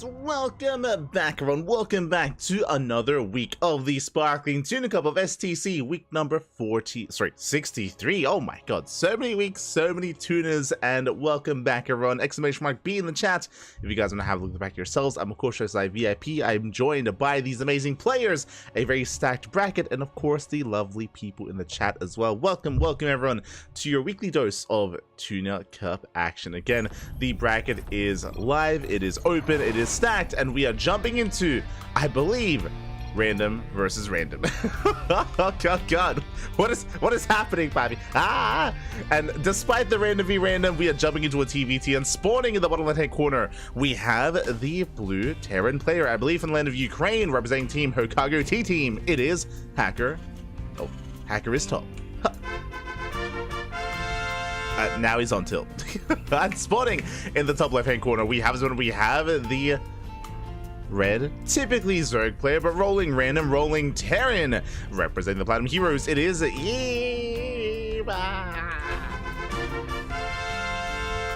And welcome back, everyone. Welcome back to another week of the sparkling Tuna Cup of STC, week number 63. Oh my god, so many weeks, so many tunas, and welcome back, everyone. Exclamation mark B in the chat if you guys want to have a look at the back yourselves. I'm of course SI VIP. I'm joined by these amazing players, a very stacked bracket, and of course the lovely people in the chat as well. Welcome everyone to your weekly dose of Tuna Cup action. Again, the bracket is live, it is open, it is stacked, and we are jumping into, I believe, random versus random. Oh god, what is happening, Bobby? And despite the random v random, we are jumping into a TVT, and spawning in the bottom left hand corner we have the blue Terran player, I believe from the land of Ukraine, representing team Hokago T team. It is Hacker. Oh, Hacker is top. Now he's on tilt. And spawning in the top left hand corner we have the red, typically Zerg player, but rolling random, rolling Terran, representing the Platinum Heroes. It is Eva.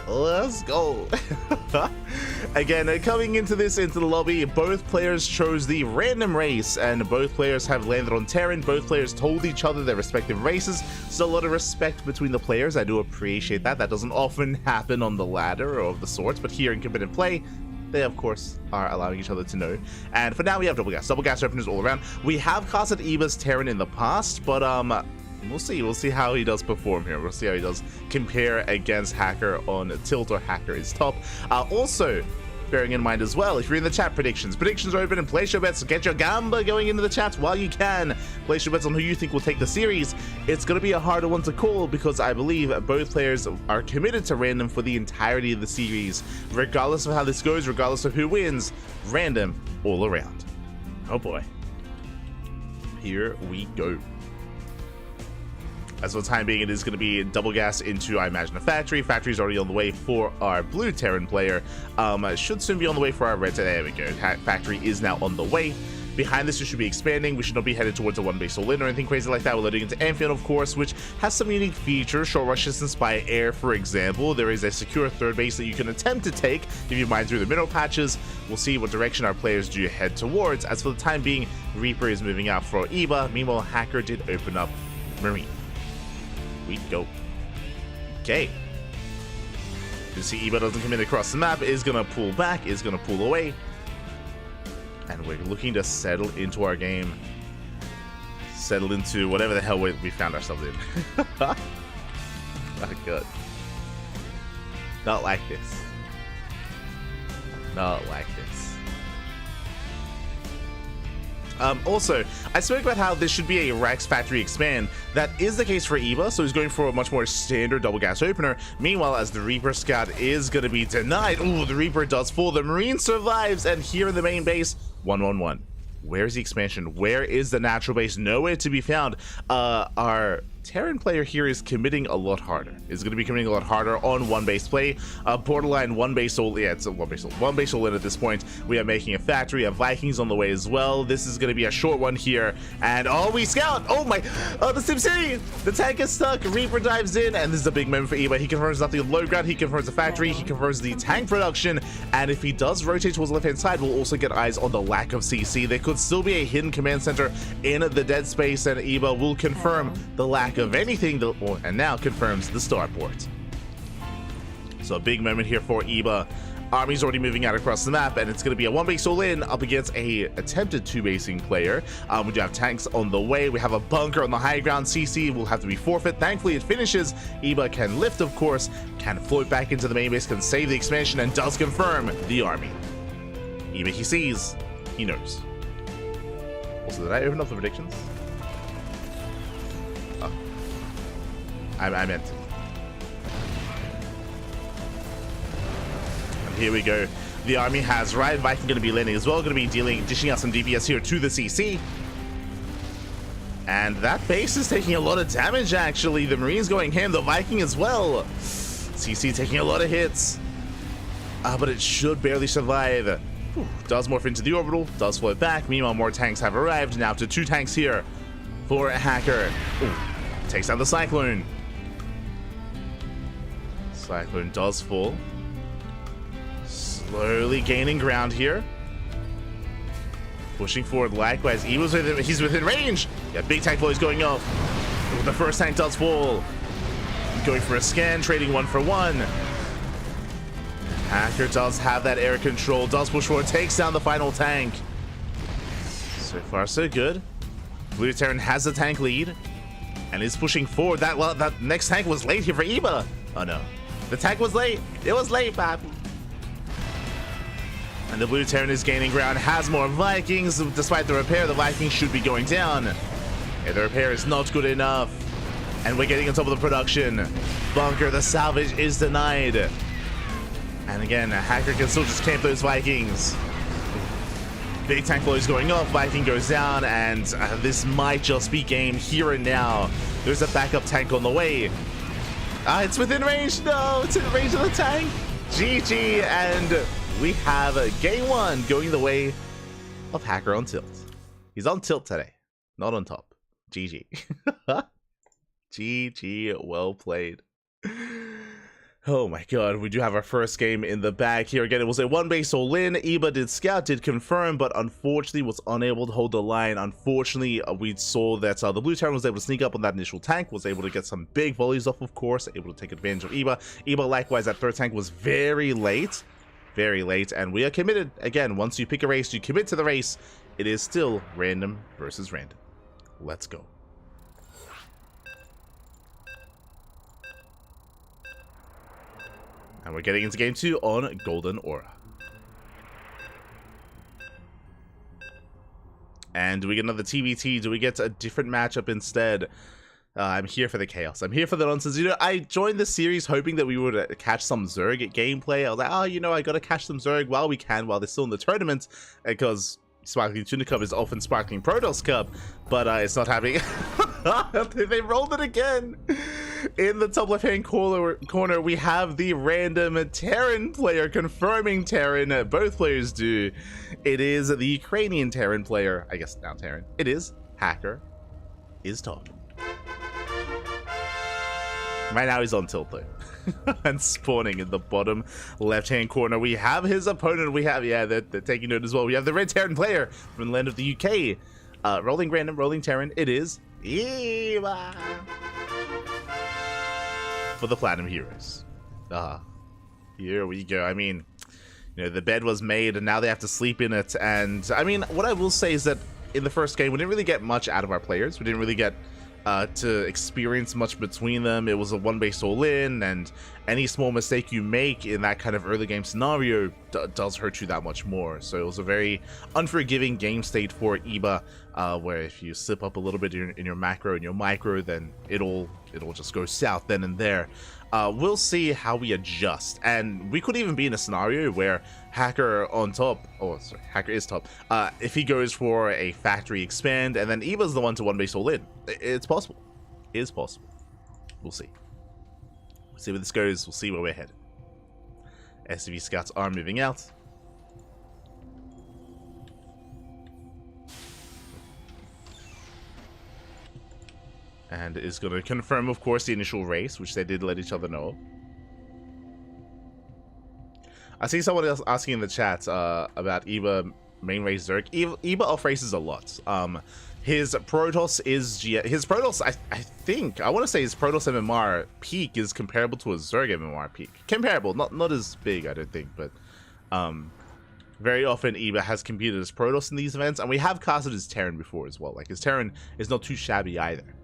Let's go. Again, coming into the lobby, both players chose the random race, and both players have landed on Terran. Both players told each other their respective races, so a lot of respect between the players. I do appreciate that. That doesn't often happen on the ladder or of the sorts, but here in competitive play, they of course are allowing each other to know. And for now we have double gas openers all around. We have casted Eva's Terran in the past, but we'll see how he does perform here. We'll see how he does compare against Hacker on tilt, or Hacker is top. Also bearing in mind as well, if you're in the chat, predictions are open, and place your bets. Get your gamba going into the chat while you can. Place your bets on who you think will take the series. It's going to be a harder one to call because I believe both players are committed to random for the entirety of the series. Regardless of how this goes, regardless of who wins, random all around. Oh boy. Here we go. As for the time being, it is going to be double gas into, I imagine, a factory. Factory is already on the way for our blue Terran player. Should soon be on the way for our red. There we go. Factory is now on the way. Behind this, it should be expanding. We should not be headed towards a one-base all-in or anything crazy like that. We're loading into Amphion, of course, which has some unique features. Short rush distance by air, for example. There is a secure third base that you can attempt to take if you mine through the mineral patches. We'll see what direction our players do head towards. As for the time being, Reaper is moving out for Eva. Meanwhile, Hacker did open up Marine. We go. Okay. You see Eva doesn't come in across the map, is gonna pull back, is gonna pull away. And we're looking to settle into our game. Settle into whatever the hell we found ourselves in. Not good. Not like this. Not like this. Also, I spoke about how this should be a Rex Factory expand. That is the case for Eva, so he's going for a much more standard double gas opener. Meanwhile, as the Reaper Scout is going to be denied. Ooh, the Reaper does fall. The Marine survives, and here in the main base, 1-1-1. Where's the expansion? Where is the natural base? Nowhere to be found. Our Terran player here is committing a lot harder. Is going to be committing a lot harder on one base play. Borderline one base all. Yeah, it's a one base all in at this point. We are making a factory. A Vikings on the way as well. This is going to be a short one here. And oh, we scout. Oh my. The SimCity. The tank is stuck. Reaper dives in, and this is a big moment for Eva. He confirms nothing on low ground. He confirms the factory. He confirms the tank production. And if he does rotate towards the left hand side, we'll also get eyes on the lack of CC. There could still be a hidden command center in the dead space, and Eva will confirm the lack of anything, and now confirms the starport. So a big moment here for Eva. Army's already moving out across the map, and it's going to be a one base all in up against a attempted two basing player. We do have tanks on the way. We have a bunker on the high ground. CC will have to be forfeit. Thankfully it finishes. Eva can lift, of course, can float back into the main base, can save the expansion, and does confirm the army. Eva, he sees, he knows. Also, did I open up the predictions? Oh. I meant to. And here we go. The army has arrived. Viking going to be landing as well. Going to be dishing out some DPS here to the CC. And that base is taking a lot of damage, actually. The Marine's going ham. The Viking as well. CC taking a lot of hits. But it should barely survive. Does morph into the orbital. Does float back. Meanwhile, more tanks have arrived. Now to 2 tanks here for a Hacker. Ooh, takes out the Cyclone. Cyclone does fall. slowly gaining ground here. Pushing forward likewise. He's within range. Yeah, big tank volley is going off. The first tank does fall. Going for a scan, trading 1 for 1. Hacker does have that air control, does push forward, takes down the final tank. So far, so good. Blue Terran has the tank lead and is pushing forward. That next tank was late here for Eba. Oh no, the tank was late. It was late, papi. And the Blue Terran is gaining ground, has more Vikings. Despite the repair, the Vikings should be going down. Yeah, the repair is not good enough. And we're getting on top of the production. Bunker, the salvage is denied. And again, a Hacker can still just camp those Vikings. Big tank blow is going off, Viking goes down, and this might just be game here and now. There's a backup tank on the way. It's within range. No, it's in range of the tank. GG, and we have game 1 going the way of Hacker on tilt. He's on tilt today, not on top. GG. GG, well played. Oh my god, we do have our first game in the bag here. Again, it was a 1-base all-in. Eba did scout, did confirm, but unfortunately was unable to hold the line. Unfortunately, we saw that the Blue Terran was able to sneak up on that initial tank, was able to get some big volleys off, of course, able to take advantage of Eba. Eba, likewise, that third tank was very late, and we are committed. Again, once you pick a race, you commit to the race. It is still random versus random. Let's go. And we're getting into game 2 on Golden Aura. And do we get another TBT? Do we get a different matchup instead? I'm here for the chaos. I'm here for the nonsense. You know, I joined this series hoping that we would catch some Zerg gameplay. I was like, oh, you know, I gotta catch some Zerg while we can, while they're still in the tournament, because Sparkling Tuna Cup is often Sparkling Protoss Cup, but it's not happening. They rolled it again. In the top left-hand corner, we have the random Terran player, confirming Terran. Both players do. It is the Ukrainian Terran player. I guess now Terran. It is Hacker is top. Right now he's on tilt though. And spawning in the bottom left-hand corner, we have his opponent. We have, yeah, they're taking note as well. We have the red Terran player from the land of the UK. Rolling random, rolling Terran. It is Eva for the Platinum Heroes. Here we go. I mean, you know, the bed was made and now they have to sleep in it. And I mean, what I will say is that in the first game, we didn't really get much out of our players. We didn't really get to experience much between them. It was a 1-base all-in, and any small mistake you make in that kind of early game scenario does hurt you that much more. So it was a very unforgiving game state for Eba, where if you slip up a little bit in your macro and your micro, then it'll just go south then and there. We'll see how we adjust, and we could even be in a scenario where Hacker on top, oh sorry, Hacker is top, if he goes for a factory expand and then Eva's the one to 1-base all in. It's possible. It is possible. We'll see. We'll see where this goes. We'll see where we're headed. SCV scouts are moving out. And is going to confirm, of course, the initial race, which they did let each other know. I see someone else asking in the chat about Eba main race Zerg. Eba off races a lot. His Protoss is his Protoss. I think I want to say his Protoss MMR peak is comparable to a Zerg MMR peak. Comparable, not as big, I don't think, but very often Eba has competed as Protoss in these events, and we have casted his Terran before as well. Like his Terran is not too shabby either.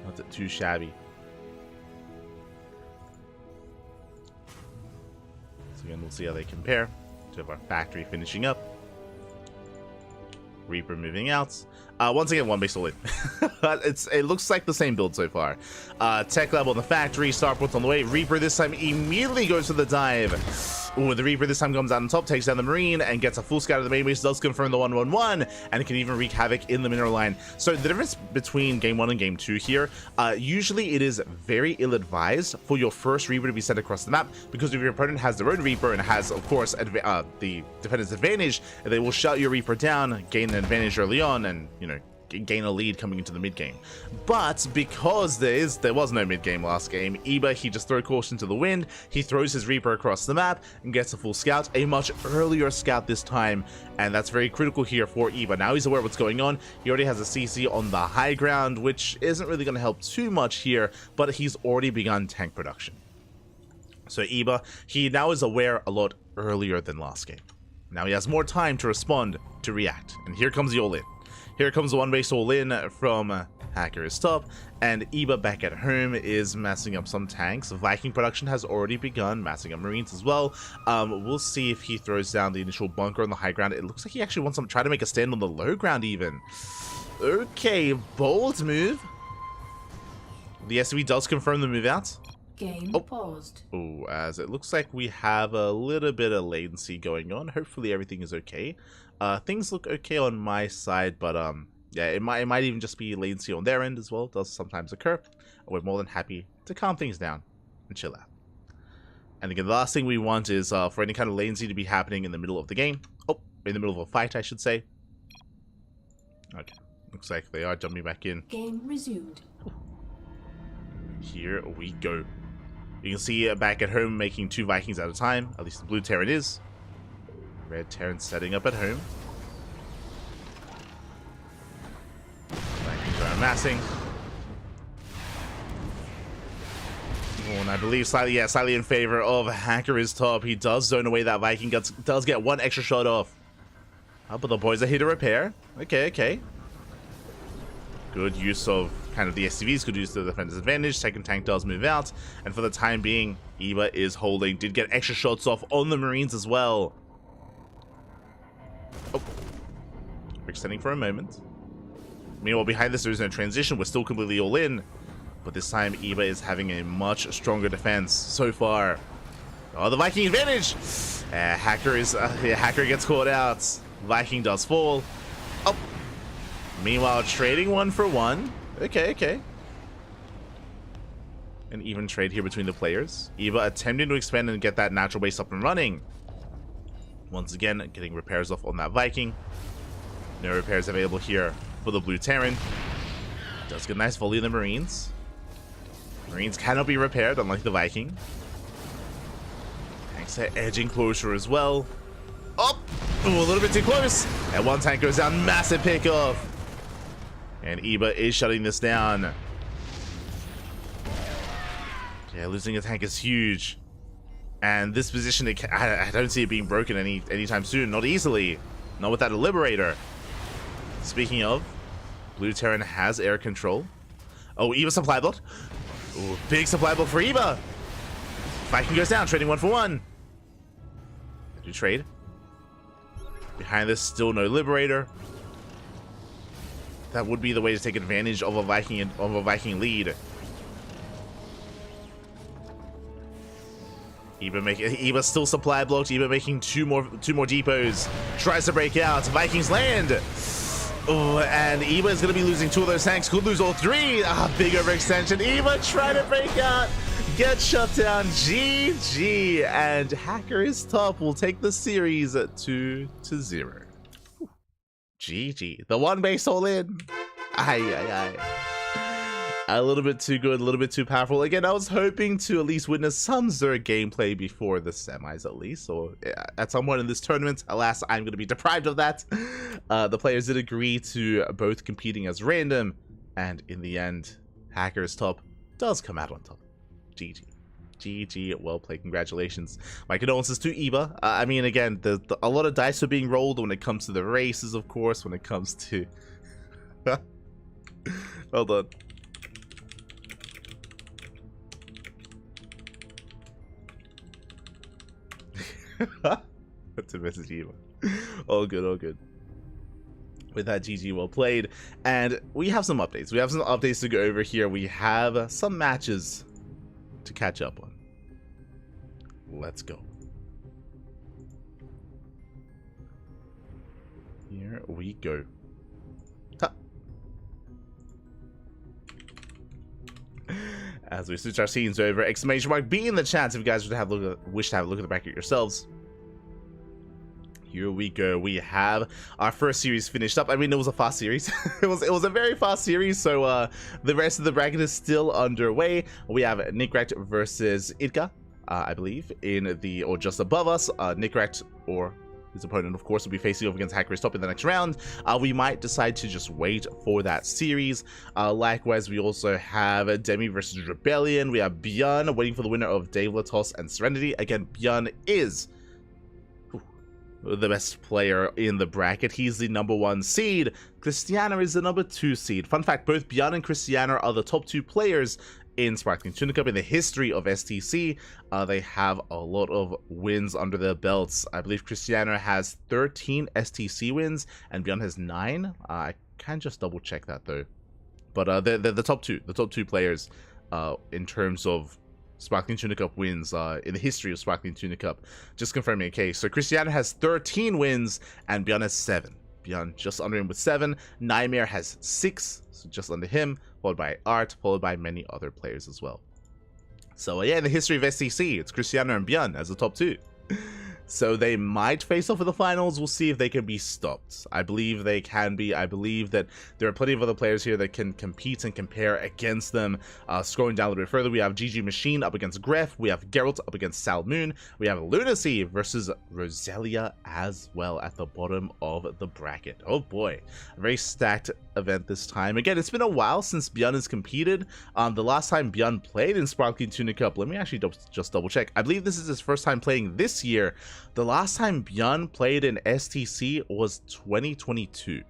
Not too shabby. So again, we'll see how they compare. To have our factory finishing up. Reaper moving out. Once again, 1-base all in. It looks like the same build so far. Tech Lab on the factory, Starport's on the way. Reaper this time immediately goes for the dive. Ooh, the Reaper this time comes out on top, takes down the Marine, and gets a full scout of the main base, does confirm the 1-1-1, and it can even wreak havoc in the mineral line. So the difference between game 1 and game 2 here, usually it is very ill-advised for your first Reaper to be sent across the map, because if your opponent has their own Reaper and has, of course, the defender's advantage, they will shut your Reaper down, gain an advantage early on, and, you know, gain a lead coming into the mid game. But because there was no mid game last game, Eba, he just throws caution to the wind. He throws his Reaper across the map and gets a full scout, a much earlier scout this time, and that's very critical here for Eba. Now he's aware of what's going on. He already has a CC on the high ground, which isn't really going to help too much here, but he's already begun tank production. So Eba, he now is aware a lot earlier than last game. Now he has more time to respond, to react. And here comes the all-in. Here comes the one-base all-in from Hacker is top, and Eba back at home is massing up some tanks. Viking production has already begun, massing up Marines as well. We'll see if he throws down the initial bunker on the high ground. It looks like he actually wants to try to make a stand on the low ground even. Okay, bold move. The SCV does confirm the move out. Game paused. Oh, as it looks like we have a little bit of latency going on. Hopefully everything is okay. Things look okay on my side, but yeah, it might even just be latency on their end as well. It does sometimes occur. We're more than happy to calm things down and chill out. And again, the last thing we want is for any kind of latency to be happening in the middle of the game. Oh, in the middle of a fight, I should say. Okay, looks like they are jumping back in. Game resumed. Here we go. You can see back at home making 2 Vikings at a time. At least the blue Terran is. Red Terran setting up at home. Vikings are amassing. Oh, and I believe slightly in favor of Hacker is top. He does zone away that Viking. Does get 1 extra shot off. Oh, but the boys are here to repair. Okay. Good use of kind of the SCVs, could use the defender's advantage. Second tank does move out, and for the time being, Eba is holding. Did get extra shots off on the Marines as well. Oh, we're extending for a moment. Meanwhile, behind this, there is no transition. We're still completely all in, but this time Eba is having a much stronger defense so far. Oh, the Viking advantage! Hacker gets caught out. Viking does fall. Oh. Meanwhile, trading 1 for 1. Okay. An even trade here between the players. Eba attempting to expand and get that natural base up and running. Once again, getting repairs off on that Viking. No repairs available here for the blue Terran. Does get a nice volley in the Marines. Marines cannot be repaired, unlike the Viking. Tanks are edging closer as well. Oh! Ooh, a little bit too close. And 1 tank goes down. Massive pickoff. And Eba is shutting this down. Yeah, losing a tank is huge. And this position, I don't see it being broken anytime soon. Not easily. Not without a Liberator. Speaking of, blue Terran has air control. Oh, Eba supply block. Ooh, big supply block for Eba. Viking goes down, trading 1 for 1. Do trade. Behind this, still no Liberator. That would be the way to take advantage of a Viking lead. Eba still supply blocked. Eba making two more depots. Tries to break out. Vikings land. Oh, and Eba is going to be losing 2 of those tanks. Could lose all 3. Big overextension. Eba trying to break out. Get shut down. GG. And Hacker is top. Will take the series 2-0. GG. The 1 base all in. Aye. A little bit too good, a little bit too powerful. Again, I was hoping to at least witness some Zerg gameplay before the semis at least, or at some point in this tournament. Alas, I'm going to be deprived of that. The players did agree to both competing as random, and in the end, Hacker's top does come out on top. GG. GG, well played, congratulations. My condolences to Eba. I mean, again, a lot of dice are being rolled when it comes to the races, of course, when it comes to... Well done. That's a message, Eba. All good. With that, GG, well played. And we have some updates. We have some updates to go over here. We have some matches to catch up on. Let's go. Here we go. As we switch our scenes over, exclamation mark, be in the chat if you guys wish to have a look at the bracket yourselves. Here we go. We have our first series finished up. I mean, it was a fast series. it was a very fast series. So the rest of the bracket is still underway. We have Nickrat versus Idka, I believe, in the or just above us. Nickrat or his opponent, of course, will be facing off against Hacker's Top in the next round. We might decide to just wait for that series. Likewise, we also have Demi versus Rebellion. We have Björn waiting for the winner of Dave Latos and Serenity. Again, Björn is the best player in the bracket. He's the #1 seed. Christiana is the #2 seed. Fun fact, both Björn and Christiana are the top 2 players in Sparkling Tuna Cup in the history of STC. They have a lot of wins under their belts. I believe Christiana has 13 STC wins and Björn has 9. I can just double check that though. But they're the top two players in terms of Sparkling Tuna Cup wins in the history of Sparkling Tuna Cup. Just confirming a case. So Christiana has 13 wins and Björn has 7. Björn just under him with 7. Nightmare has 6, so just under him, followed by Art, followed by many other players as well. So yeah, in the history of STC, it's Christiana and Björn as the top 2. So they might face off in the finals. We'll see if they can be stopped. I believe they can be. I believe that there are plenty of other players here that can compete and compare against them. Scrolling down a little bit further, we have GG Machine up against Gref. We have Geralt up against Sal Moon. We have Lunacy versus Roselia as well at the bottom of the bracket. Oh boy, a very stacked event this time. Again, it's been a while since Björn has competed. The last time Björn played in Sparkling Tuna Cup, let me actually just double check. I believe this is his first time playing this year. The last time Björn played in STC was 2022.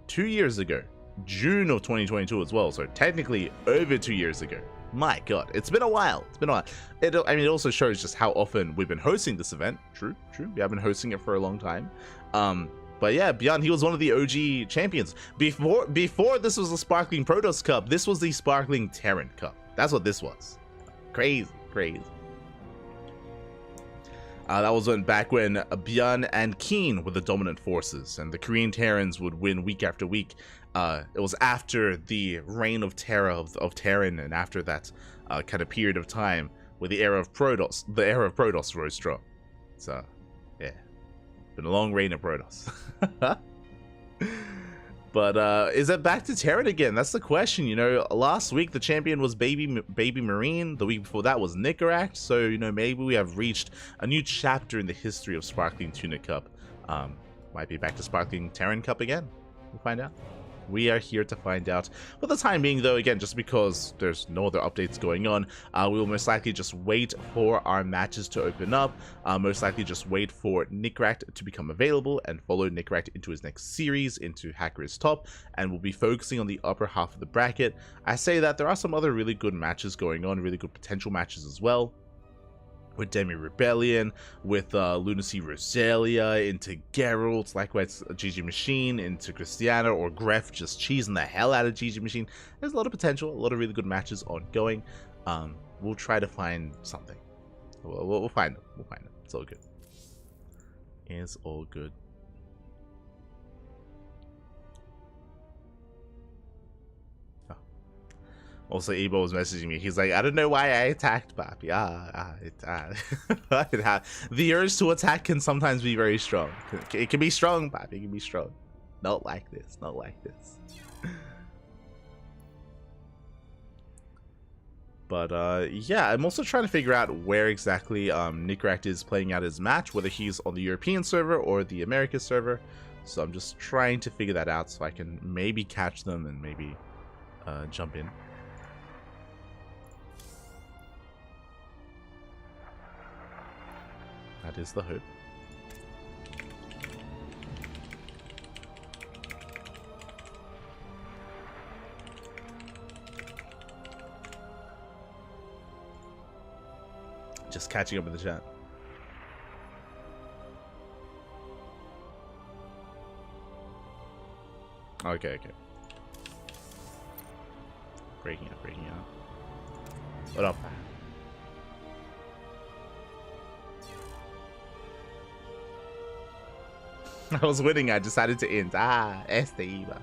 2 years ago. June of 2022 as well. So technically over 2 years ago. My god, it's been a while. It's been a while. I mean, it also shows just how often we've been hosting this event. True. We have been hosting it for a long time. But yeah, Björn, he was one of the OG champions. Before this was the Sparkling Protoss Cup, this was the Sparkling Terran Cup. That's what this was. Crazy. That was back when Björn and Keen were the dominant forces, and the Korean Terrans would win week after week. It was after the reign of terror of Terran, and after that kind of period of time where the era of Protoss rose strong. So, yeah, been a long reign of Protoss. But is it back to Terran again? That's the question. You know, last week the champion was Baby Marine. The week before that was Nickeract. So, you know, maybe we have reached a new chapter in the history of Sparkling Tuna Cup. Might be back to Sparkling Terran Cup again. We'll find out. We are here to find out. For the time being, though, again, just because there's no other updates going on, we will most likely just wait for our matches to open up. Most likely just wait for Nickrat to become available and follow Nickrat into his next series, into Hacker's Top, and we'll be focusing on the upper half of the bracket. I say that there are some other really good matches going on, really good potential matches as well. With Demi Rebellion, with Lunacy Roselia, into Geralt, likewise GG Machine, into Christiana, or Gref just cheesing the hell out of GG Machine. There's a lot of potential, a lot of really good matches ongoing. We'll try to find something. We'll find them. We'll find them. It's all good. It's all good. Also, Ebo was messaging me. He's like, I don't know why I attacked Papi. The urge to attack can sometimes be very strong. It can be strong, Papi. It can be strong. Not like this. Not like this. But yeah, I'm also trying to figure out where exactly Nickrat is playing out his match, whether he's on the European server or the America server. So I'm just trying to figure that out so I can maybe catch them and maybe jump in. That is the hope. Just catching up in the chat. Okay. Breaking out. What up? I was winning, I decided to end. Este iba.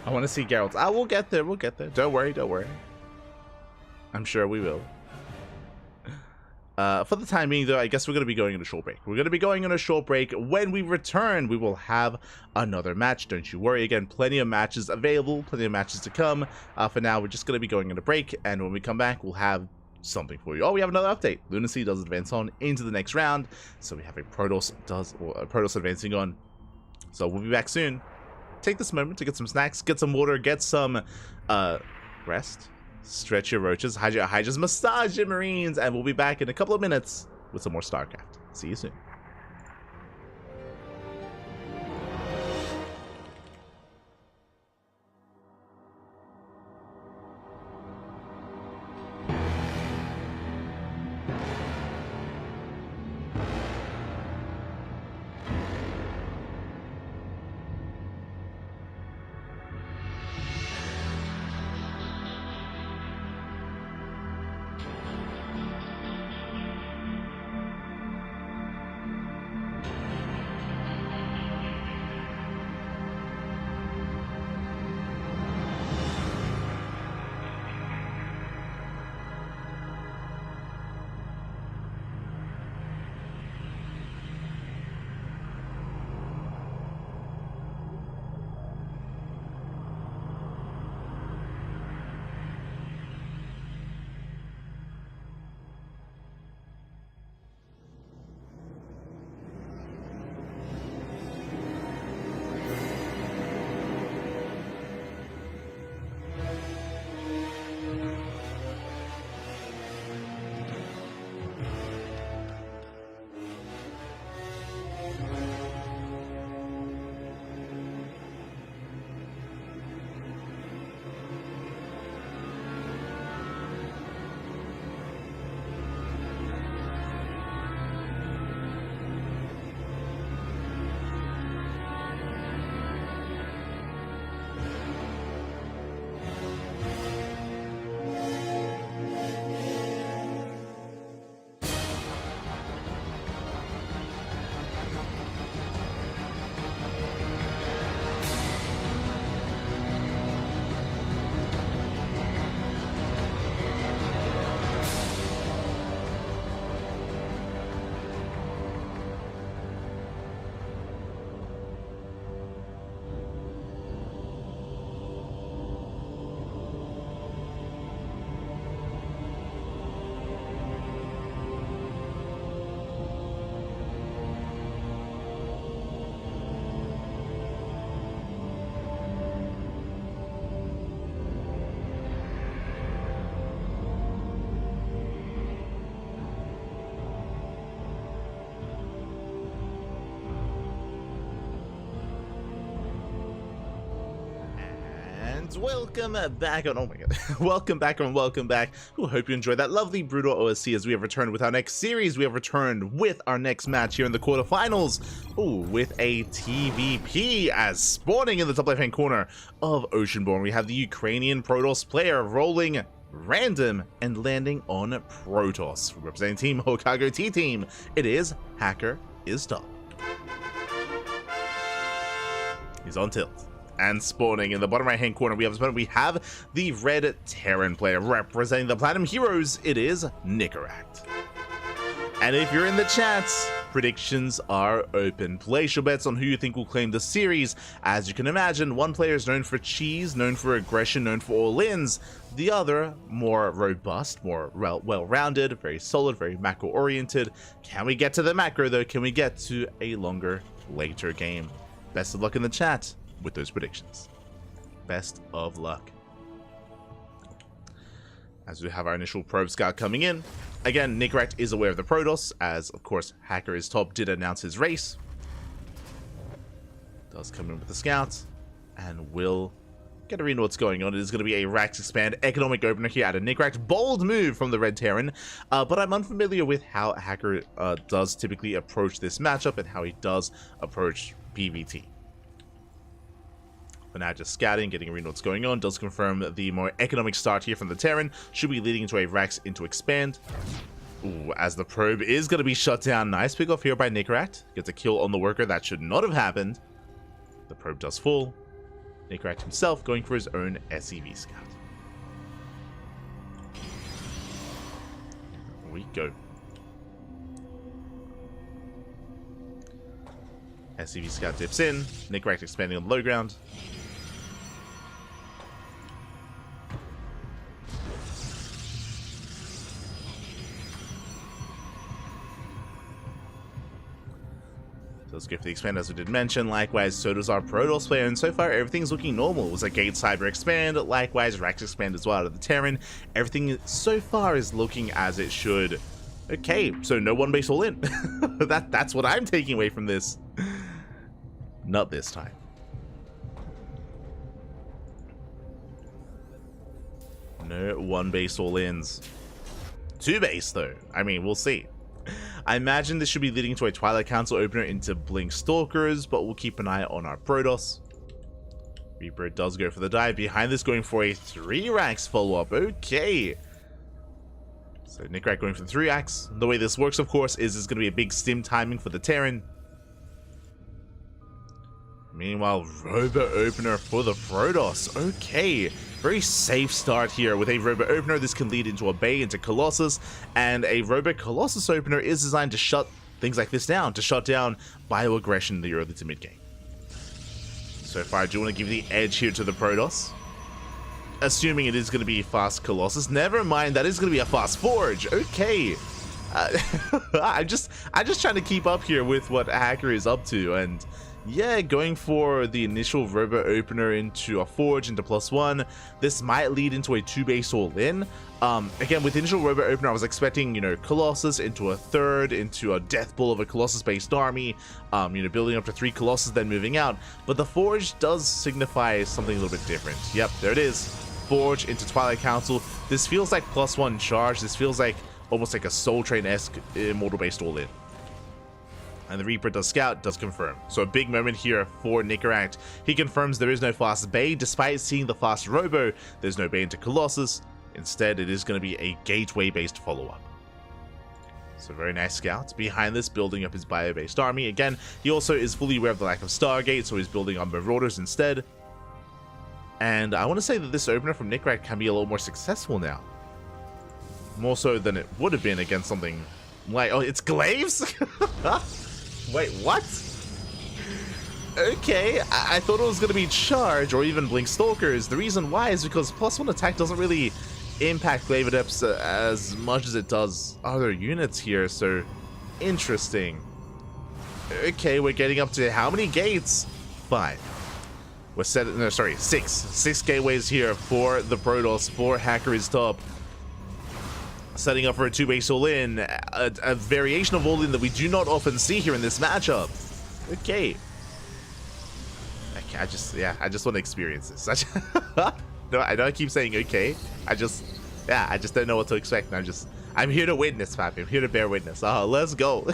I want to see Geralt. Ah, we'll get there. We'll get there. Don't worry. Don't worry. I'm sure we will. For the time being, though, I guess we're going to be going on a short break. We're going to be going on a short break. When we return, we will have another match. Don't you worry. Again, plenty of matches available, plenty of matches to come. For now, we're just going to be going on a break, and when we come back, we'll have something for you. Oh, we have another update. Lunacy does advance on into the next round, so we have a Protoss advancing on. So we'll be back soon. Take this moment to get some snacks, get some water, get some rest. Stretch your roaches, hide your hydras, massage your marines, and we'll be back in a couple of minutes with some more StarCraft. See you soon. Welcome back on, oh my god, welcome back. Ooh, hope you enjoyed that lovely Brutal OSC as we have returned with our next series. We have returned with our next match here in the quarterfinals. Ooh, with a TVP as spawning in the top left hand corner of Oceanborn. We have the Ukrainian Protoss player rolling random and landing on Protoss. Representing Team Hokago T-Team, it is Hacker is Top. He's on tilt. And spawning in the bottom right hand corner, we have the red Terran player. Representing the Platinum Heroes, it is Nicaract. And if you're in the chats, predictions are open. Place your bets on who you think will claim the series. As you can imagine, one player is known for cheese, known for aggression, known for all-ins. The other, more robust, more well-rounded, very solid, very macro-oriented. Can we get to the macro, though? Can we get to a longer, later game? Best of luck in the chat with those predictions. Best of luck. As we have our initial probe scout coming in. Again, Nicaract is aware of the Protoss, as of course Hacker is Top did announce his race. Does come in with the scouts and will get to read what's going on. It is going to be a Rax Expand economic opener here out of Nicaract. Bold move from the Red Terran, but I'm unfamiliar with how Hacker does typically approach this matchup and how he does approach PvT. For now, just scouting, getting a read what's going on. Does confirm the more economic start here from the Terran should be leading into a Rax into expand. Ooh, as the probe is going to be shut down. Nice pick off here by Nicaract. Gets a kill on the worker. That should not have happened. The probe does fall. Nickrack himself going for his own SCV scout. Here we go. SCV scout dips in. Nickrack expanding on the low ground. Let's go for the expand, as we did mention. Likewise, so does our Protoss player, and so far everything's looking normal. It was a Gate Cyber expand, likewise Rax expand as well out of the Terran. Everything so far is looking as it should. Okay, so no one base all in. That's what I'm taking away from this. Not this time. No one base all ins. Two base though. I mean, we'll see. I imagine this should be leading to a Twilight Council opener into Blink Stalkers, but we'll keep an eye on our Protoss. Reaper does go for the dive. Behind this, going for a 3-Rax follow-up. Okay. So Nickrack going for the 3-Rax. The way this works, of course, is it's going to be a big stim timing for the Terran. Meanwhile, Robo Opener for the Protoss. Okay. Very safe start here with a Robo Opener. This can lead into a Bay, into Colossus, and a Robo Colossus Opener is designed to shut things like this down, to shut down bioaggression in the early to mid game. So far, I do want to give the edge here to the Protoss, assuming it is going to be fast Colossus. Never mind, that is going to be a fast Forge. Okay. I'm just trying to keep up here with what Hacker is up to, and yeah, going for the initial Robo Opener into a Forge, into +1. This might lead into a 2-base all-in. Again, with initial Robo Opener, I was expecting, you know, Colossus into a 3rd, into a Death Bull of a Colossus-based army, you know, building up to 3 Colossus, then moving out. But the Forge does signify something a little bit different. Yep, there it is. Forge into Twilight Council. This feels like +1 charge. This feels like almost like a Soul Train-esque Immortal-based all-in. And the Reaper does scout, does confirm. So a big moment here for Nickrack. He confirms there is no fast Bay. Despite seeing the fast Robo, there's no Bay into Colossus. Instead, it is going to be a gateway-based follow-up. So very nice scout. Behind this, building up his bio-based army. Again, he also is fully aware of the lack of Stargate, so he's building on Marauders instead. And I want to say that this opener from Nickrack can be a little more successful now. More so than it would have been against something like... Oh, it's Glaives? Wait, what? Okay, I thought it was going to be Charge or even Blink Stalkers. The reason why is because +1 attack doesn't really impact Glaive Adepts as much as it does other units here, so interesting. Okay, we're getting up to how many gates? 5. We're set, no, sorry, 6. 6 gateways here for the Protoss, for Hacker is top. Setting up for a 2-base all-in, a variation of all-in that we do not often see here in this matchup. Okay. I just want to experience this. No, I know I keep saying okay. I just don't know what to expect. And I'm here to witness, Pappy. I'm here to bear witness. Let's go.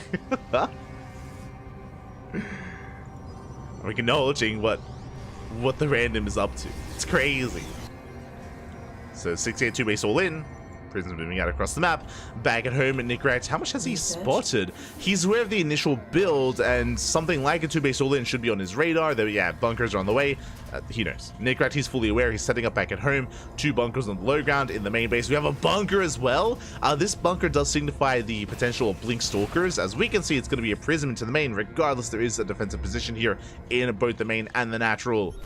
We're acknowledging what the random is up to. It's crazy. So 6-8 2-base all-in. Prison's moving out across the map. Back at home at Nickrack, how much has he spotted? He's aware of the initial build, and something like a 2-base all-in should be on his radar. Though, yeah, bunkers are on the way. He knows. Nickrack, he's fully aware. He's setting up back at home. 2 bunkers on the low ground. In the main base, we have a bunker as well. This bunker does signify the potential of Blink Stalkers. As we can see, it's going to be a prism into the main. Regardless, there is a defensive position here in both the main and the natural.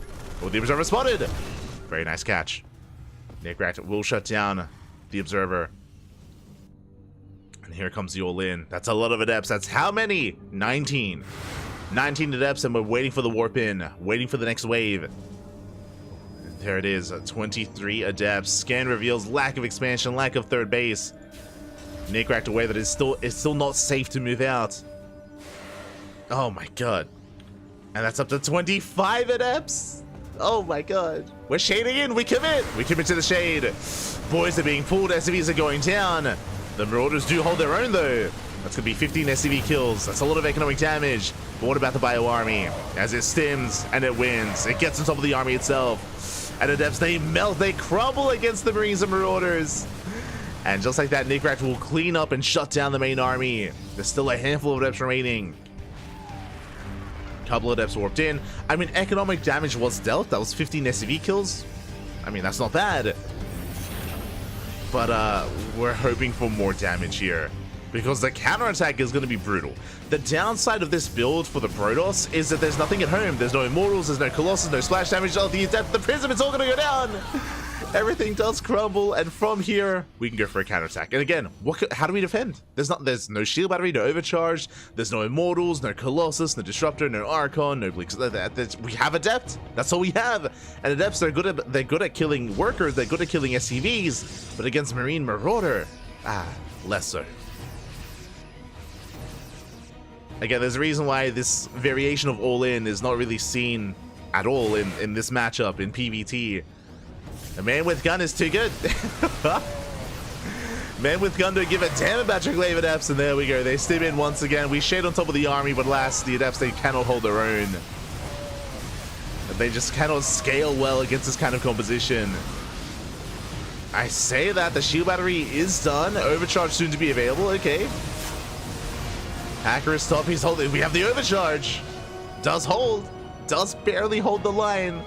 Oh, the Observer spotted. Very nice catch. Nickrack will shut down the Observer. And here comes the all-in. That's a lot of adepts. That's how many? 19. 19 adepts, and we're waiting for the warp in. Waiting for the next wave. And there it is. 23 adepts. Scan reveals lack of expansion, lack of third base. Nickrack aware that it's still not safe to move out. Oh my god. And that's up to 25 adepts. Oh my god. We're shading in. We commit. We commit to the shade. Boys are being pulled. SCVs are going down. The Marauders do hold their own though. That's going to be 15 SCV kills. That's a lot of economic damage. But what about the Bio Army? As it stims and it wins. It gets on top of the army itself. And Adepts, they melt. They crumble against the Marines and Marauders. And just like that, Nickrack will clean up and shut down the main army. There's still a handful of Adepts remaining. Couple of Adepts warped in. I mean, economic damage was dealt. That was 15 SCV kills. I mean, that's not bad. But we're hoping for more damage here, because the counterattack is going to be brutal. The downside of this build for the Protoss is that there's nothing at home. There's no Immortals, there's no Colossus, no splash damage, the Adept, the Prism, it's all going to go down. Everything does crumble, and from here, we can go for a counterattack. And again, how do we defend? There's no Shield Battery, no Overcharge, there's no Immortals, no Colossus, no Disruptor, no Archon, no Bleak. We have Adept. That's all we have. And Adepts, they're good at killing workers, they're good at killing SCVs, but against Marine Marauder, less so. Again, there's a reason why this variation of all-in is not really seen at all in this matchup in PvT. A man with gun is too good. Man with gun don't give a damn about Tricklave Adepts, and there we go. They stim in once again. We shade on top of the army, but alas, the Adepts, they cannot hold their own. They just cannot scale well against this kind of composition. I say that the Shield Battery is done. Overcharge soon to be available. Okay. Hacker is top. He's holding. We have the Overcharge. Does hold. Does barely hold the line.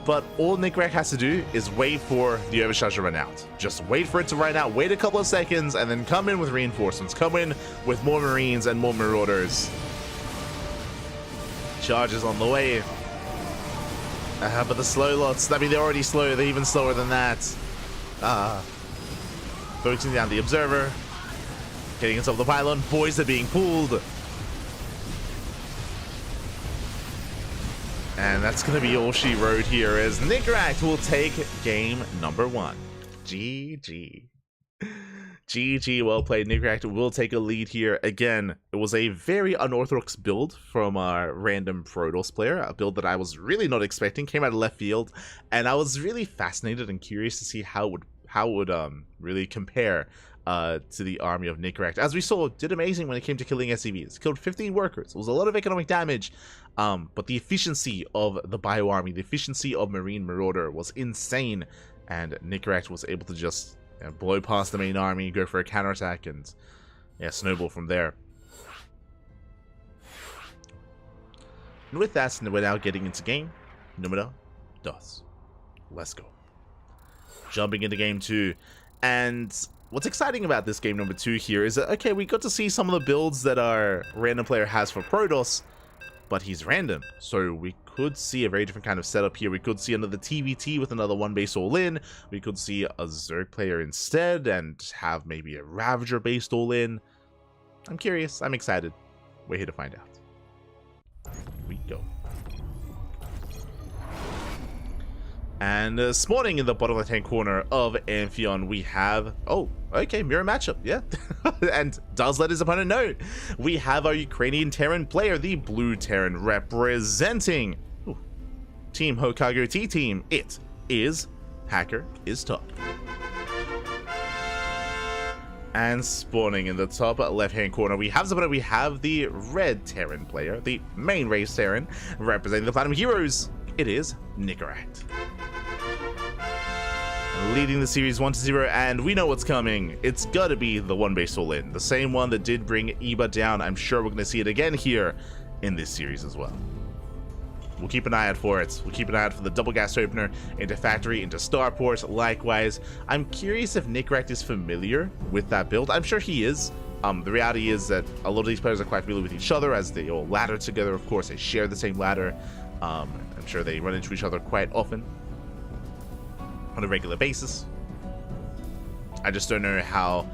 But all Nickrack has to do is wait for the Overcharge to run out. Just wait for it to run out, wait a couple of seconds, and then come in with reinforcements. Come in with more Marines and more Marauders. Charges on the way. But the slow lots, I mean, they're already slow. They're even slower than that. Focusing down the Observer. Getting inside the pylon. Boys are being pulled. And that's going to be all she wrote here, as Nickrack will take game number 1. GG. GG, well played. Nickrack will take a lead here. Again, it was a very unorthodox build from our random Protoss player, a build that I was really not expecting, came out of left field, and I was really fascinated and curious to see how it would really compare to the army of Nickrack. As we saw, did amazing when it came to killing SCVs. Killed 15 workers. It was a lot of economic damage, but the efficiency of the Bio Army, the efficiency of Marine Marauder was insane, and Nickrack was able to just blow past the main army, go for a counterattack, and snowball from there. And with that, we're now getting into game numero dos. Let's go. Jumping into game 2, and what's exciting about this game number 2 here is that, okay, we got to see some of the builds that our random player has for Protoss, but he's random, so we could see a very different kind of setup here. We could see another TVT with another one base all-in. We could see a Zerg player instead and have maybe a Ravager based all-in. I'm curious. I'm excited. We're here to find out. Here we go. And spawning in the bottom left-hand corner of Amphion, we have... Oh, okay, mirror matchup, yeah. And does let his opponent know. We have our Ukrainian Terran player, the Blue Terran, representing Team Hokago T-Team. It is Hacker is Top. And spawning in the top left-hand corner, we have the Red Terran player, the main race Terran, representing the Platinum Heroes. It is Nickrack. Leading the series 1-0, and we know what's coming. It's gotta be the one base all-in, the same one that did bring Eba down. I'm sure we're gonna see it again here in this series as well. We'll keep an eye out for it. We'll keep an eye out for the double gas opener into factory, into starport. Likewise, I'm curious if Nickrack is familiar with that build. I'm sure he is. The reality is that a lot of these players are quite familiar with each other, as they all ladder together. Of course, they share the same ladder. I'm sure they run into each other quite often on a regular basis. I just don't know how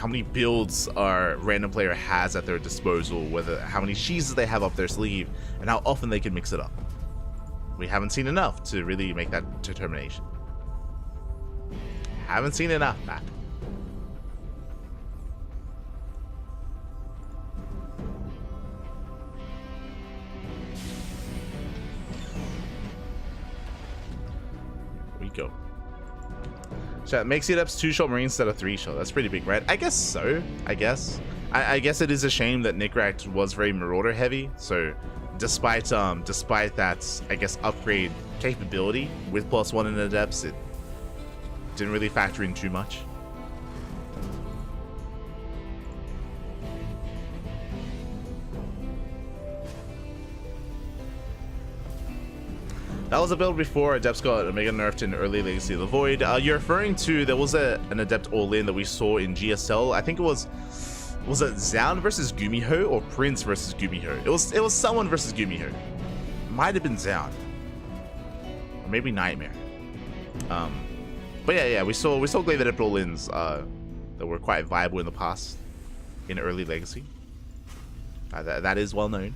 many builds our random player has at their disposal, how many cheeses they have up their sleeve, and how often they can mix it up. We haven't seen enough to really make that determination. Haven't seen enough, Matt. Go. So it makes the Adepts 2-shot Marines instead of 3-shot. That's pretty big, right? I guess so. I guess it is a shame that Nickrack was very Marauder heavy. So despite that, I guess, upgrade capability with +1 in Adepts, it didn't really factor in too much. That was a build before Adepts got mega nerfed in early Legacy of the Void. You're referring to, there was an Adept all-in that we saw in GSL. I think it was it Zaun versus Gumiho or Prince versus Gumiho? It was someone versus Gumiho. Might have been Zaun. Or maybe Nightmare. But yeah, we saw Glaive Adept all-ins that were quite viable in the past in early Legacy. That is well known.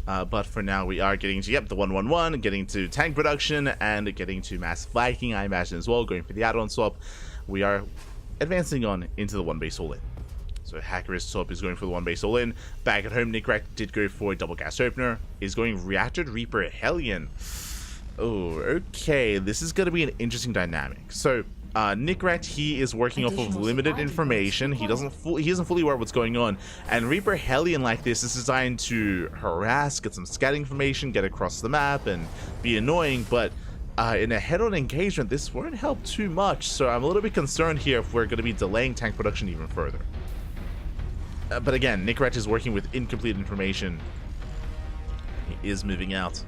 But for now, we are getting to, the 1-1-1, getting to tank production, and getting to Massive Viking, I imagine, as well, going for the add-on swap. We are advancing on into the 1-base all-in. So Hacker's top is going for the 1-base all-in. Back at home, Nickrat did go for a double gas opener. Is going Reactored Reaper Hellion. Oh, okay. This is going to be an interesting dynamic. So Nickrat, he is working off of limited information. He isn't fully aware of what's going on. And Reaper Hellion like this is designed to harass, get some scouting information, get across the map, and be annoying. But in a head-on engagement, this won't help too much. So I'm a little bit concerned here if we're going to be delaying tank production even further. But again, Nickrat is working with incomplete information. He is moving out.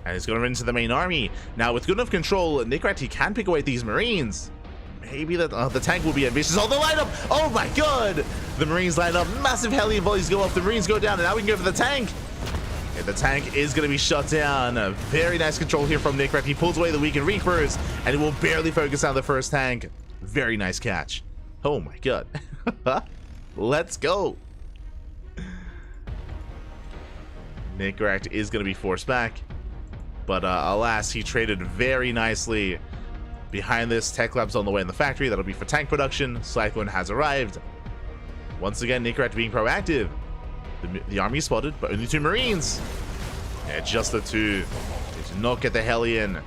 And he's going to run into the main army. Now, with good enough control, Nickrat, he can pick away these Marines. Maybe the tank will be ambitious. Oh, the lineup! Oh my god! The Marines line up. Massive Hellion volleys go off. The Marines go down. And now we can go for the tank. Okay, the tank is going to be shut down. Very nice control here from Nickrat. He pulls away the weakened Reapers. And it will barely focus on the first tank. Very nice catch. Oh my god. Let's go. Nickrat is going to be forced back. But alas, he traded very nicely. Behind this, Tech Lab's on the way in the factory. That'll be for tank production. Cyclone has arrived. Once again, Nickrat being proactive. The army spotted, but only 2 Marines. Yeah, just the 2. They did not get the Hellion.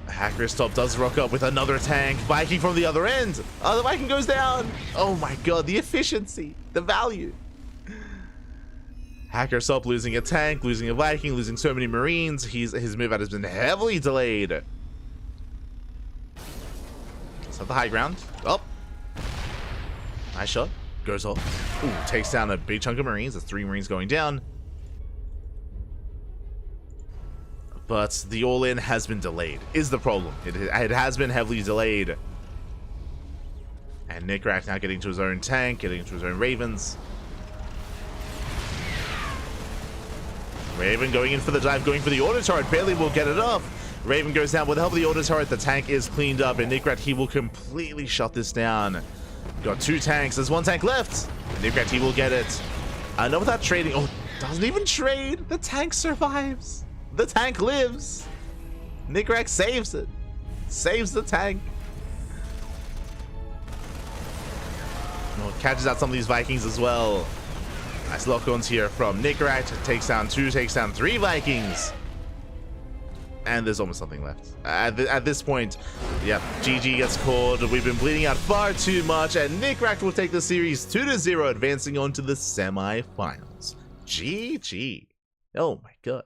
Hacker's top does rock up with another tank. Viking from the other end. Oh, the Viking goes down. Oh my god, the efficiency, the value. Hacker's up losing a tank, losing a Viking, losing so many Marines. His move out has been heavily delayed. Is that the high ground? Oh. Nice shot. Goes off. Ooh, takes down a big chunk of Marines. That's 3 Marines going down. But the all-in has been delayed, is the problem. It has been heavily delayed. And Nickrat now getting to his own tank, getting to his own Ravens. Raven going in for the dive, going for the auto turret. Barely will get it up. Raven goes down with the help of the auto turret. The tank is cleaned up, and Nickrat, he will completely shut this down. Got 2 tanks. There's 1 tank left. Nickrat, he will get it. No, without trading. Oh, doesn't even trade. The tank survives. The tank lives. Nickrat saves it. Saves the tank. Oh, catches out some of these Vikings as well. Nice lock-ons here from Nickrat. Takes down 2, takes down 3 Vikings. And there's almost nothing left. At this point, yep, GG gets called. We've been bleeding out far too much, and Nickrat will take the series 2-0, advancing on to the semi-finals. GG. Oh my god.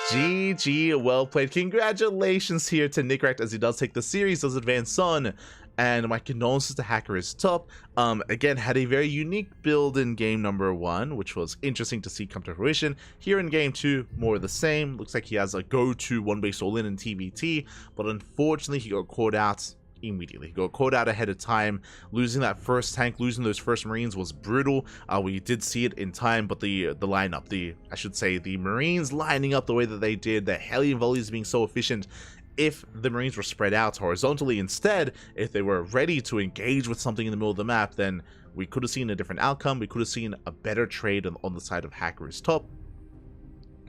GG, well played. Congratulations here to Nickrat as he does take the series, does advance on. And my condolences to Hacker is top. Again, had a very unique build in game number 1, which was interesting to see come to fruition. Here in game 2, more of the same. Looks like he has a go-to 1-base all-in in TBT, but unfortunately he got caught out immediately. He got caught out ahead of time. Losing that first tank, losing those first Marines was brutal. We did see it in time, but the lineup, I should say, the Marines lining up the way that they did, the Hellion volleys being so efficient. If the Marines were spread out horizontally instead, if they were ready to engage with something in the middle of the map, then we could have seen a different outcome. We could have seen a better trade on the side of Hacker's top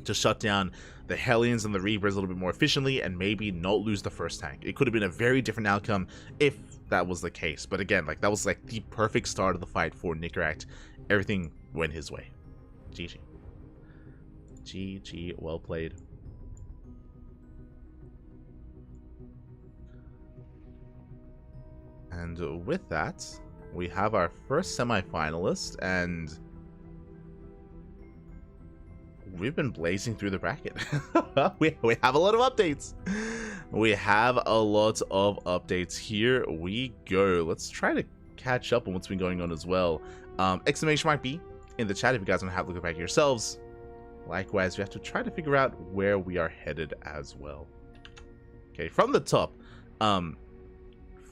to shut down the Hellions and the Reapers a little bit more efficiently and maybe not lose the first tank. It could have been a very different outcome if that was the case. But again, that was the perfect start of the fight for Nickrat. Everything went his way. GG. GG, well played. And with that, we have our first semi-finalist, and we've been blazing through the bracket. we have a lot of updates. We have a lot of updates. Here we go. Let's try to catch up on what's been going on as well. Exclamation mark B in the chat if you guys want to have a look back yourselves. Likewise, we have to try to figure out where we are headed as well. Okay, from the top. From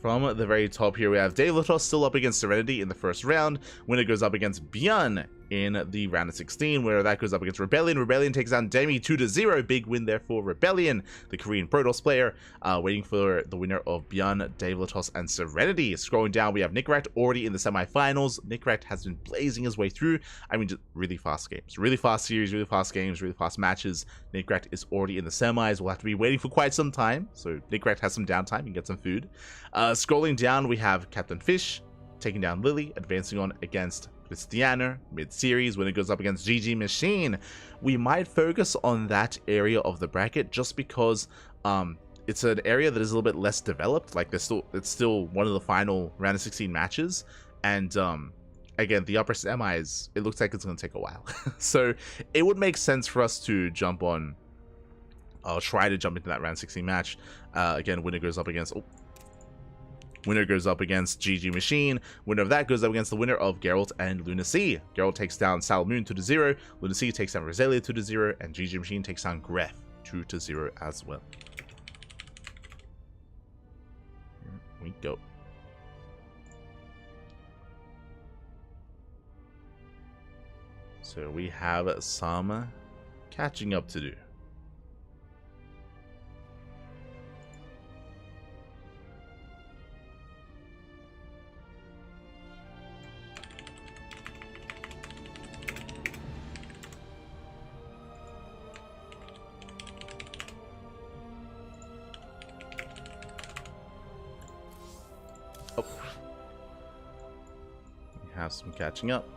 the very top here, we have Daedalus still up against Serenity in the first round. Winner goes up against Bjorn in the round of 16, where that goes up against Rebellion. Rebellion takes down Demi 2-0. Big win there for Rebellion, the Korean Protoss player. Waiting for the winner of Bjorn, Daedalus, and Serenity. Scrolling down, we have Nickrat already in the semifinals. Nickrat has been blazing his way through. I mean, just really fast games. Really fast series, really fast games, really fast matches. Nickrat is already in the semis. We'll have to be waiting for quite some time. So Nickrat has some downtime. You can get some food. Scrolling down, we have Captain Fish taking down Lily, advancing on against Christiana mid-series when it goes up against GG Machine. We might focus on that area of the bracket just because it's an area that is a little bit less developed. Like it's still one of the final round of 16 matches, and again, the upper semis, it looks like it's going to take a while. So it would make sense for us to jump on. I'll try to jump into that round 16 match. Again, winner goes up against. Winner goes up against GG Machine. Winner of that goes up against the winner of Geralt and Lunacy. Geralt takes down Sal Moon 2-0. Lunacy takes down Rosalia 2-0. And GG Machine takes down Gref 2-0 as well. Here we go. So we have some catching up to do. Have some catching up.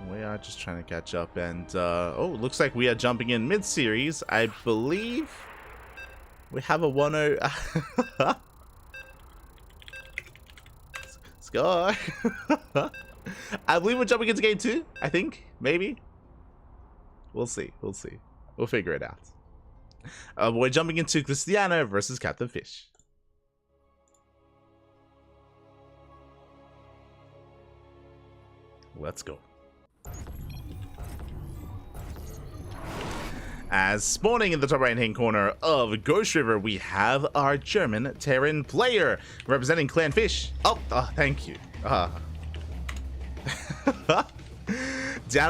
We are just trying to catch up, and oh, looks like we are jumping in mid-series. I believe we have a 1-0. Let's go. I believe we're jumping into game 2. I think. Maybe. We'll see. We'll see. We'll figure it out. We're jumping into Christiana versus Captain Fish. Let's go. As spawning in the top right hand corner of Ghost River, we have our German Terran player representing Clan Fish. Oh, thank you. Down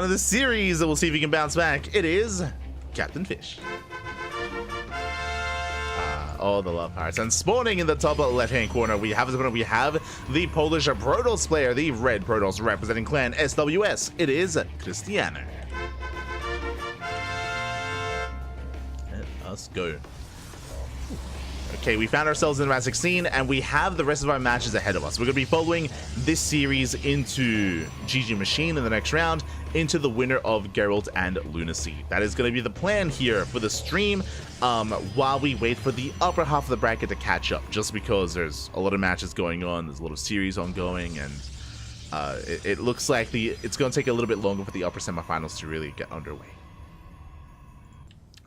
to the series, we'll see if he can bounce back. It is Captain Fish. All the love hearts. And spawning in the top left hand corner, we have the Polish Protoss player, the red Protoss representing Clan SWS. It is Christiana. Let's go. Okay, we found ourselves in round 16, and we have the rest of our matches ahead of us. We're going to be following this series into GG Machine in the next round, into the winner of Geralt and Lunacy. That is going to be the plan here for the stream, while we wait for the upper half of the bracket to catch up, just because there's a lot of matches going on, there's a lot of series ongoing, and it looks like it's going to take a little bit longer for the upper semifinals to really get underway.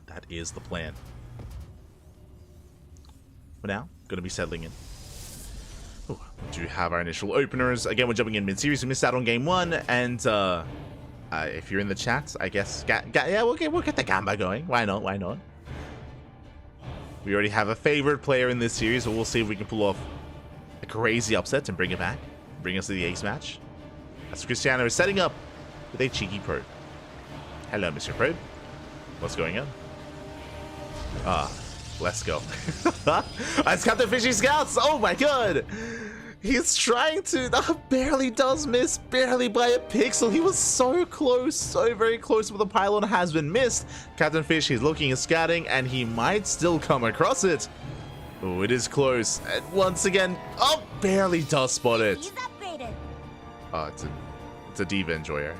That is the plan. For now, going to be settling in. Ooh, we do have our initial openers. Again, we're jumping in mid-series. We missed out on game 1, and if you're in the chat, I guess, yeah, we'll get the gamba going. Why not? Why not? We already have a favorite player in this series, so we'll see if we can pull off a crazy upset and bring it back, bring us to the ace match. As Christiana is setting up with a cheeky probe. Hello, Mr. Probe. What's going on? Let's go. It's Captain Fishy Scouts. Oh my god. He's trying to, barely does miss, barely by a pixel. He was so close, so very close, but the pylon has been missed. Captain Fish, he's looking and scouting, and he might still come across it. Oh, it is close. And once again, oh, barely does spot it. Oh, it's a Diva Enjoyer.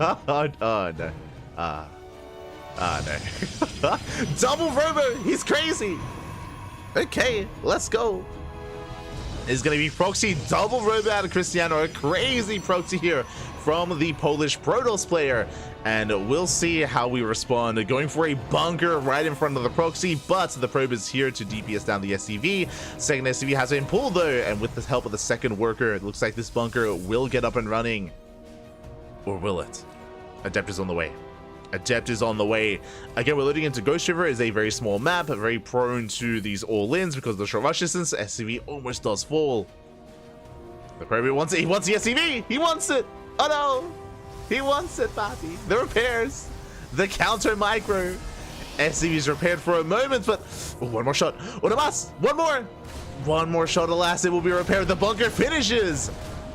Oh, no. Ah, no. Double Robo! He's crazy! Okay, let's go. It's going to be proxy double Robo out of Cristiano. A crazy proxy here from the Polish Protoss player. And we'll see how we respond. Going for a bunker right in front of the proxy, but the probe is here to DPS down the SCV. Second SCV has been pulled though, and with the help of the second worker, it looks like this bunker will get up and running. Or will it? Adept is on the way. Adept is on the way. Again, we're loading into Ghost River. Is a very small map, very prone to these all-ins because of the short rush distance. SCV almost does fall. The probe wants it. He wants the SCV. He wants it. Oh no. He wants it, Bobby. The repairs. The counter micro. SCV is repaired for a moment, but one more shot. One more. One more shot. Alas, it will be repaired. The bunker finishes.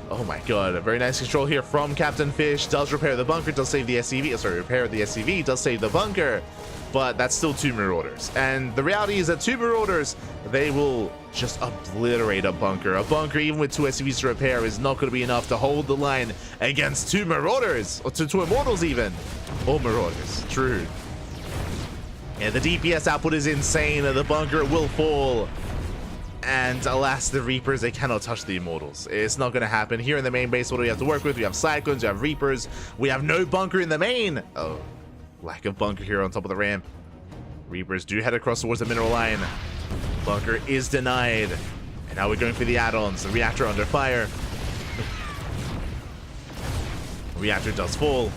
Oh my god, a very nice control here from Captain Fish. Does repair the bunker, does save the SCV. Sorry, repair the SCV, does save the bunker. But that's still 2 Marauders. And the reality is that 2 Marauders, they will just obliterate a bunker. A bunker, even with 2 SCVs to repair, is not going to be enough to hold the line against 2 Marauders. Or 2 Immortals even. Or Marauders, true. And the DPS output is insane. The bunker will fall. And alas, the Reapers, they cannot touch the Immortals. It's not going to happen. Here in the main base, what do we have to work with? We have Cyclones, we have Reapers. We have no bunker in the main. Oh, lack of bunker here on top of the ramp. Reapers do head across towards the mineral line. Bunker is denied. And now we're going for the add-ons. The reactor under fire. Reactor does fall.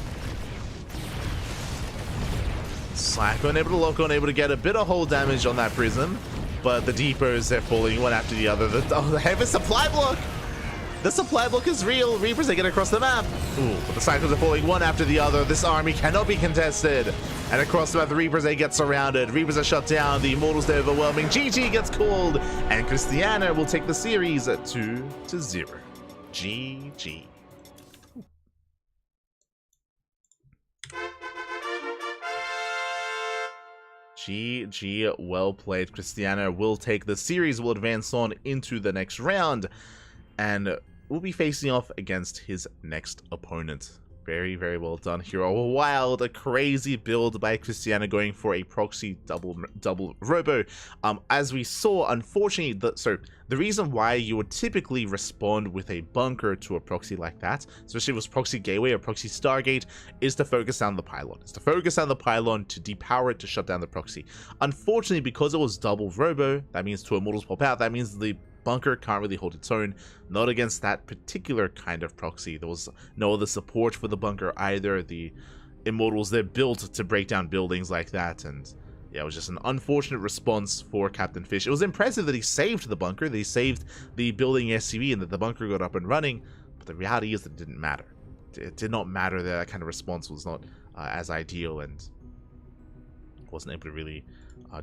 Cyclone able to lock on, able to get a bit of hull damage on that prism. But the deepers, they're falling one after the other. The heavy supply block! The supply block is real. Reapers, they get across the map. Ooh, but the Cyclones are falling one after the other. This army cannot be contested. And across the map, the Reapers, they get surrounded. Reapers are shut down. The Immortals, they're overwhelming. GG gets called. And Cristiano will take the series 2-0. GG. GG, well played. Cristiano will take the series, will advance on into the next round, and will be facing off against his next opponent. Very, very well done here. A wild, a crazy build by Cristiano going for a proxy double robo. As we saw, unfortunately, the reason why you would typically respond with a bunker to a proxy like that, especially if it was proxy gateway or proxy Stargate, is to focus down the pylon. It's to focus down the pylon to depower it to shut down the proxy. Unfortunately, because it was double robo, that means 2 Immortals pop out. That means the bunker can't really hold its own, not against that particular kind of proxy. There was no other support for the bunker either. The Immortals, they're built to break down buildings like that, and yeah, it was just an unfortunate response for Captain Fish. It was impressive that he saved the bunker, that he saved the building SCV, and that the bunker got up and running, but the reality is that it didn't matter. It did not matter that that kind of response was not as ideal, and wasn't able to really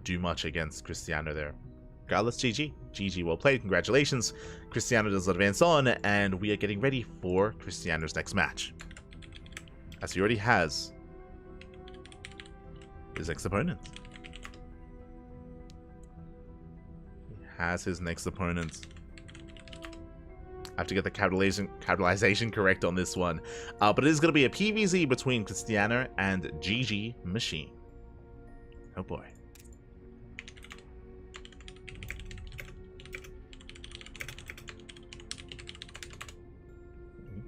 do much against Cristiano there. Regardless, GG. GG, well played. Congratulations. Cristiano does advance on, and we are getting ready for Cristiano's next match, as he already has his next opponent. He has his next opponent. I have to get the capitalization correct on this one. But it is going to be a PvZ between Cristiano and GG Machine. Oh boy.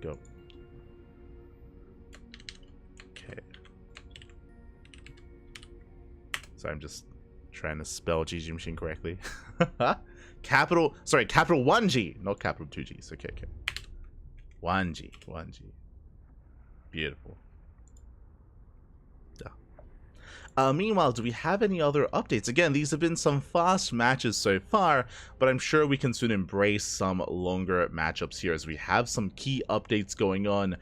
Go. Okay. So I'm just trying to spell GG Machine correctly. capital 1G, not capital 2Gs. Okay. 1G. Beautiful. Meanwhile, do we have any other updates? Again, these have been some fast matches so far, but I'm sure we can soon embrace some longer matchups here as we have some key updates going on.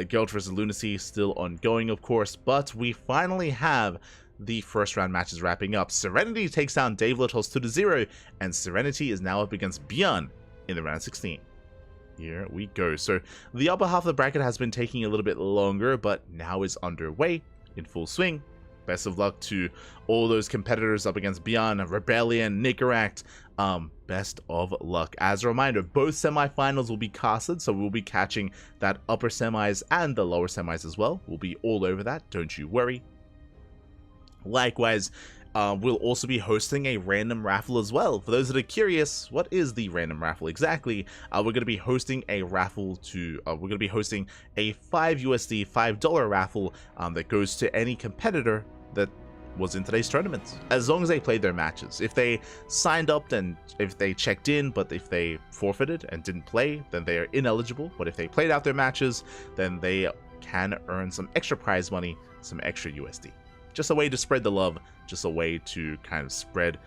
Guild vs. Lunacy still ongoing, of course, but we finally have the first round matches wrapping up. Serenity takes down Dave Littles 2-0, and Serenity is now up against Bjorn in the round 16. Here we go. So the upper half of the bracket has been taking a little bit longer, but now is underway in full swing. Best of luck to all those competitors up against Bjorn, Rebellion, Nicaract. Best of luck. As a reminder, both semifinals will be casted, so we'll be catching that upper semis and the lower semis as well. We'll be all over that, don't you worry. Likewise, we'll also be hosting a random raffle as well. For those that are curious, what is the random raffle exactly? We're going to be hosting a raffle to, we're going to be hosting a $5 raffle that goes to any competitor that was in today's tournament, as long as they played their matches. If they signed up, then if they checked in, but if they forfeited and didn't play, then they are ineligible. But if they played out their matches, then they can earn some extra prize money, some extra USD. Just a way to spread the love, just a way to kind of spread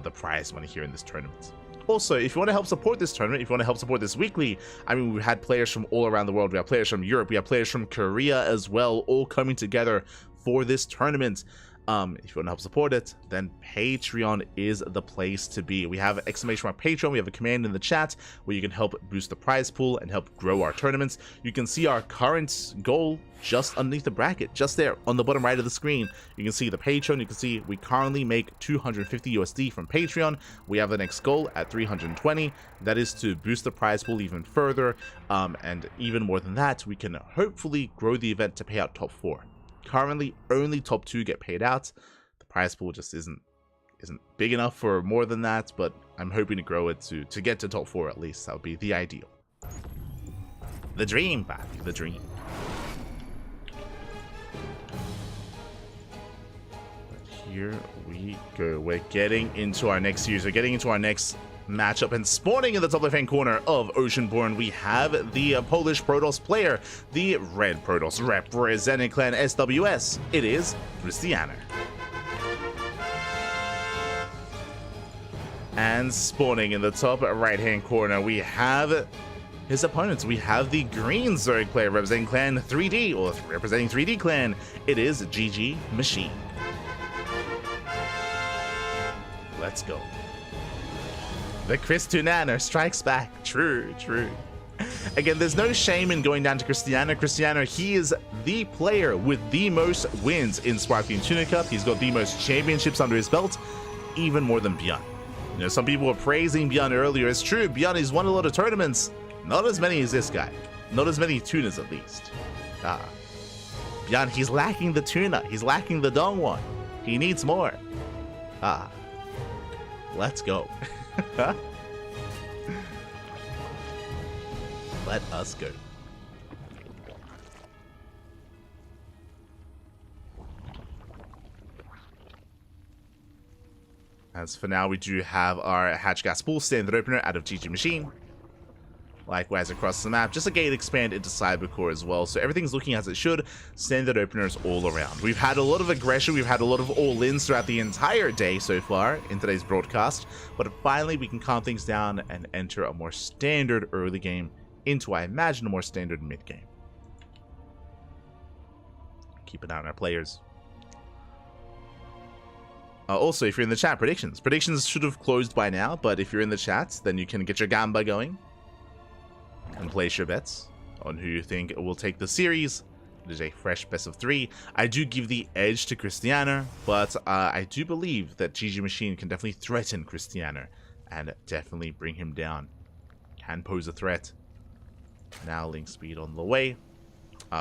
the prize money here in this tournament. Also, if you want to help support this tournament, if you want to help support this weekly, I mean, we've had players from all around the world. We have players from Europe, we have players from Korea as well, all coming together for this tournament. If you want to help support it, then Patreon is the place to be. We have an exclamation mark Patreon. We have a command in the chat where you can help boost the prize pool and help grow our tournaments. You can see our current goal just underneath the bracket, just there on the bottom right of the screen. You can see the Patreon. You can see we currently make 250 USD from Patreon. We have the next goal at 320. That is to boost the prize pool even further. And even more than that, we can hopefully grow the event to pay out top 4. Currently, only top 2 get paid out. The prize pool just isn't big enough for more than that, but I'm hoping to grow it to get to top 4 at least. That would be the ideal. The dream, Pappy, the dream. But here we go. We're getting into our next series. We're getting into our next matchup, and spawning in the top left-hand corner of Oceanborn, we have the Polish Protoss player, the Red Protoss representing Clan SWS. It is Christiana. And spawning in the top right-hand corner, we have his opponents. We have the Green Zerg player representing Clan 3D, or representing 3D Clan. It is GG Machine. Let's go. The Christiana strikes back. True, true. Again, there's no shame in going down to Christiana. Christiana, he is the player with the most wins in Sparkling Tuna Cup. He's got the most championships under his belt, even more than Björn. You know, some people were praising Björn earlier. It's true, Björn has won a lot of tournaments. Not as many as this guy. Not as many tunas, at least. Björn, he's lacking the tuna. He's lacking the Dongwon. He needs more. Let's go. Let us go. As for now, we do have our Hatch Gas Pool standard opener out of GG Machine. Likewise across the map, just a gate expand into Cybercore as well, so everything's looking as it should. Standard openers all around. We've had a lot of aggression, we've had a lot of all-ins throughout the entire day so far in today's broadcast, but finally we can calm things down and enter a more standard early game into, I imagine, a more standard mid game. Keep an eye on our players. Also, if you're in the chat, predictions should have closed by now, but if you're in the chat, then you can get your gamba going and place your bets on who you think will take the series. It is a fresh best of 3. I do give the edge to Christiana, but I do believe that GG Machine can definitely threaten Christiana and definitely bring him down. Can pose a threat. Now link speed on the way.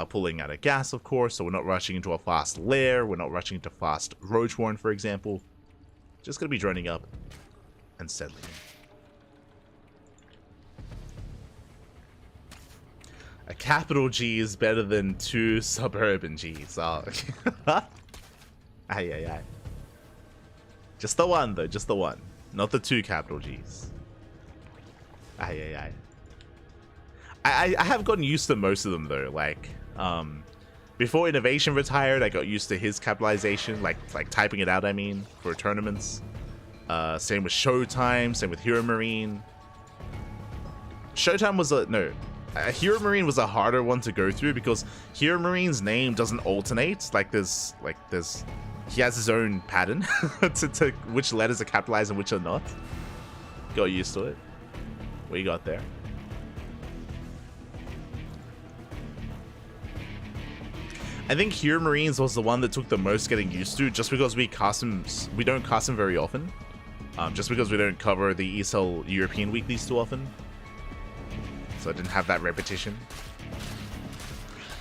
Pulling out of gas, of course, so we're not rushing into a fast lair. We're not rushing into fast Roachborn, for example. Just going to be droning up and settling in. A capital G is better than 2 suburban Gs. Oh. Aye, aye, aye. Just the one, though. Just the one. Not the 2 capital Gs. Aye, aye, aye. I have gotten used to most of them, though. Like, before Innovation retired, I got used to his capitalization. Like typing it out, I mean, for tournaments. Same with Showtime. Same with Hero Marine. Showtime was a... No. Hero Marine was a harder one to go through because Hero Marine's name doesn't alternate. He has his own pattern to which letters are capitalized and which are not. Got used to it. We got there. I think Hero Marines was the one that took the most getting used to, just because we don't cast him very often. Just because we don't cover the ESL European weeklies too often. So I didn't have that repetition.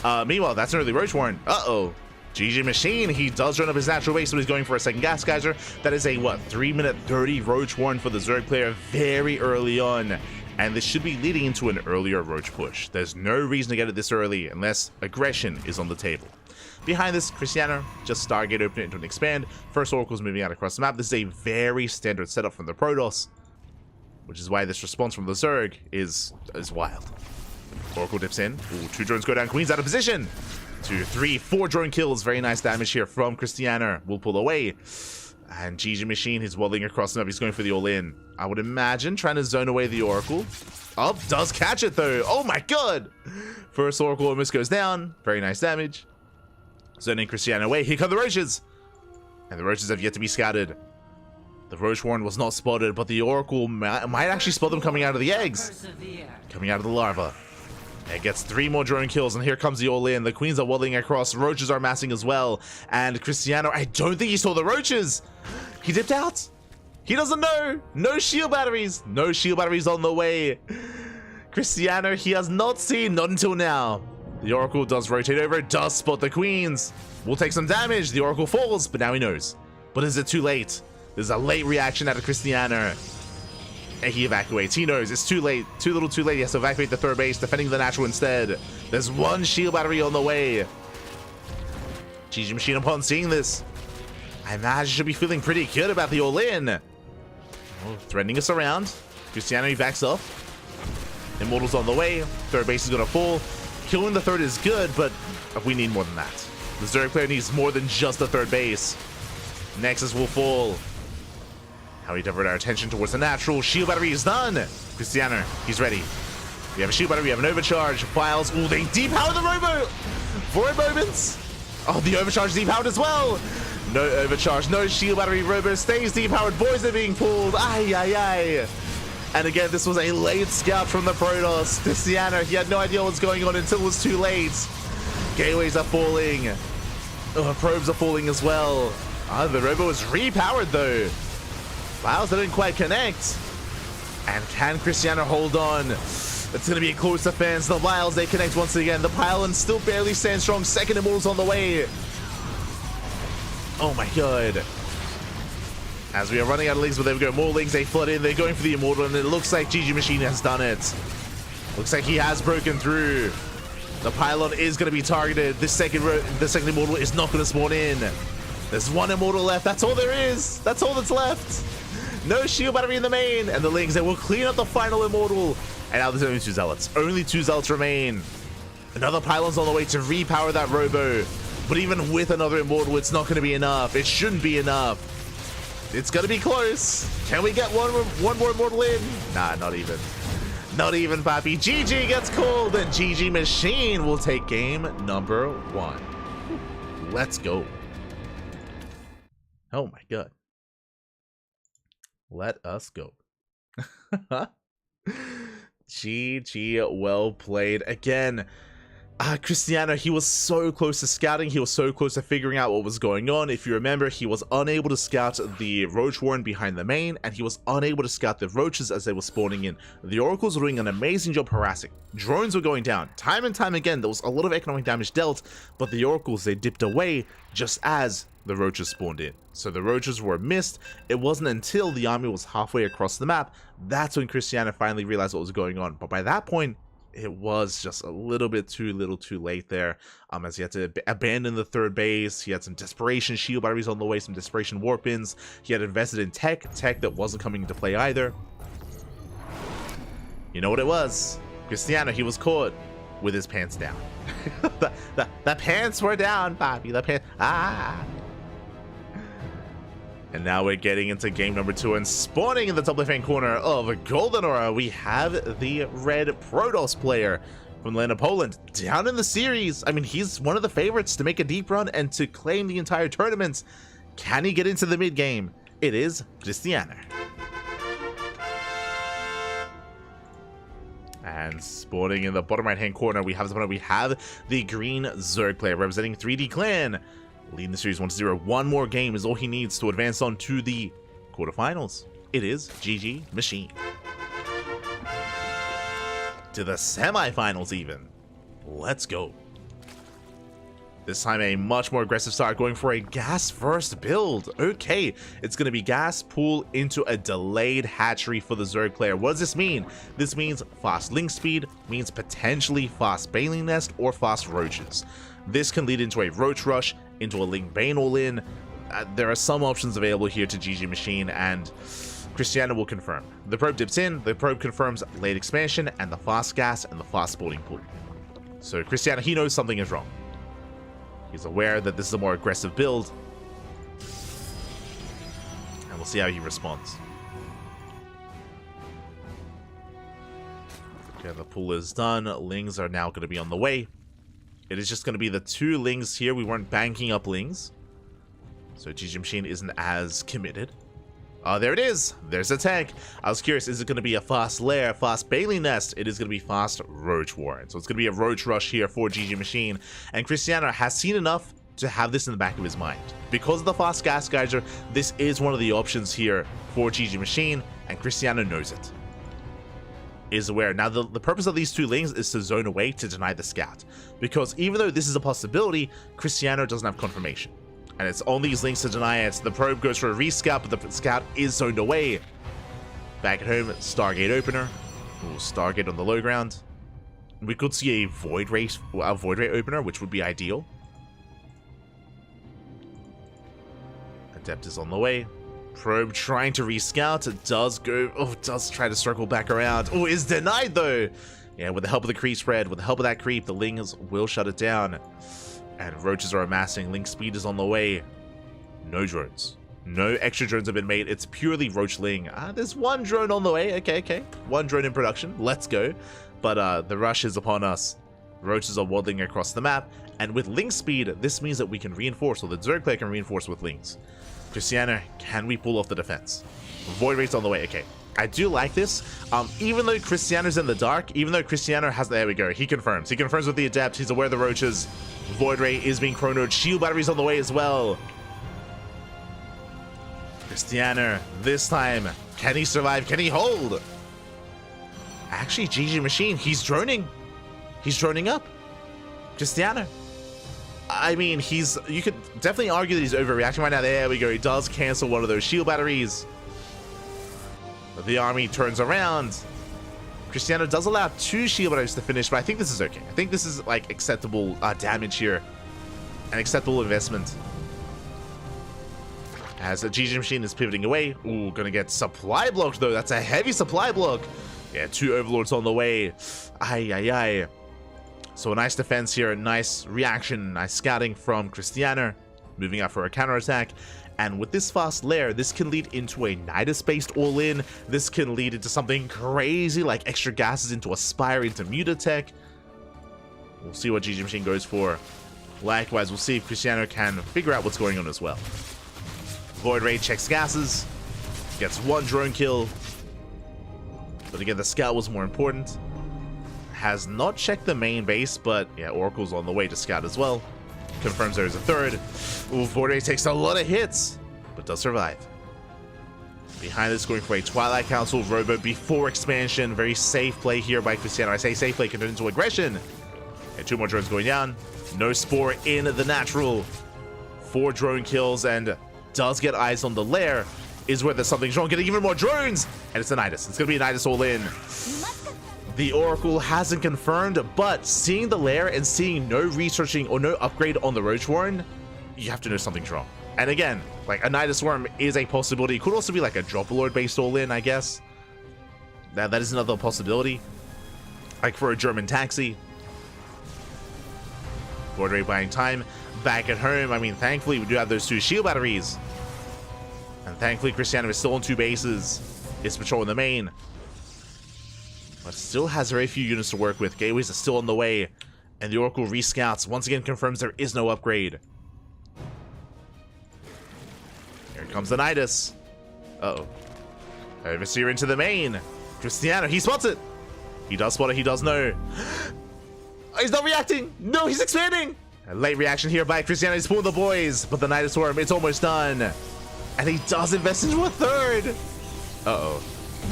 Meanwhile, that's an early Roach Warren. Uh-oh. GG Machine, he does run up his natural base, but he's going for a second gas geyser. That is a, what, 3-minute 30 Roach Warren for the Zerg player very early on. And this should be leading into an earlier Roach push. There's no reason to get it this early unless aggression is on the table. Behind this, Cristiano just Stargate open it into an expand. First Oracle's moving out across the map. This is a very standard setup from the Protoss, which is why this response from the Zerg is wild. Oracle dips in. Ooh, 2 drones go down. Queen's out of position. 2, 3, 4 drone kills. Very nice damage here from Cristiano. Will pull away. And GG Machine, he's waddling across the map. He's going for the all-in. I would imagine trying to zone away the Oracle. Oh, does catch it though. Oh my god. First Oracle almost goes down. Very nice damage. Zoning Cristiano away. Here come the Roaches. And the Roaches have yet to be scattered. The Roach Warren was not spotted, but the Oracle might actually spot them coming out of the eggs. Coming out of the larva. It gets 3 more drone kills, and here comes the all-in. The Queens are waddling across. Roaches are massing as well. And Cristiano, I don't think he saw the Roaches. He dipped out. He doesn't know. No shield batteries. No shield batteries on the way. Cristiano, he has not seen, not until now. The Oracle does rotate over, does spot the Queens. Will take some damage. The Oracle falls, but now he knows. But is it too late? There's a late reaction out of Cristiano. And he evacuates. He knows it's too late. Too little too late. He has to evacuate the third base, defending the natural instead. There's 1 shield battery on the way. GG Machine, upon seeing this, I imagine should be feeling pretty good about the all-in. Oh, threatening us around. Cristiano, he backs off. Immortal's on the way. Third base is going to fall. Killing the third is good, but we need more than that. The Zerg player needs more than just the third base. Nexus will fall. Now we divert our attention towards the natural. Shield battery is done. Cristiano, he's ready. We have a shield battery, we have an overcharge. Files. Ooh, they depower the robo for a moment. Oh, the overcharge depowered as well. No overcharge, no shield battery. Robo stays depowered. Boys are being pulled. Ay, ay, ay. And again, this was a late scout from the Protoss. Cristiano, he had no idea what was going on until it was too late. Gateways are falling. Oh, probes are falling as well. The robo is repowered though. Files didn't quite connect. And can Cristiano hold on? It's going to be a close defense. The Vials, they connect once again. The pylon still barely stands strong. Second Immortal's on the way. Oh my god. As we are running out of links, but there we go. More links, they flood in. They're going for the Immortal, and it looks like GG Machine has done it. Looks like he has broken through. The pylon is going to be targeted. The second Immortal is not going to spawn in. There's 1 Immortal left. That's all there is. That's all that's left. No shield battery in the main. And the links, they will clean up the final Immortal. And now there's only 2 Zealots. Only 2 Zealots remain. Another pylon's on the way to repower that robo. But even with another Immortal, it's not going to be enough. It shouldn't be enough. It's going to be close. Can we get one more Immortal in? Nah, not even. Not even, Papi. GG gets called, and GG Machine will take game number 1. Let's go. Oh my god. Let us go. GG, well played. Again, Cristiano, he was so close to scouting. He was so close to figuring out what was going on. If you remember, he was unable to scout the Roach Warren behind the main, and he was unable to scout the Roaches as they were spawning in. The Oracles were doing an amazing job harassing. Drones were going down. Time and time again, there was a lot of economic damage dealt, but the Oracles, they dipped away just as the Roaches spawned in. So the Roaches were missed. It wasn't until the army was halfway across the map, that's when Cristiano finally realized what was going on. But by that point, it was just a little bit too late there, as he had to abandon the third base. He had some desperation shield batteries on the way, some desperation warp ins. He had invested in tech that wasn't coming into play either. You know what it was? Cristiano, he was caught with his pants down. the pants were down, Bobby. The pants. And now we're getting into game number 2, and spawning in the top left-hand corner of Golden Aura, we have the red Protoss player from the land of Poland, down in the series. I mean, he's one of the favorites to make a deep run and to claim the entire tournament. Can he get into the mid game? It is Cristiano. And spawning in the bottom right-hand corner, we have the green Zerg player representing 3D Clan. Leading the series 1-0. One more game is all he needs to advance on to the quarterfinals. It is GG Machine. To the semifinals even. Let's go. This time a much more aggressive start, going for a gas first build. Okay, it's going to be gas pull into a delayed hatchery for the Zerg player. What does this mean? This means fast link speed, means potentially fast baneling nest or fast roaches. This can lead into a roach rush, into a link bane all-in. There are some options available here to GG Machine, and Cristiano will confirm. The probe dips in, the probe confirms late expansion, and the fast gas and the fast sporting pool. So Cristiano, he knows something is wrong. He's aware that this is a more aggressive build. And we'll see how he responds. Okay, the pool is done. Lings are now going to be on the way. It is just going to be the 2 Lings here. We weren't banking up Lings, so GG Machine isn't as committed. There it is. There's a tank. I was curious, is it going to be a fast lair, fast bailey nest? It is going to be fast roach warren. So it's going to be a roach rush here for GG Machine. And Cristiano has seen enough to have this in the back of his mind. Because of the fast gas geyser, this is one of the options here for GG Machine, and Cristiano knows it. Is aware. Now, the purpose of these 2 Lings is to zone away to deny the scout. Because even though this is a possibility, Cristiano doesn't have confirmation. And it's on these Lings to deny it. The probe goes for a rescout, but the scout is zoned away. Back at home, Stargate opener. Ooh, Stargate on the low ground. We could see a Void Ray opener, which would be ideal. Adept is on the way. Probe trying to rescout. It does go. Oh, it does try to circle back around. Oh, is denied though. Yeah, with the help of the creep spread, with the help of that creep, the Lings will shut it down. And roaches are amassing. Link speed is on the way. No drones. No extra drones have been made. It's purely roach ling. There's 1 drone on the way. Okay. 1 drone in production. Let's go. But the rush is upon us. Roaches are waddling across the map. And with link speed, this means that we can reinforce, or the Zerg player can reinforce with Lings. Cristiano, can we pull off the defense? Void Rate's on the way. Okay. I do like this. Even though Cristiano's in the dark, even though Cristiano has... There we go. He confirms. He confirms with the Adept. He's aware of the roaches. Void Ray is being chronoed. Shield batteries on the way as well. Cristiano, this time, can he survive? Can he hold? Actually, GG Machine, he's droning. He's droning up. Cristiano. I mean, you could definitely argue that he's overreacting right now. There we go. He does cancel one of those shield batteries. The army turns around. Cristiano does allow 2 shield batteries to finish, but I think this is okay. I think this is like acceptable damage here. An acceptable investment. As the GG Machine is pivoting away. Ooh, gonna get supply blocked though. That's a heavy supply block. Yeah, 2 overlords on the way. Ay. So a nice defense here, a nice reaction, nice scouting from Cristiano. Moving out for a counterattack. And with this fast lair, this can lead into a Nidus-based all-in. This can lead into something crazy like extra gases into Aspire, into Mutatech. We'll see what GG Machine goes for. Likewise, we'll see if Cristiano can figure out what's going on as well. Void Ray checks gases. Gets 1 drone kill. But again, the scout was more important. Has not checked the main base, but yeah, Oracle's on the way to scout as well. Confirms there is a 3rd. Ooh, Void Ray takes a lot of hits, but does survive. Behind this, going for a Twilight Council Robo before expansion. Very safe play here by Cristiano. I say safe play, converted into aggression. And 2 more drones going down. No Spore in the natural. 4 drone kills, and does get eyes on the lair. Is where there's something wrong. Getting even more drones, and it's a Nidus. It's gonna be a Nidus all in. The Oracle hasn't confirmed, but seeing the lair and seeing no researching or no upgrade on the Roach Warren, you have to know something's wrong. And again, like a Nidus Worm is a possibility. It could also be like a Dropper based all-in, I guess. That is another possibility. Like for a German taxi. Void Ray buying time. Back at home, I mean, thankfully we do have those 2 shield batteries. And thankfully Cristiano is still on 2 bases. Is patrolling the main. But still has very few units to work with. Gateways are still on the way. And the Oracle rescouts. Once again confirms there is no upgrade. Here comes the Nidus. Uh-oh. Overseer into the main. Cristiano, he spots it. He does spot it, he does know. He's not reacting. No, he's expanding. A late reaction here by Cristiano. He's pulling the boys. But the Nidus Worm, it's almost done. And he does invest into a 3rd. Uh-oh.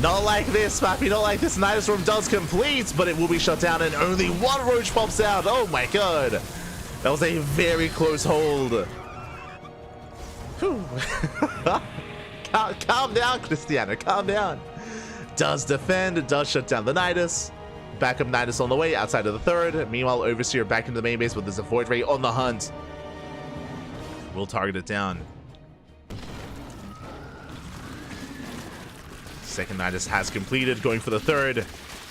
Not like this, Pappy, not like this. Nidus Worm does complete, but it will be shut down and only 1 roach pops out. Oh my god. That was a very close hold. Whew. Calm down, Cristiano. Calm down. Does defend, does shut down the Nidus. Backup Nidus on the way outside of the third. Meanwhile, Overseer back into the main base, but there's a Void Ray on the hunt. We'll target it down. Second Nidus has completed, going for the third.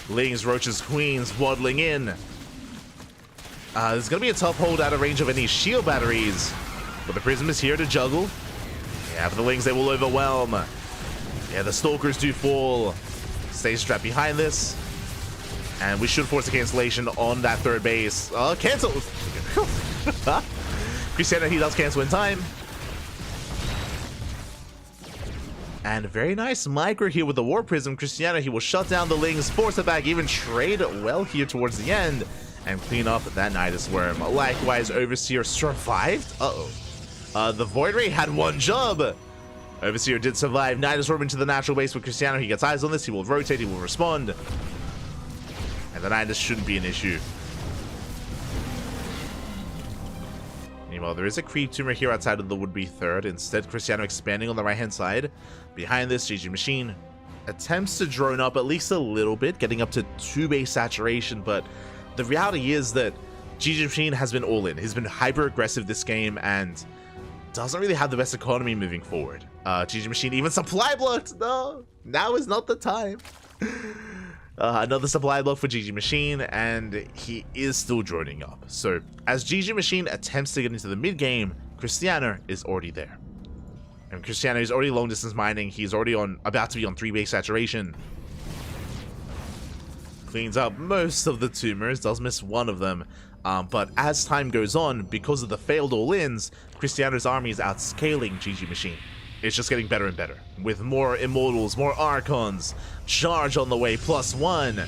Lings, Roaches, Queens waddling in. It's going to be a tough hold out of range of any shield batteries. But the Prism is here to juggle. Yeah, for the Lings, they will overwhelm. Yeah, the Stalkers do fall. Stay strapped behind this. And we should force a cancellation on that third base. Cancel! Cristiano, he does cancel in time. And very nice micro here with the War Prism. Cristiano, he will shut down the Lings, force it back, even trade well here towards the end, and clean up that Nidus Worm. Likewise, Overseer survived. The Void Ray had one job. Overseer did survive. Nidus Worm into the natural base with Cristiano. He gets eyes on this. He will rotate. He will respond. And the Nidus shouldn't be an issue. Meanwhile, there is a creep tumor here outside of the would-be third. Instead, Cristiano expanding on the right-hand side. Behind this, GG Machine attempts to drone up at least a little bit, getting up to 2 base saturation, but the reality is that GG Machine has been all in. He's been hyper-aggressive this game and doesn't really have the best economy moving forward. GG Machine even supply blocked. No, now is not the time. Another supply block for GG Machine, and he is still droning up. So as GG Machine attempts to get into the mid game, Cristiano is already there. And Cristiano is already long distance mining. He's already about to be on 3 base saturation. Cleans up most of the tumors, does miss one of them. But as time goes on, because of the failed all-ins, Cristiano's army is outscaling GG Machine. It's just getting better and better. With more Immortals, more Archons, charge on the way, +1.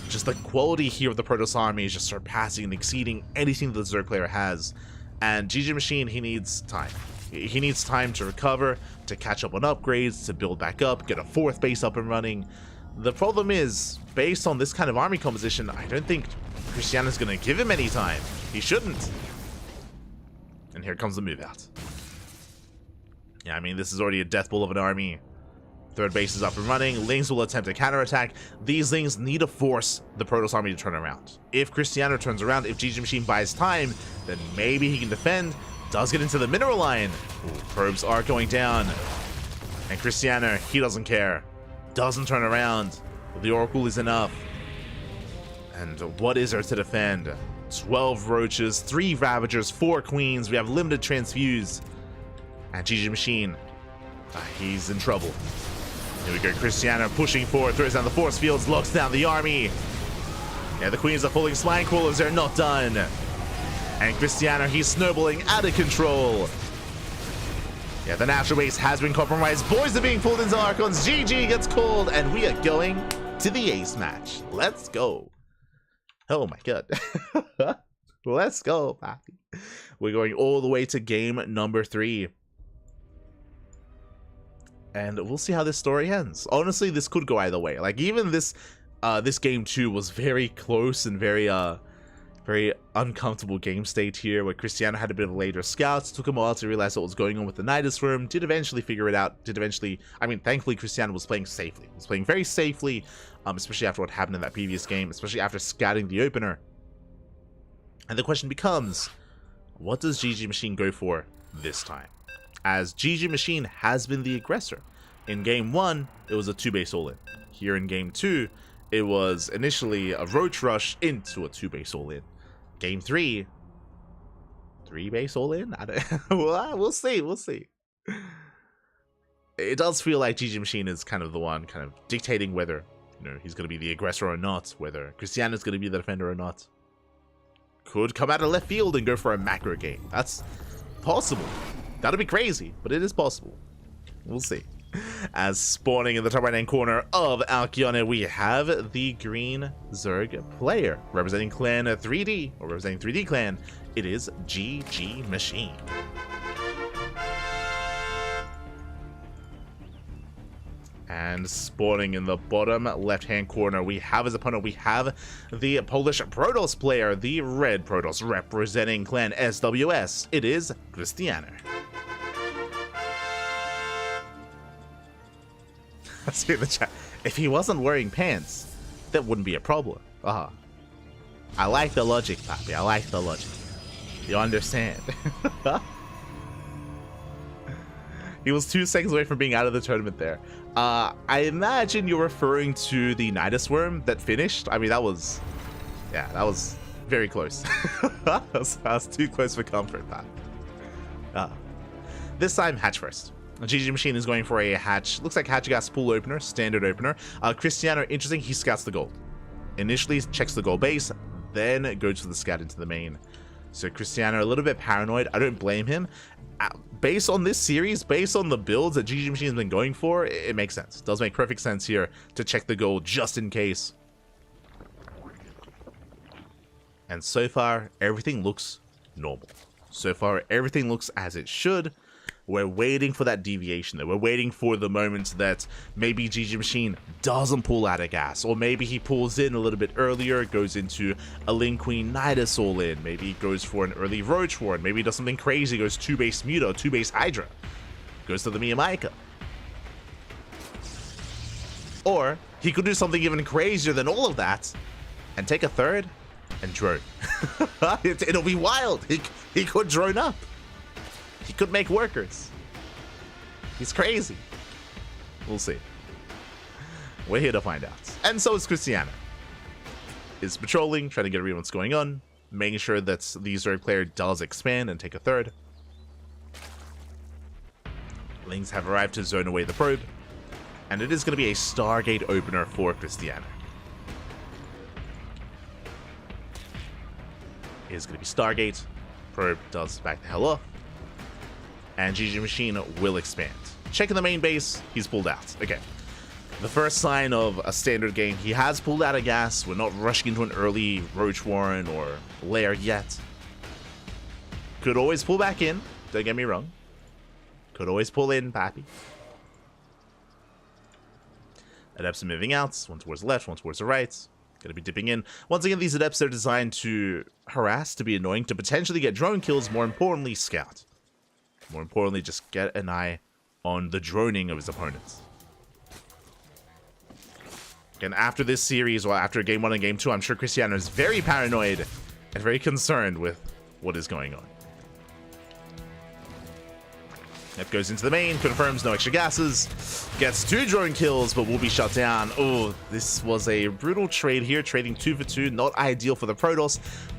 Just the quality here of the Protoss army is just surpassing and exceeding anything that the Zerg player has. And GG Machine, he needs time. He needs time to recover, to catch up on upgrades, to build back up, get a 4th base up and running. The problem is, based on this kind of army composition, I don't think Cristiano's going to give him any time. He shouldn't. And here comes the move out. Yeah, I mean, this is already a death ball of an army. 3rd base is up and running. Lings will attempt a counterattack. These Lings need to force the Protoss army to turn around. If Cristiano turns around, if GG Machine buys time, then maybe he can defend. Does get into the mineral line. Ooh, probes are going down. And Cristiano, he doesn't care. Doesn't turn around. The Oracle is enough. And what is there to defend? 12 Roaches, 3 Ravagers, 4 Queens. We have limited transfuse. And GG Machine, he's in trouble. Here we go, Cristiano pushing forward, throws down the force fields, locks down the army. Yeah, the Queens are pulling Spine Crawlers, they're not done. And Cristiano, he's snowballing out of control. Yeah, the natural base has been compromised. Boys are being pulled into Archons. GG gets called, and we are going to the ace match. Let's go. Oh my god. Let's go, Pappy. We're going all the way to game number 3. And we'll see how this story ends. Honestly, this could go either way. Like, even this game 2 was very close and very uncomfortable game state here, where Cristiano had a bit of a later scout. It took him a while to realize what was going on with the Nidus Worm. Did eventually figure it out. I mean, thankfully, Cristiano was playing safely. He was playing very safely, especially after what happened in that previous game, especially after scouting the opener. And the question becomes, what does GG Machine go for this time? As GG Machine has been the aggressor. In game 1, it was a 2-base all-in. Here in game 2, it was initially a Roach Rush into a 2-base all-in. Game 3, 3-base all-in? We'll see, we'll see. It does feel like GG Machine is kind of the one kind of dictating whether, he's going to be the aggressor or not, whether Cristiano's going to be the defender or not. Could come out of left field and go for a macro game. That's possible. That'll be crazy, but it is possible. We'll see. As spawning in the top right-hand corner of Alcyone, we have the green Zerg player. Representing Clan 3D, or representing 3D Clan, it is GG Machine. And spawning in the bottom left-hand corner, we have his opponent. We have the Polish Protoss player, the red Protoss representing clan SWS. It is Cristiano. I see in the chat. If he wasn't wearing pants, that wouldn't be a problem. I like the logic, Papi. I like the logic. You understand? He was 2 seconds away from being out of the tournament there. I imagine you're referring to the Nidus Worm that finished. I mean, that was very close. that was too close for comfort, Pat. This time, hatch first. GG Machine is going for a hatch. Looks like hatch gas pool opener, standard opener. Cristiano, interesting, he scouts the gold. Initially checks the gold base, then goes for the scout into the main. So Cristiano, a little bit paranoid. I don't blame him. Based on this series, based on the builds that GG Machine has been going for, it makes sense. It does make perfect sense here to check the gold just in case. And so far, everything looks normal. So far, everything looks as it should. We're waiting for that deviation though. We're waiting for the moment that maybe GG Machine doesn't pull out of gas, or maybe he pulls in a little bit earlier, goes into a Lin Queen Nidus all in, maybe he goes for an early Roach Warren, maybe he does something crazy, goes 2-base Muto, 2-base Hydra, goes to the Miyamaika. Or he could do something even crazier than all of that and take a third and drone. It'll be wild. He could drone up. He could make workers. He's crazy. We'll see. We're here to find out. And so is Cristiano. Is patrolling, trying to get a read on what's going on, making sure that the Zerg player does expand and take a third. Lings have arrived to zone away the probe, and it is going to be a Stargate opener for Cristiano. It is going to be Stargate. Probe does back the hell off. And GG Machine will expand. Checking the main base, he's pulled out. Okay. The first sign of a standard game, he has pulled out of gas. We're not rushing into an early Roach Warren or Lair yet. Could always pull back in, don't get me wrong. Could always pull in, Pappy. Adepts are moving out, one towards the left, one towards the right. Gonna be dipping in. Once again, these adepts are designed to harass, to be annoying, to potentially get drone kills, more importantly, scout. More importantly, just get an eye on the droning of his opponents. And after this series, or after Game 1 and Game 2, I'm sure Cristiano is very paranoid and very concerned with what is going on. That goes into the main, confirms no extra gases, gets 2 drone kills, but will be shut down. Oh, this was a brutal trade here, trading 2 for 2, not ideal for the Protoss,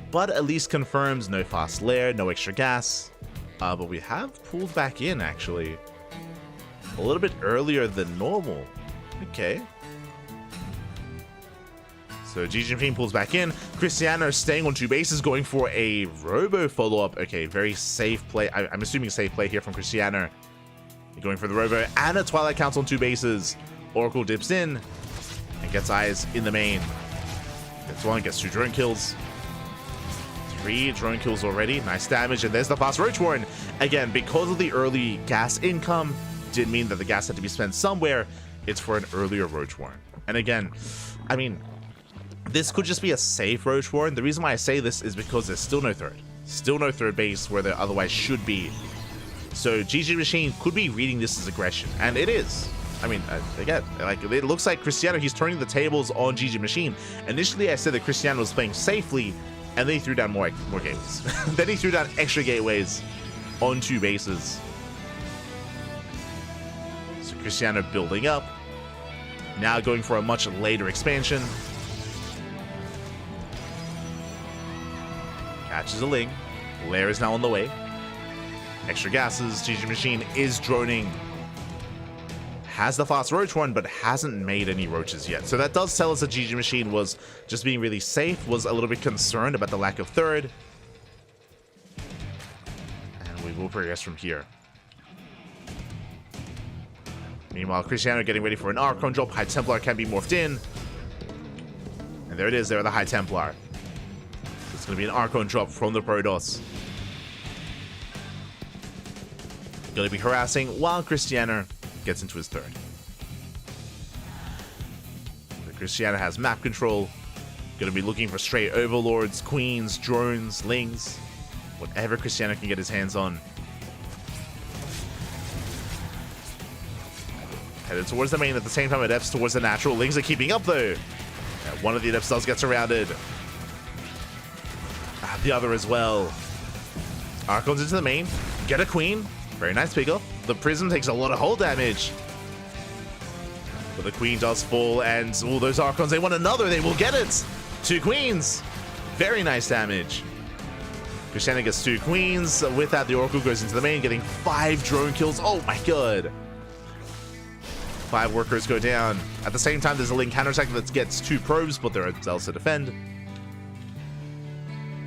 but at least confirms no fast lair, no extra gas. But we have pulled back in, actually. A little bit earlier than normal. Okay. So GG Machine pulls back in. Cristiano staying on 2 bases, going for a Robo follow-up. Okay, very safe play. I'm assuming safe play here from Cristiano. Going for the Robo and a Twilight Council on 2 bases. Oracle dips in and gets eyes in the main. Gets 1, gets 2 drone kills. 3 drone kills already. Nice damage, and there's the fast Roach Warren. Again, because of the early gas income, did mean that the gas had to be spent somewhere. It's for an earlier Roach Warren. And again, I mean, this could just be a safe Roach Warren. The reason why I say this is because there's still no third. Still no third base where there otherwise should be. So GG Machine could be reading this as aggression, and it is. I mean, again, like, it looks like Cristiano, he's turning the tables on GG Machine. Initially, I said that Cristiano was playing safely, and then he threw down more gateways. Then he threw down extra gateways on 2 bases. So Cristiano building up. Now going for a much later expansion. Catches a Ling. Lair is now on the way. Extra gases. GG Machine is droning. Has the fast Roach one, but hasn't made any Roaches yet. So that does tell us that GG Machine was just being really safe, was a little bit concerned about the lack of third. And we will progress from here. Meanwhile, Cristiano getting ready for an Archon drop. High Templar can be morphed in. And there it is, there, the High Templar. It's going to be an Archon drop from the Protoss. Going to be harassing while Cristiano gets into his third. Cristiano has map control. Gonna be looking for straight overlords, queens, drones, lings. Whatever Cristiano can get his hands on. Headed towards the main at the same time. Adepts towards the natural. Lings are keeping up though. One of the adepts does get surrounded. The other as well. Archons into the main. Get a queen. Very nice pickup. The prism takes a lot of hull damage. But the queen does fall, and all those Archons, they want another. They will get it. 2 queens. Very nice damage. Cristiano gets 2 queens. With that, the Oracle goes into the main, getting 5 drone kills. Oh my god. 5 workers go down. At the same time, there's a Ling counterattack that gets 2 probes, but there are cells to defend.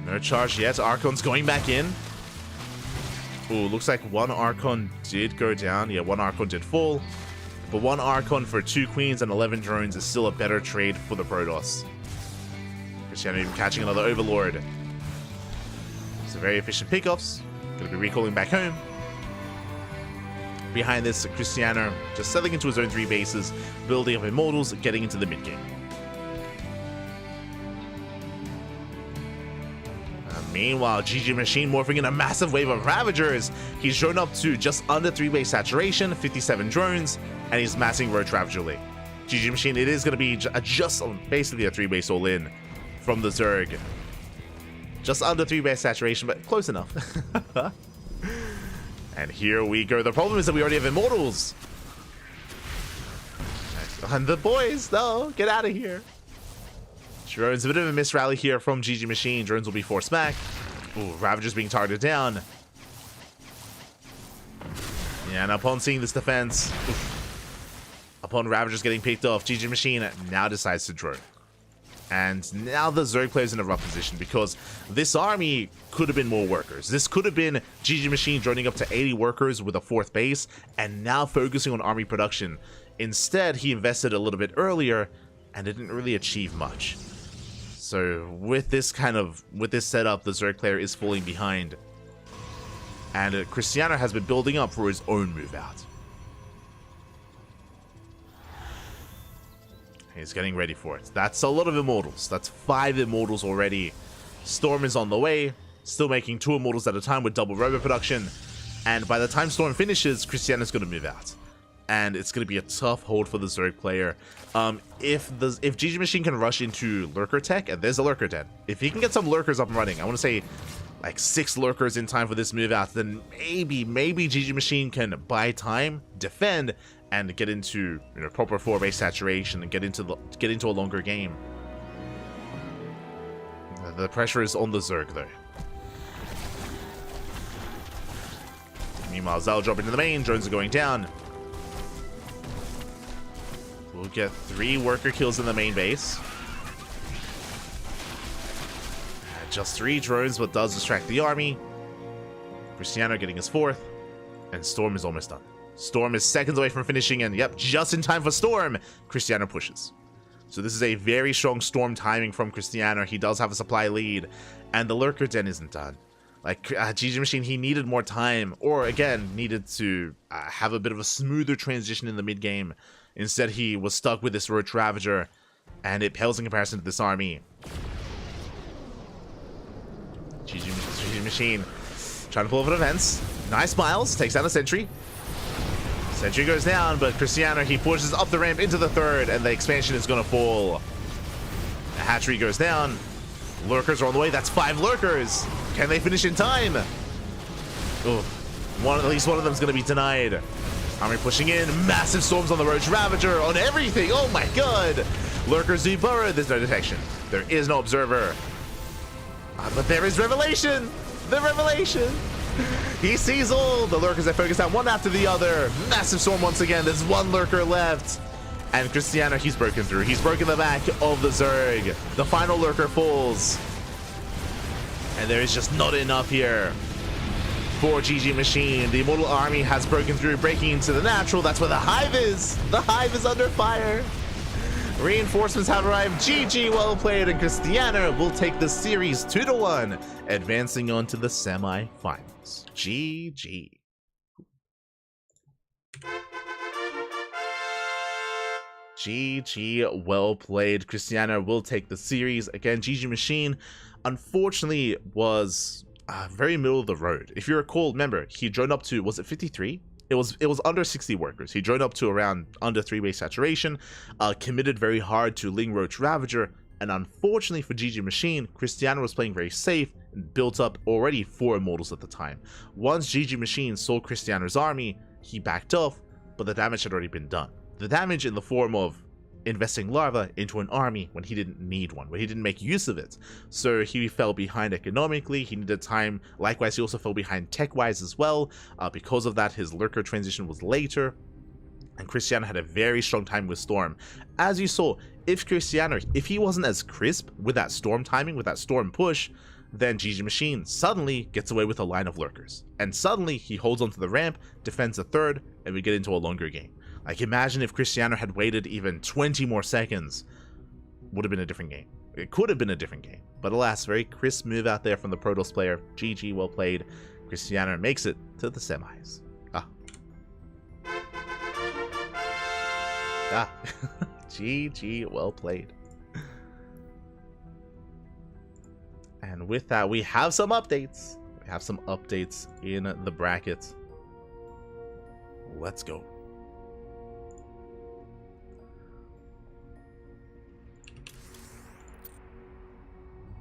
No charge yet. Archon's going back in. Ooh, looks like 1 Archon did go down. Yeah, 1 Archon did fall. But 1 Archon for 2 queens and 11 drones is still a better trade for the Protoss. Cristiano even catching another Overlord. So very efficient pickups. Gonna be recalling back home. Behind this, Cristiano just settling into his own 3 bases, building up Immortals, getting into the mid-game. Meanwhile, GG Machine morphing in a massive wave of Ravagers. He's shown up to just under 3 base saturation, 57 drones, and he's massing Roach Ravager League. GG Machine, it is going to be just basically a 3 base all-in from the Zerg. Just under 3 base saturation, but close enough. And here we go. The problem is that we already have Immortals. And the boys, no, get out of here. Drones, a bit of a miss rally here from GG Machine. Drones will be forced back. Ooh, Ravagers being targeted down. Yeah, and upon seeing this defense, upon Ravagers getting picked off, GG Machine now decides to drone. And now the Zerg player's in a rough position because this army could have been more workers. This could have been GG Machine droning up to 80 workers with a 4th base and now focusing on army production. Instead, he invested a little bit earlier and didn't really achieve much. So with this setup, the Zerg player is falling behind. And Cristiano has been building up for his own move out. He's getting ready for it. That's a lot of Immortals. That's 5 Immortals already. Storm is on the way, still making 2 Immortals at a time with double robo production. And by the time Storm finishes, Cristiano's going to move out. And it's going to be a tough hold for the Zerg player. If GG Machine can rush into Lurker Tech, and there's a Lurker Den. If he can get some Lurkers up and running, I want to say like 6 Lurkers in time for this move out, then maybe GG Machine can buy time, defend, and get into proper 4 base saturation and get into a longer game. The pressure is on the Zerg though. Meanwhile, Zal dropping to the main, drones are going down. We'll get 3 worker kills in the main base. Just 3 drones, but does distract the army. Cristiano getting his 4th, and Storm is almost done. Storm is seconds away from finishing, and yep, just in time for Storm, Cristiano pushes. So this is a very strong Storm timing from Cristiano. He does have a supply lead, and the Lurker Den isn't done. Like, GG Machine, he needed more time, or again, needed to have a bit of a smoother transition in the mid-game. Instead, he was stuck with this Roach Ravager, and it pales in comparison to this army. GG Machine trying to pull off an events. Nice Miles, takes down a Sentry. Sentry goes down, but Cristiano, he pushes up the ramp into the 3rd, and the expansion is going to fall. The hatchery goes down. Lurkers are on the way. That's 5 Lurkers. Can they finish in time? Oh, at least one of them is going to be denied. Army pushing in. Massive storms on the Roach Ravager, on everything. Oh my god. Lurkers do burrow. There's no detection. There is no observer. But there is Revelation. The Revelation. He sees all. The Lurkers are focused on one after the other. Massive storm once again. There's 1 Lurker left. And Cristiano, he's broken through. He's broken the back of the Zerg. The final Lurker falls. And there is just not enough here for GG Machine. The Immortal Army has broken through, breaking into the natural. That's where the Hive is. The Hive is under fire. Reinforcements have arrived. GG, well played. And Cristiano will take the series 2-1, advancing on to the semi-finals. GG. GG, well played. Cristiano will take the series. Again, GG Machine, unfortunately, was very middle of the road. If you recall, remember, he droned up to, was it 53? It was under 60 workers. He droned up to around under 3-way saturation, committed very hard to Ling Roach Ravager, and unfortunately for GG Machine, Cristiano was playing very safe and built up already 4 immortals at the time. Once GG Machine saw Cristiano's army, he backed off, but the damage had already been done. The damage in the form of investing larva into an army when he didn't need one, when he didn't make use of it. So he fell behind economically, he needed time. Likewise, he also fell behind tech-wise as well. Because of that, his lurker transition was later, and Cristiano had a very strong time with Storm. As you saw, if he wasn't as crisp with that Storm timing, with that Storm push, then GG Machine suddenly gets away with a line of lurkers. And suddenly, he holds onto the ramp, defends a third, and we get into a longer game. Like, imagine if Cristiano had waited even 20 more seconds. Would have been a different game. It could have been a different game. But alas, very crisp move out there from the Protoss player. GG, well played. Cristiano makes it to the semis. GG, well played. And with that, we have some updates. We have some updates in the bracket. Let's go.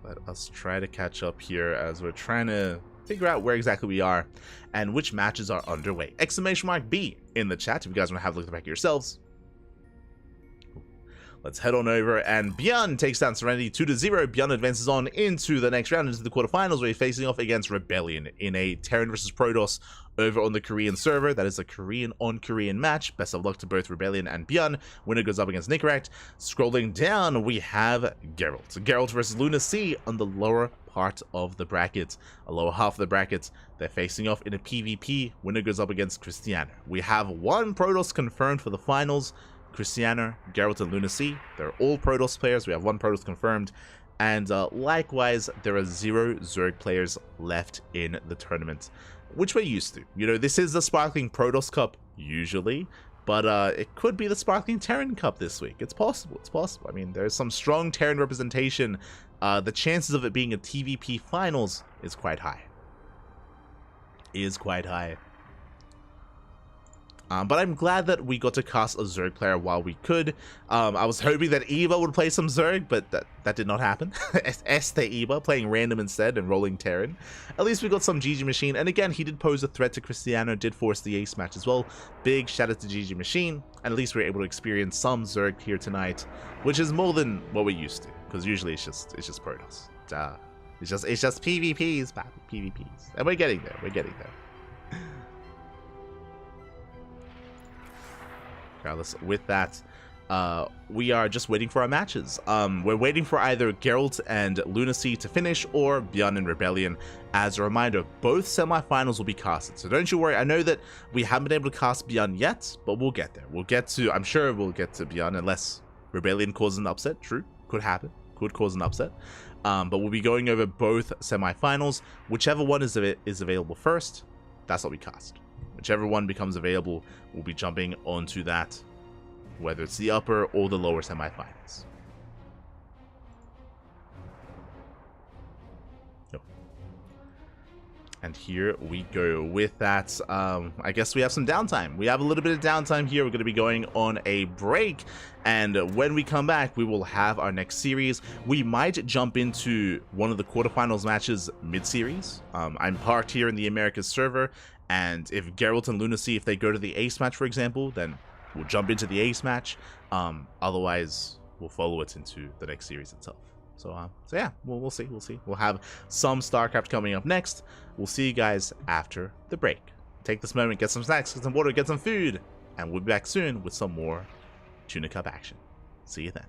Let us try to catch up here as we're trying to figure out where exactly we are and which matches are underway. !B in the chat if you guys want to have a look at the back of yourselves. Let's head on over, and Bjorn takes down Serenity 2-0. Bjorn advances on into the next round, into the quarterfinals, where he's facing off against Rebellion in a Terran versus Protoss over on the Korean server. That is a Korean on Korean match. Best of luck to both Rebellion and Bjorn. Winner goes up against Nicorect. Scrolling down, we have Geralt. Geralt versus Luna C on the lower part of the bracket. A lower half of the bracket. They're facing off in a PvP. Winner goes up against Cristiano. We have one Protoss confirmed for the finals. Cristiano, Geralt, and Luna C. They're all Protoss players. We have one Protoss confirmed. And likewise, there are 0 Zerg players left in the tournament, which we're used to. You know, this is the Sparkling Protoss Cup, usually. But it could be the Sparkling Terran Cup this week. It's possible. It's possible. I mean, there's some strong Terran representation. The chances of it being a TVP finals is quite high. But I'm glad that we got to cast a Zerg player while we could. I was hoping that Eva would play some Zerg, but that did not happen. Este Eva playing random instead and rolling Terran. At least we got some GG Machine, and again, he did pose a threat to Cristiano, did force the ace match as well. Big shout out to GG Machine, and at least we are able to experience some Zerg here tonight, which is more than what we're used to, because usually it's just Protoss. It's just PvPs, PvPs, and we're getting there. Regardless, with that, we are just waiting for our matches. We're waiting for either Geralt and Lunacy to finish or Bjorn and Rebellion. As a reminder, both semifinals will be casted, so don't you worry. I know that we haven't been able to cast Bjorn yet, but we'll get there. I'm sure we'll get to Bjorn unless Rebellion causes an upset. True, could happen, could cause an upset. But we'll be going over both semifinals. Whichever one is available first, that's what we cast. Whichever one becomes available, we'll be jumping onto that, whether it's the upper or the lower semifinals. Yep. And here we go with that. I guess we have some downtime. We have a little bit of downtime here. We're going to be going on a break, and when we come back, we will have our next series. We might jump into one of the quarterfinals matches mid-series. I'm parked here in the Americas server, and if Geralt and Lunacy, if they go to the ace match, for example, then we'll jump into the ace match. Otherwise, we'll follow it into the next series itself. So yeah, we'll see. We'll have some StarCraft coming up next. We'll see you guys after the break. Take this moment, get some snacks, get some water, get some food, and we'll be back soon with some more Tuna Cup action. See you then.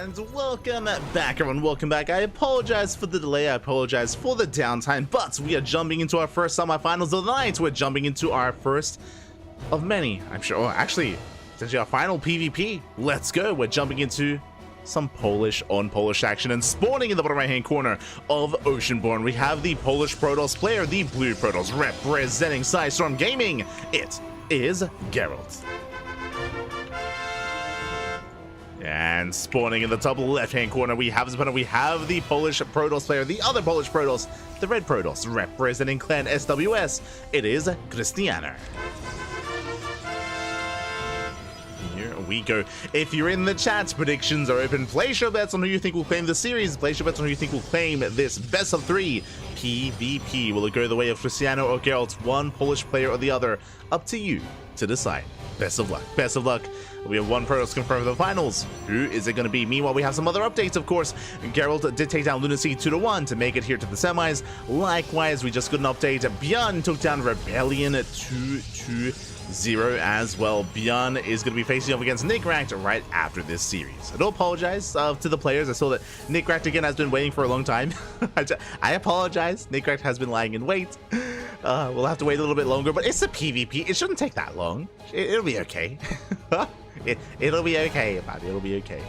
And welcome back, everyone. Welcome back. I apologize for the delay. I apologize for the downtime, but we are jumping into our first semifinals of the night. We're jumping into our first of many, I'm sure. Oh, actually, essentially our final PvP. Let's go. We're jumping into some Polish on Polish action, and spawning in the bottom right-hand corner of Oceanborn, we have the Polish Protoss player, the Blue Protoss, representing Psystorm Gaming. It is Geralt. And spawning in the top left-hand corner, we have the Polish Protoss player, the other Polish Protoss, the Red Protoss, representing Clan SWS. It is Krystianer. Here we go. If you're in the chat, predictions are open. Place your bets on who you think will claim the series. Place your bets on who you think will claim this best of 3 PvP. Will it go the way of Krystianer or Geralt, one Polish player or the other? Up to you to decide. Best of luck. Best of luck. We have one Protoss confirmed for the finals. Who is it going to be? Meanwhile, we have some other updates, of course. Geralt did take down Lunacy 2-1 to make it here to the semis. Likewise, we just got an update. Bjorn took down Rebellion 2-0 as well. Bjorn is going to be facing off against Nickrat right after this series. I do apologize to the players. I saw that Nickrat again has been waiting for a long time. I apologize. Nickrat has been lying in wait. We'll have to wait a little bit longer, but it's a PvP. It shouldn't take that long. It'll be okay. It'll be okay, buddy. It'll be okay.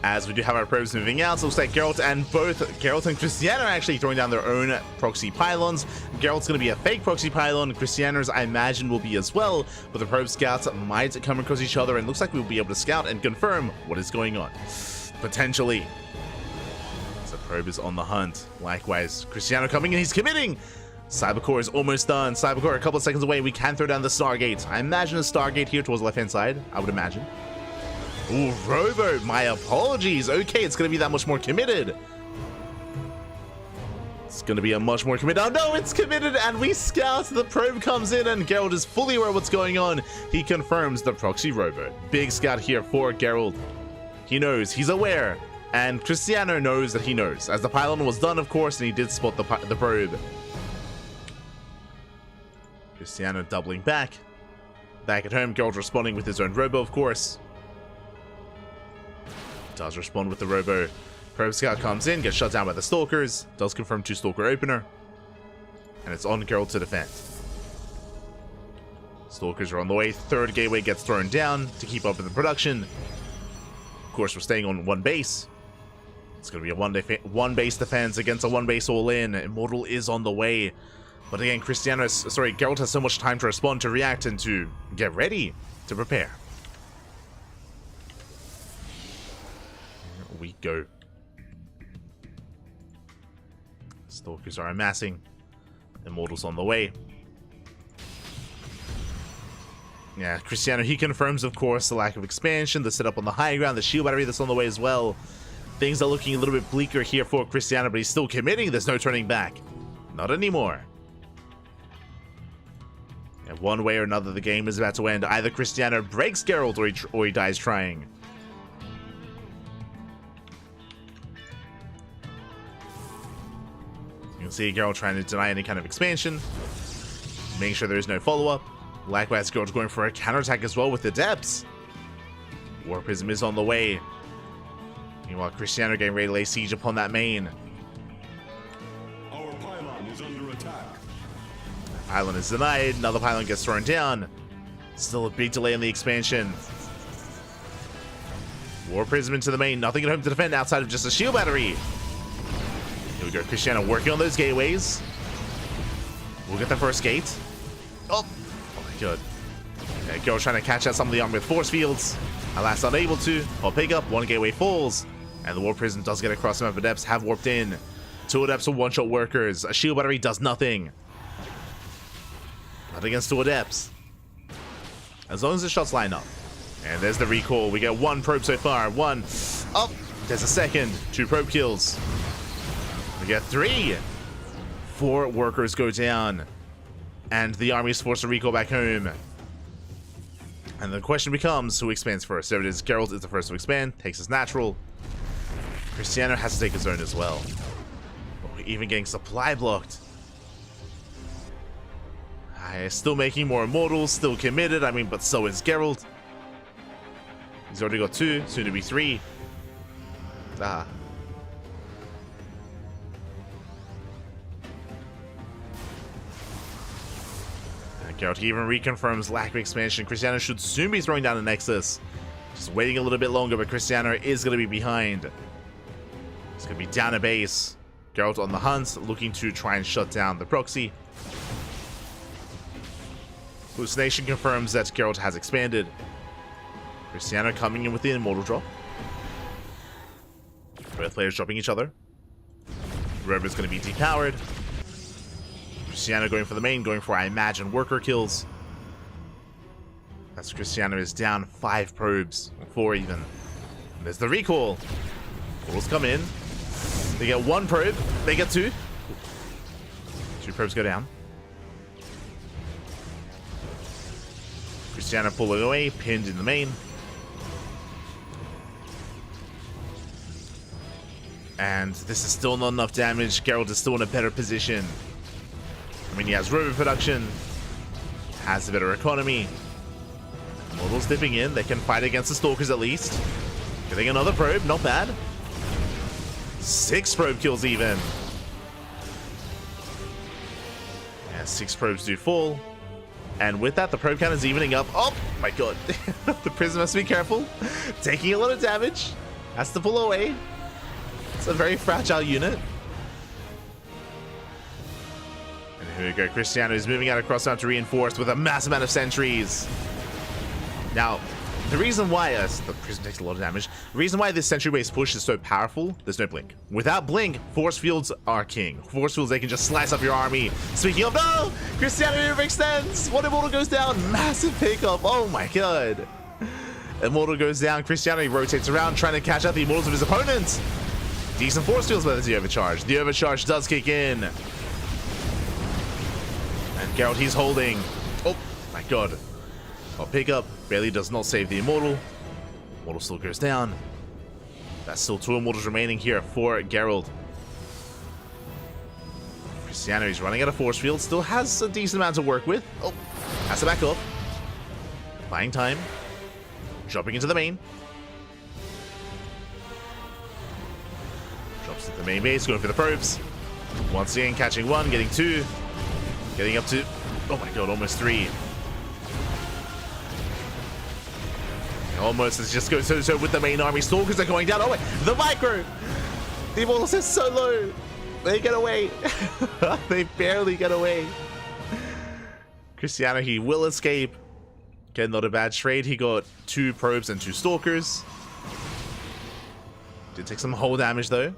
As we do have our probes moving out, so it looks like Geralt and Krystianer are actually throwing down their own proxy pylons. Geralt's going to be a fake proxy pylon. Krystianer's, I imagine, will be as well, but the probe scouts might come across each other, and looks like we'll be able to scout and confirm what is going on. Potentially. So probe is on the hunt. Likewise, Krystianer coming in, he's committing! Cybercore is almost done. Cybercore a couple of seconds away. We can throw down the Stargate. I imagine a Stargate here towards the left-hand side, I would imagine. Ooh, Robo, my apologies. Okay, it's going to be that much more committed. It's going to be a much more committed. Oh no, it's committed, and we scout. The probe comes in, and Geralt is fully aware of what's going on. He confirms the proxy Robo. Big scout here for Geralt. He knows, he's aware, and Krystianer knows that he knows, as the pylon was done, of course, and he did spot the probe. Krystianer doubling back. Back at home, Geralt responding with his own Robo, of course. Does respond with the Robo. Probe Scout comes in, gets shut down by the Stalkers. Does confirm 2 Stalker opener. And it's on Geralt to defend. Stalkers are on the way. 3rd gateway gets thrown down to keep up with the production. Of course, we're staying on 1 base. It's going to be a 1 base defense against a 1 base all-in. Immortal is on the way. But again, Geralt has so much time to respond, to react, and to get ready, to prepare. Here we go. Stalkers are amassing. Immortal's on the way. Yeah, Krystianer, he confirms, of course, the lack of expansion, the setup on the high ground, the shield battery that's on the way as well. Things are looking a little bit bleaker here for Krystianer, but he's still committing. There's no turning back. Not anymore. And one way or another, the game is about to end. Either Krystianer breaks Geralt or he dies trying. You can see Geralt trying to deny any kind of expansion, making sure there is no follow-up. Likewise, Geralt going for a counterattack as well with the depths. War Prism is on the way. Meanwhile, Krystianer getting ready to lay siege upon that main. Our pylon is under attack. Pylon is denied. Another pylon gets thrown down. Still a big delay in the expansion. War Prism into the main. Nothing at home to defend outside of just a shield battery. Here we go. Krystianer working on those gateways. We'll get the first gate. Oh my god. Yeah, Geralt trying to catch out some of the armor with force fields. Alas, unable to. I'll pick up. 1 gateway falls. And the War Prism does get across. Some of the Adepts have warped in. 2 Adepts will one-shot workers. A shield battery does nothing. Not against 2 Adepts. As long as the shots line up. And there's the recall. We get 1 probe so far. 1. Oh, there's a second. 2 probe kills. We get 3. 4 workers go down. And the army is forced to recall back home. And the question becomes, who expands first? So it is Geralt is the first to expand. Takes his natural. Krystianer has to take his own as well. Oh, even getting supply blocked. Still making more immortals, still committed. I mean, but so is Geralt. He's already got 2, soon to be 3. Ah. Geralt even reconfirms lack of expansion. Cristiano should soon be throwing down a Nexus. Just waiting a little bit longer, but Cristiano is going to be behind. He's going to be down a base. Geralt on the hunt, looking to try and shut down the proxy. Hallucination confirms that Geralt has expanded. Cristiano coming in with the Immortal drop. Both players dropping each other. Rover's going to be depowered. Cristiano going for the main, going for, I imagine, worker kills. That's Cristiano is down 5 probes, 4 even. And there's the recall. Portals come in. They get 1 probe. They get 2. 2 probes go down. Cristiano pulling away, pinned in the main. And this is still not enough damage. Geralt is still in a better position. I mean, he has rover production, has a better economy. Mortals dipping in. They can fight against the Stalkers at least. Getting another probe, not bad. 6 probe kills even. Yeah, 6 probes do fall. And with that, the probe count is evening up. Oh my god. The prison must be careful. Taking a lot of damage. Has to pull away. It's a very fragile unit. And here we go. Cristiano is moving out across town to reinforce with a massive amount of sentries. Now, the reason why the prison takes a lot of damage, the reason why this sentry-based push is so powerful, there's no blink. Without blink, force fields are king. Force fields, they can just slice up your army. Speaking of, no! Cristiano overextends! One Immortal goes down. Massive pickup. Oh my god. Immortal goes down. Cristiano rotates around, trying to catch out the Immortals of his opponents. Decent force fields, but there's the overcharge. The overcharge does kick in. And Geralt, he's holding. Oh my god. Oh, pickup barely does not save the Immortal. Immortal still goes down. That's still 2 Immortals remaining here for Geralt. Cristiano, he's running out of force field. Still has a decent amount to work with. Oh, has to back up. Buying time. Dropping into the main. Drops at the main base, going for the probes. Once again, catching 1, getting 2. Getting up to, oh my god, almost 3. Almost, let's just go so with the main army. Stalkers are going down. Oh wait, the micro! The Immortals are so low. They get away. They barely get away. Cristiano, he will escape. Again, not a bad trade. He got 2 probes and 2 Stalkers. Did take some hull damage though.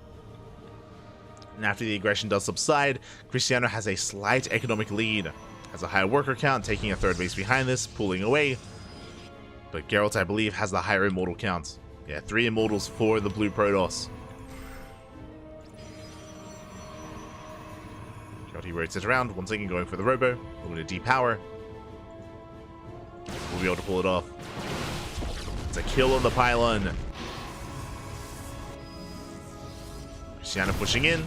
And after the aggression does subside, Cristiano has a slight economic lead. Has a higher worker count, taking a 3rd base behind this, pulling away. But Geralt, I believe, has the higher Immortal count. Yeah, 3 Immortals for the blue Protoss. Geralt, he rotates around, once again going for the Robo. Looking to depower. We'll be able to pull it off. It's a kill on the pylon. Cristiano pushing in.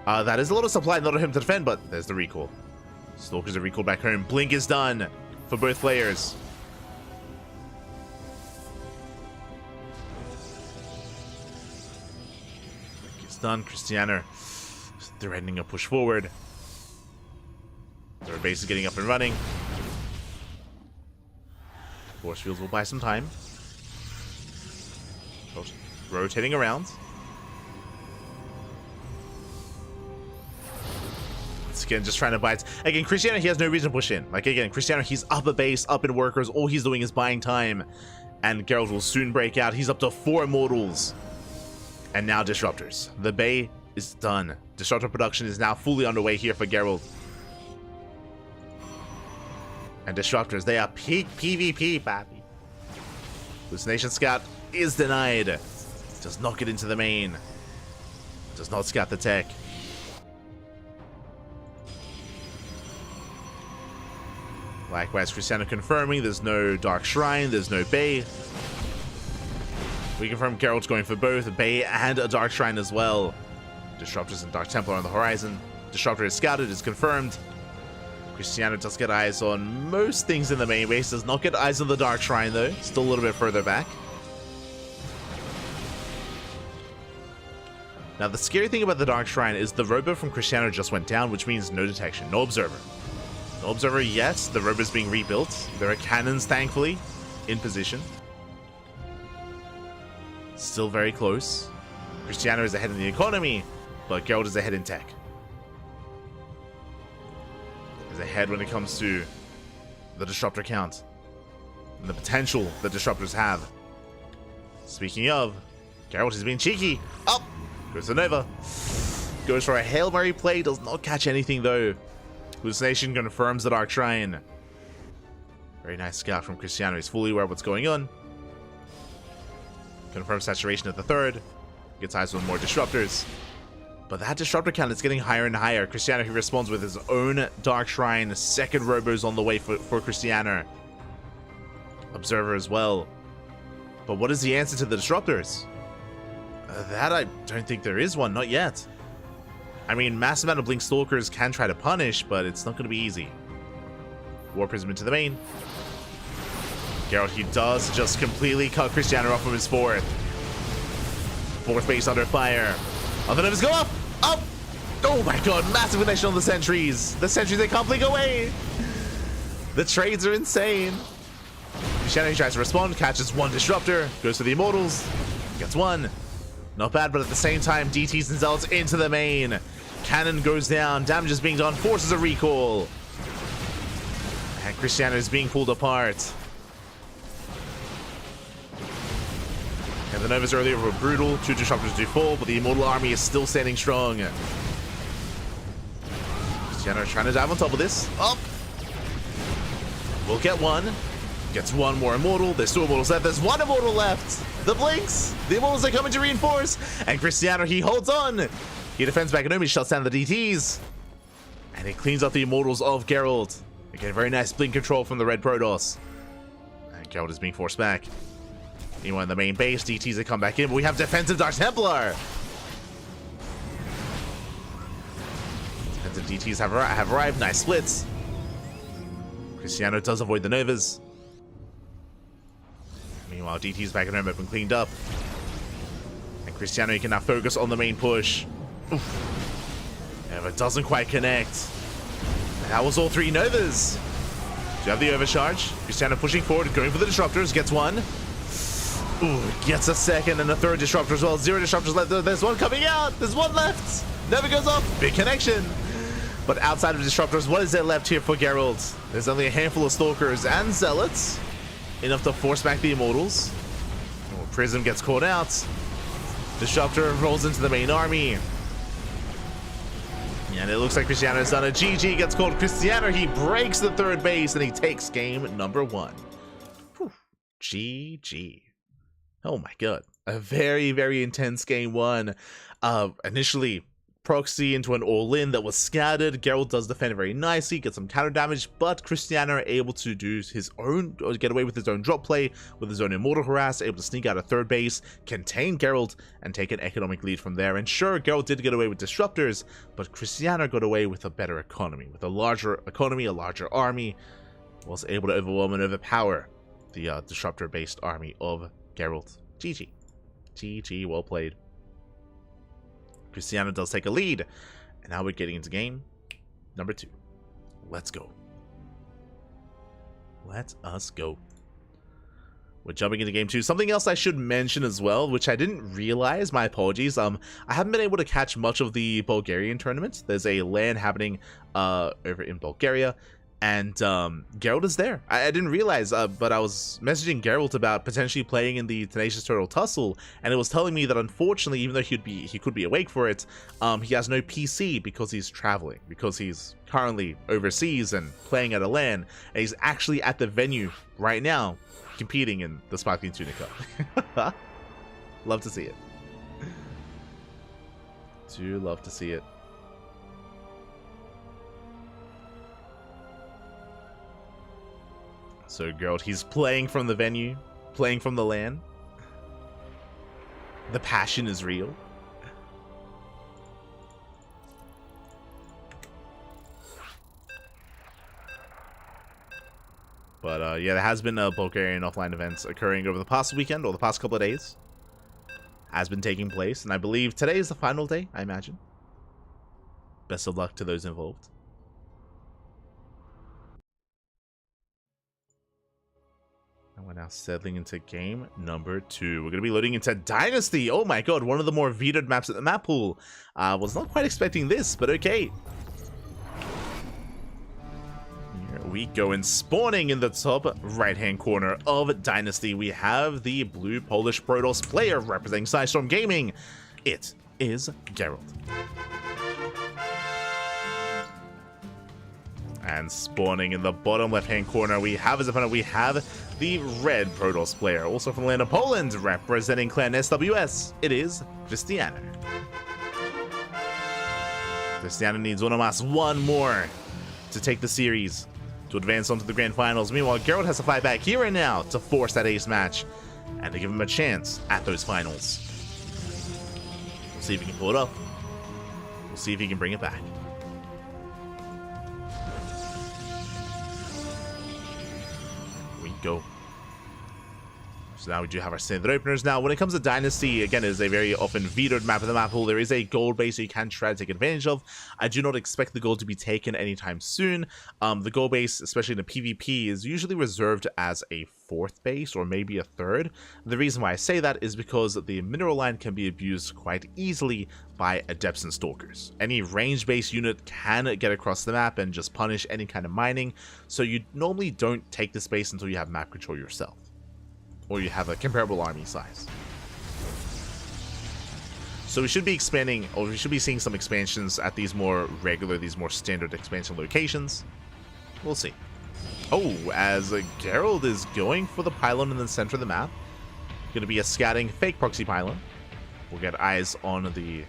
That is a lot of supply, not of him to defend, but there's the recall. Stalkers are recalled back home. Blink is done for both players. Done. Cristiano threatening a push forward. Their base is getting up and running. Force fields will buy some time. Rotating around. Once again, just trying to buy it. Again, Cristiano, he has no reason to push in. Like, again, Cristiano, he's up a base, up in workers. All he's doing is buying time. And Geralt will soon break out. He's up to 4 Immortals. And now Disruptors. The Bay is done. Disruptor production is now fully underway here for Geralt. And Disruptors, they are peak PvP, baby. Hallucination Scout is denied. Does not get into the main. Does not scout the tech. Likewise, Cristiano confirming there's no Dark Shrine, there's no Bay. We confirm Geralt's going for both a Bay and a Dark Shrine as well. Disruptors and Dark Templar on the horizon. Disruptor is scouted, is confirmed. Cristiano does get eyes on most things in the main base. Does not get eyes on the Dark Shrine though. Still a little bit further back. Now, the scary thing about the Dark Shrine is the robo from Cristiano just went down, which means no detection, no observer. No observer yet. The robo's being rebuilt. There are cannons, thankfully, in position. Still very close. Cristiano is ahead in the economy, but Geralt is ahead in tech. Is ahead when it comes to the disruptor count and the potential that disruptors have. Speaking of, Geralt is being cheeky. Up! Goes to Nova. Goes for a Hail Mary play. Does not catch anything though. Hallucination confirms the Dark Shrine. Very nice scout from Cristiano. He's fully aware of what's going on. Confirms saturation at the third. Gets eyes on more disruptors. But that disruptor count is getting higher and higher. Cristiano, he responds with his own Dark Shrine. Second robo's on the way for Cristiano. Observer as well. But what is the answer to the disruptors? That I don't think there is one, not yet. I mean, massive amount of Blink Stalkers can try to punish, but it's not going to be easy. War Prism into the main. Geralt, he does just completely cut Cristiano off from his fourth. Fourth base under fire. Oh, the Novas go up! Up! Oh my god, massive connection on the sentries. The sentries, they can't blink away. The trades are insane. Cristiano tries to respond, catches one disruptor, goes for the Immortals, gets one. Not bad, but at the same time, DTs and Zealots into the main. Cannon goes down, damage is being done, forces a recall. And Cristiano is being pulled apart. And the Novas earlier were brutal, 2 disruptors do fall, but the Immortal army is still standing strong. Cristiano trying to dive on top of this. Up! We'll get one. Gets one more Immortal. There's 2 Immortals left. There's 1 Immortal left. The Blinks. The Immortals are coming to reinforce. And Cristiano, he holds on. He defends back and shuts down the DTs. And he cleans up the Immortals of Geralt. Again, very nice blink control from the Red Protoss. And Geralt is being forced back. Meanwhile, in the main base, DTs have come back in, but we have defensive Dark Templar. Defensive DTs have arrived. Nice splits. Cristiano does avoid the Novas. Meanwhile, DT's back at home have been cleaned up. And Cristiano, he can now focus on the main push. Oof. Yeah, but doesn't quite connect. That was all 3 Novas. Do you have the overcharge? Cristiano pushing forward, going for the disruptors, gets one. Ooh, gets a second and a third disruptor as well. 0 disruptors left. There's one coming out. There's one left. Never goes off. Big connection. But outside of disruptors, what is there left here for Geralt? There's only a handful of Stalkers and Zealots. Enough to force back the Immortals. Oh, Prism gets caught out. Disruptor rolls into the main army. And it looks like Cristiano has done a GG. Gets called Cristiano. He breaks the third base and he takes game number 1. Whew. GG. Oh my god. A very, very intense game 1. Initially, proxy into an all-in that was scattered. Geralt does defend very nicely, gets some counter damage, but Cristiano are able to do his own, or get away with his own drop play, with his own Immortal Harass, able to sneak out of third base, contain Geralt, and take an economic lead from there. And sure, Geralt did get away with disruptors, but Cristiano got away with a better economy, with a larger economy, a larger army, was able to overwhelm and overpower the disruptor-based army of Geralt. GG. GG, well played. Cristiano does take a lead. And now we're getting into game number 2. Let's go. Let us go. We're jumping into game 2. Something else I should mention as well, which I didn't realize, my apologies. I haven't been able to catch much of the Bulgarian tournament. There's a LAN happening over in Bulgaria. And Geralt is there. I didn't realize, but I was messaging Geralt about potentially playing in the Tenacious Turtle Tussle, and it was telling me that unfortunately, even though he could be awake for it, he has no PC because he's traveling, because he's currently overseas and playing at a LAN, and he's actually at the venue right now, competing in the Sparkling Tuna Cup. Love to see it. Do love to see it. So Geralt, he's playing from the venue, playing from the LAN. The passion is real. But yeah, there has been Bulgarian offline events occurring over the past weekend or the past couple of days. has been taking place, and I believe today is the final day, I imagine. Best of luck to those involved. And we're now settling into game number 2. We're going to be loading into Dynasty. Oh my god, one of the more vetoed maps at the map pool. Was not quite expecting this, but okay. Here we go, and spawning in the top right-hand corner of Dynasty, we have the blue Polish Protoss player representing Sidestorm Gaming. It is Geralt. And spawning in the bottom left-hand corner, we have as opponent, we have the red Protoss player, also from the land of Poland, representing Clan SWS. It is Christiana. Christiana needs one more to take the series, to advance on to the grand finals. Meanwhile, Geralt has to fight back here and now to force that ace match and to give him a chance at those finals. We'll see if he can pull it up. We'll see if he can bring it back. Go. So now we do have our standard openers. Now, when it comes to Dynasty, again, it is a very often vetoed map of the map pool. There is a gold base you can try to take advantage of. I do not expect the gold to be taken anytime soon. The gold base, especially in the PvP, is usually reserved as a 4th base or maybe a 3rd. The reason why I say that is because the mineral line can be abused quite easily by adepts and stalkers. Any range based unit can get across the map and just punish any kind of mining, so you normally don't take this base until you have map control yourself, or you have a comparable army size. So we should be expanding, or we should be seeing some expansions at these more regular, these more standard expansion locations. We'll see. Oh, as Geralt is going for the pylon in the center of the map. Going to be a scouting fake proxy pylon. We'll get eyes on the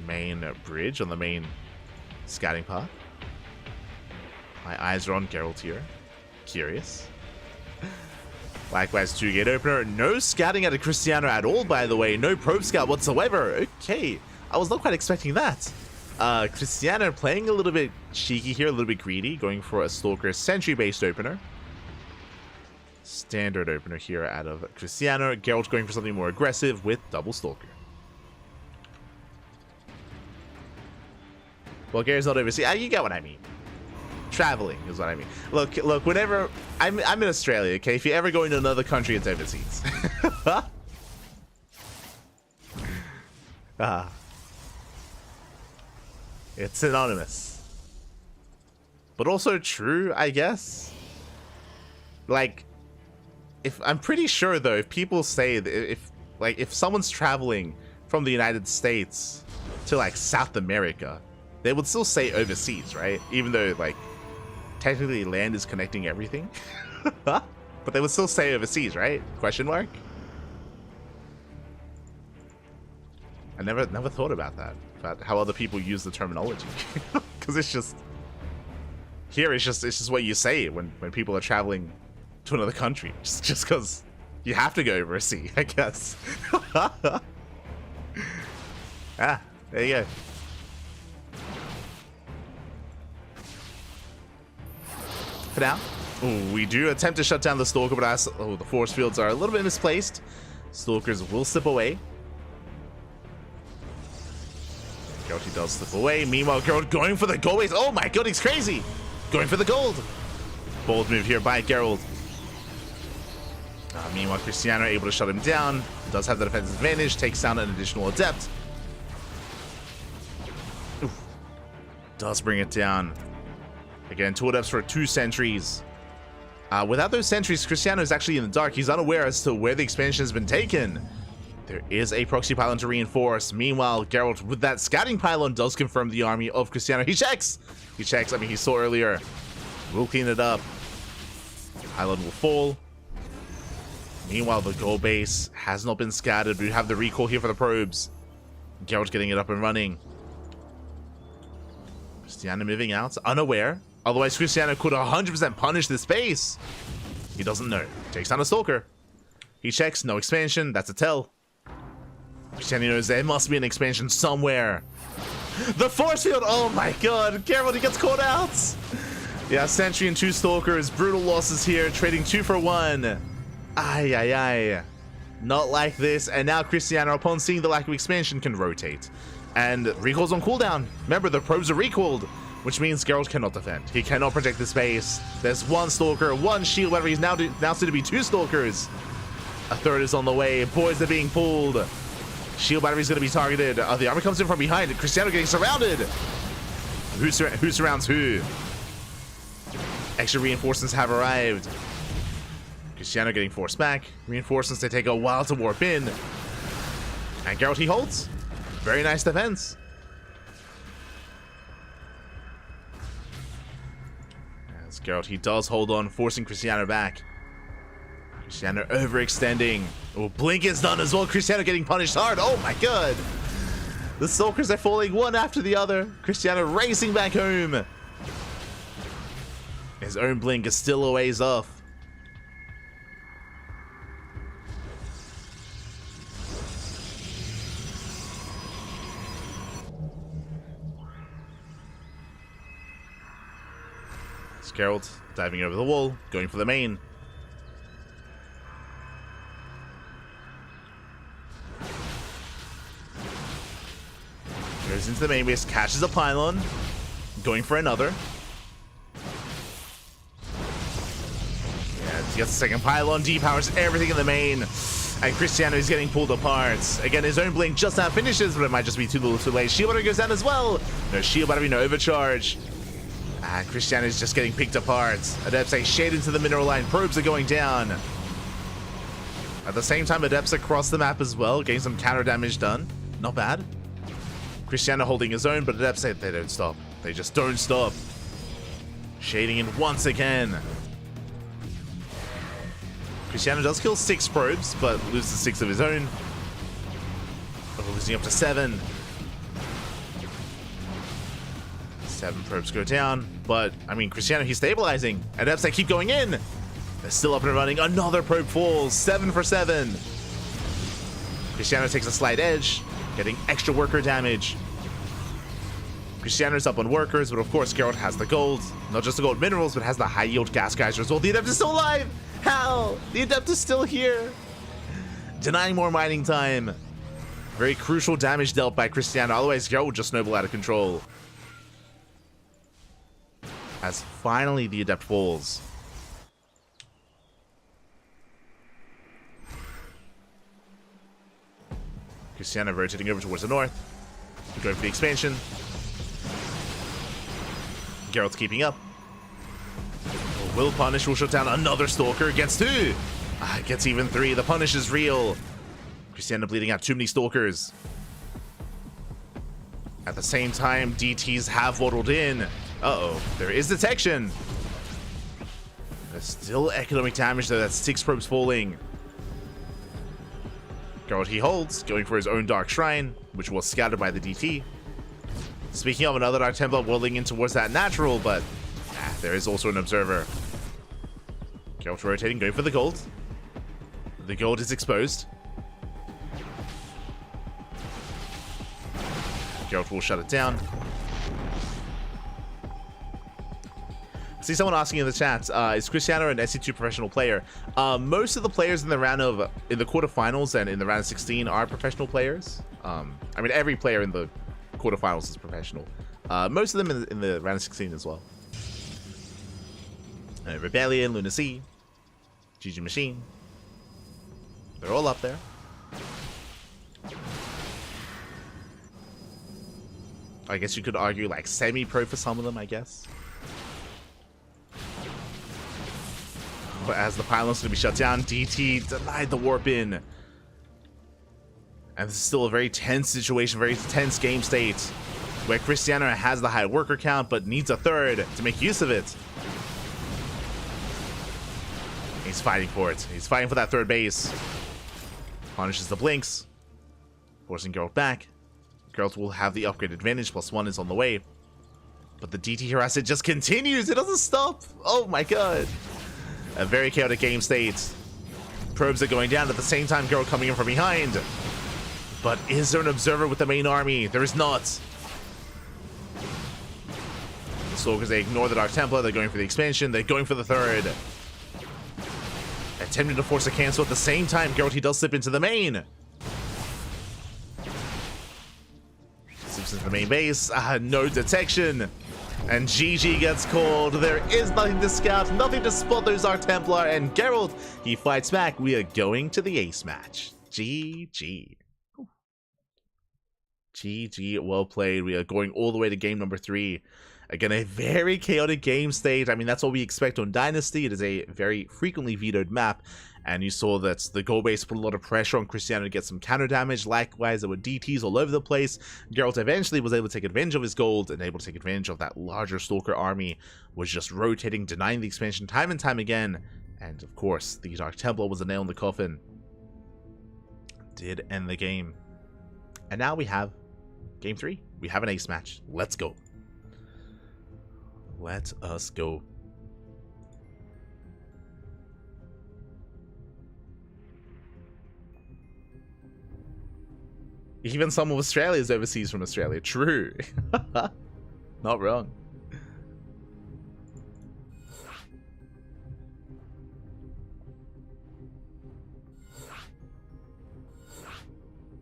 main bridge, on the main scouting path. My eyes are on Geralt here. Curious. Likewise, 2-gate opener. No scouting at a Christiana at all, by the way. No probe scout whatsoever. Okay. I was not quite expecting that. Christiana playing a little bit cheeky here, a little bit greedy, going for a Stalker Sentry-based opener. Standard opener here out of Christiana. Geralt going for something more aggressive with double Stalker. Well, Gary's not overseas. You get what I mean. Traveling is what I mean. Look, whenever I'm in Australia, okay? If you're ever going to another country, it's overseas. It's synonymous. But also true, I guess. Like, I'm pretty sure though, if people say that if someone's traveling from the United States to like South America, they would still say overseas, right? Even though like technically land is connecting everything. But they would still say overseas, right? Question mark? I never thought about that, about how other people use the terminology. Because it's just here, it's just what you say when people are traveling to another country, just because you have to go over a sea, I guess. Ah, there you go. For now, ooh, we do attempt to shut down the Stalker, but the force fields are a little bit misplaced. Stalkers will slip away. Geralt does slip away. Meanwhile, Geralt going for the gold base. Oh my god, he's crazy! Going for the gold. Bold move here by Geralt. Meanwhile, Christiana able to shut him down. Does have the defensive advantage. Takes down an additional adept. Oof. Does bring it down. Again, 2 adepts for 2 sentries. Without those sentries, Christiano is actually in the dark. He's unaware as to where the expansion has been taken. There is a proxy pylon to reinforce. Meanwhile, Geralt with that scouting pylon does confirm the army of Christiano. He checks. I mean, he saw earlier. We'll clean it up. Pylon will fall. Meanwhile, the gold base has not been scattered. We have the recall here for the probes. Geralt getting it up and running. Christiano moving out, unaware. Otherwise, Christiano could 100% punish this base. He doesn't know. Takes down a Stalker. He checks, no expansion. That's a tell. Christiano knows there must be an expansion somewhere. The force field! Oh my god! Geralt, he gets caught out! Yeah, Sentry and 2 Stalkers. Brutal losses here. Trading 2 for 1. Ay, ay, ay. Not like this. And now Cristiano, upon seeing the lack of expansion, can rotate. And recall's on cooldown. Remember, the probes are recalled, which means Geralt cannot defend. He cannot protect the space. There's one Stalker, one shield, whatever. He's now soon to be 2 Stalkers. A third is on the way. Boys are being pulled. Shield battery's going to be targeted. The armor comes in from behind. Cristiano getting surrounded. Who surrounds who? Extra reinforcements have arrived. Cristiano getting forced back. Reinforcements, they take a while to warp in. And Geralt, he holds. Very nice defense. As Geralt, he does hold on, forcing Cristiano back. Cristiano overextending. Oh, Blink is done as well. Cristiano getting punished hard. Oh my god. The Stalkers are falling one after the other. Cristiano racing back home. His own Blink is still a ways off. Geralt diving over the wall, going for the main. Goes into the main base, catches a pylon, going for another. Yeah, he gets the second pylon, depowers everything in the main. And Cristiano is getting pulled apart. Again, his own Blink just now finishes, but it might just be too little too late. Shield battery goes down as well. No shield battery, no overcharge. And Cristiano is just getting picked apart. Adepts shade into the mineral line. Probes are going down. At the same time, Adepts across the map as well, getting some counter damage done. Not bad. Cristiano holding his own, but Adepts, they don't stop. They just don't stop. Shading in once again. Cristiano does kill 6 probes, but loses 6 of his own. Oh, losing up to 7. 7 probes go down, but I mean, Cristiano, he's stabilizing. Adepts, they keep going in. They're still up and running. Another probe falls. 7 for 7. Cristiano takes a slight edge, getting extra worker damage. Cristiano's up on workers, but of course, Geralt has the gold. Not just the gold minerals, but has the high yield gas geyser as well. The Adept is still alive. How? The Adept is still here. Denying more mining time. Very crucial damage dealt by Cristiano. Otherwise, Geralt would just snowball out of control. As finally the Adept falls. Cristiano rotating over towards the north. Going for the expansion. Geralt's keeping up. Will punish, will shut down another Stalker. Gets 2. Gets even 3. The punish is real. Cristiano bleeding out too many Stalkers. At the same time, DTs have waddled in. Uh-oh, there is detection. There's still economic damage though. That's 6 probes falling. Geralt, he holds, going for his own Dark Shrine, which was scattered by the DT. Speaking of, another Dark Templar waddling in towards that natural, but there is also an Observer. Geralt rotating, going for the gold. The gold is exposed. Geralt will shut it down. I see someone asking in the chat, is Cristiano an SC2 professional player? Most of the players in the quarterfinals and in the round of 16 are professional players. I mean, every player in the quarterfinals is professional. Most of them in the round of 16 as well. Rebellion, Lunacy, GG Machine. They're all up there. I guess you could argue like semi-pro for some of them, I guess. But as the pylon's going to be shut down, DT denied the warp in. And this is still a very tense situation, very tense game state, where Cristiano has the high worker count, but needs a third to make use of it. He's fighting for it. He's fighting for that third base. Punishes the blinks, forcing Geralt back. Geralt will have the upgrade advantage, +1 is on the way. But the DT harassment just continues. It doesn't stop. Oh my god. A very chaotic game state. Probes are going down at the same time, Geralt coming in from behind. But is there an Observer with the main army? There is not. The Stalkers, they ignore the Dark Templar. They're going for the expansion. They're going for the third. Attempting to force a cancel at the same time. Geralt, he does slip into the main. Slips into the main base. No detection. And GG gets called. There is nothing to scout, nothing to spot those Dark Templar. And Geralt, he fights back. We are going to the ace match. GG. GG, well played. We are going all the way to game number 3. Again, a very chaotic game state. I mean, that's what we expect on Dynasty. It is a very frequently vetoed map. And you saw that the gold base put a lot of pressure on Cristiano to get some counter damage. Likewise, there were DTs all over the place. Geralt eventually was able to take advantage of his gold and able to take advantage of that larger Stalker army. Was just rotating, denying the expansion time and time again. And of course, the Dark Templar was a nail in the coffin. Did end the game. And now we have game 3. We have an ace match. Let's go. Let us go. Even some of Australia is overseas from Australia. True. Not wrong.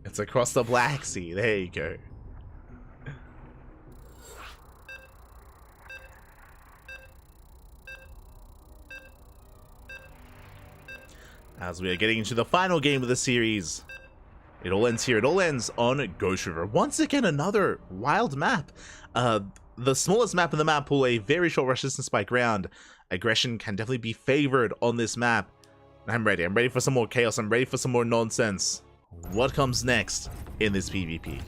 It's across the Black Sea. There you go. As we are getting into the final game of the series. It all ends here. It all ends on Ghost River. Once again, another wild map. The smallest map in the map pool, a very short rush distance by ground. Aggression can definitely be favored on this map. I'm ready. I'm ready for some more chaos. I'm ready for some more nonsense. What comes next in this PvP?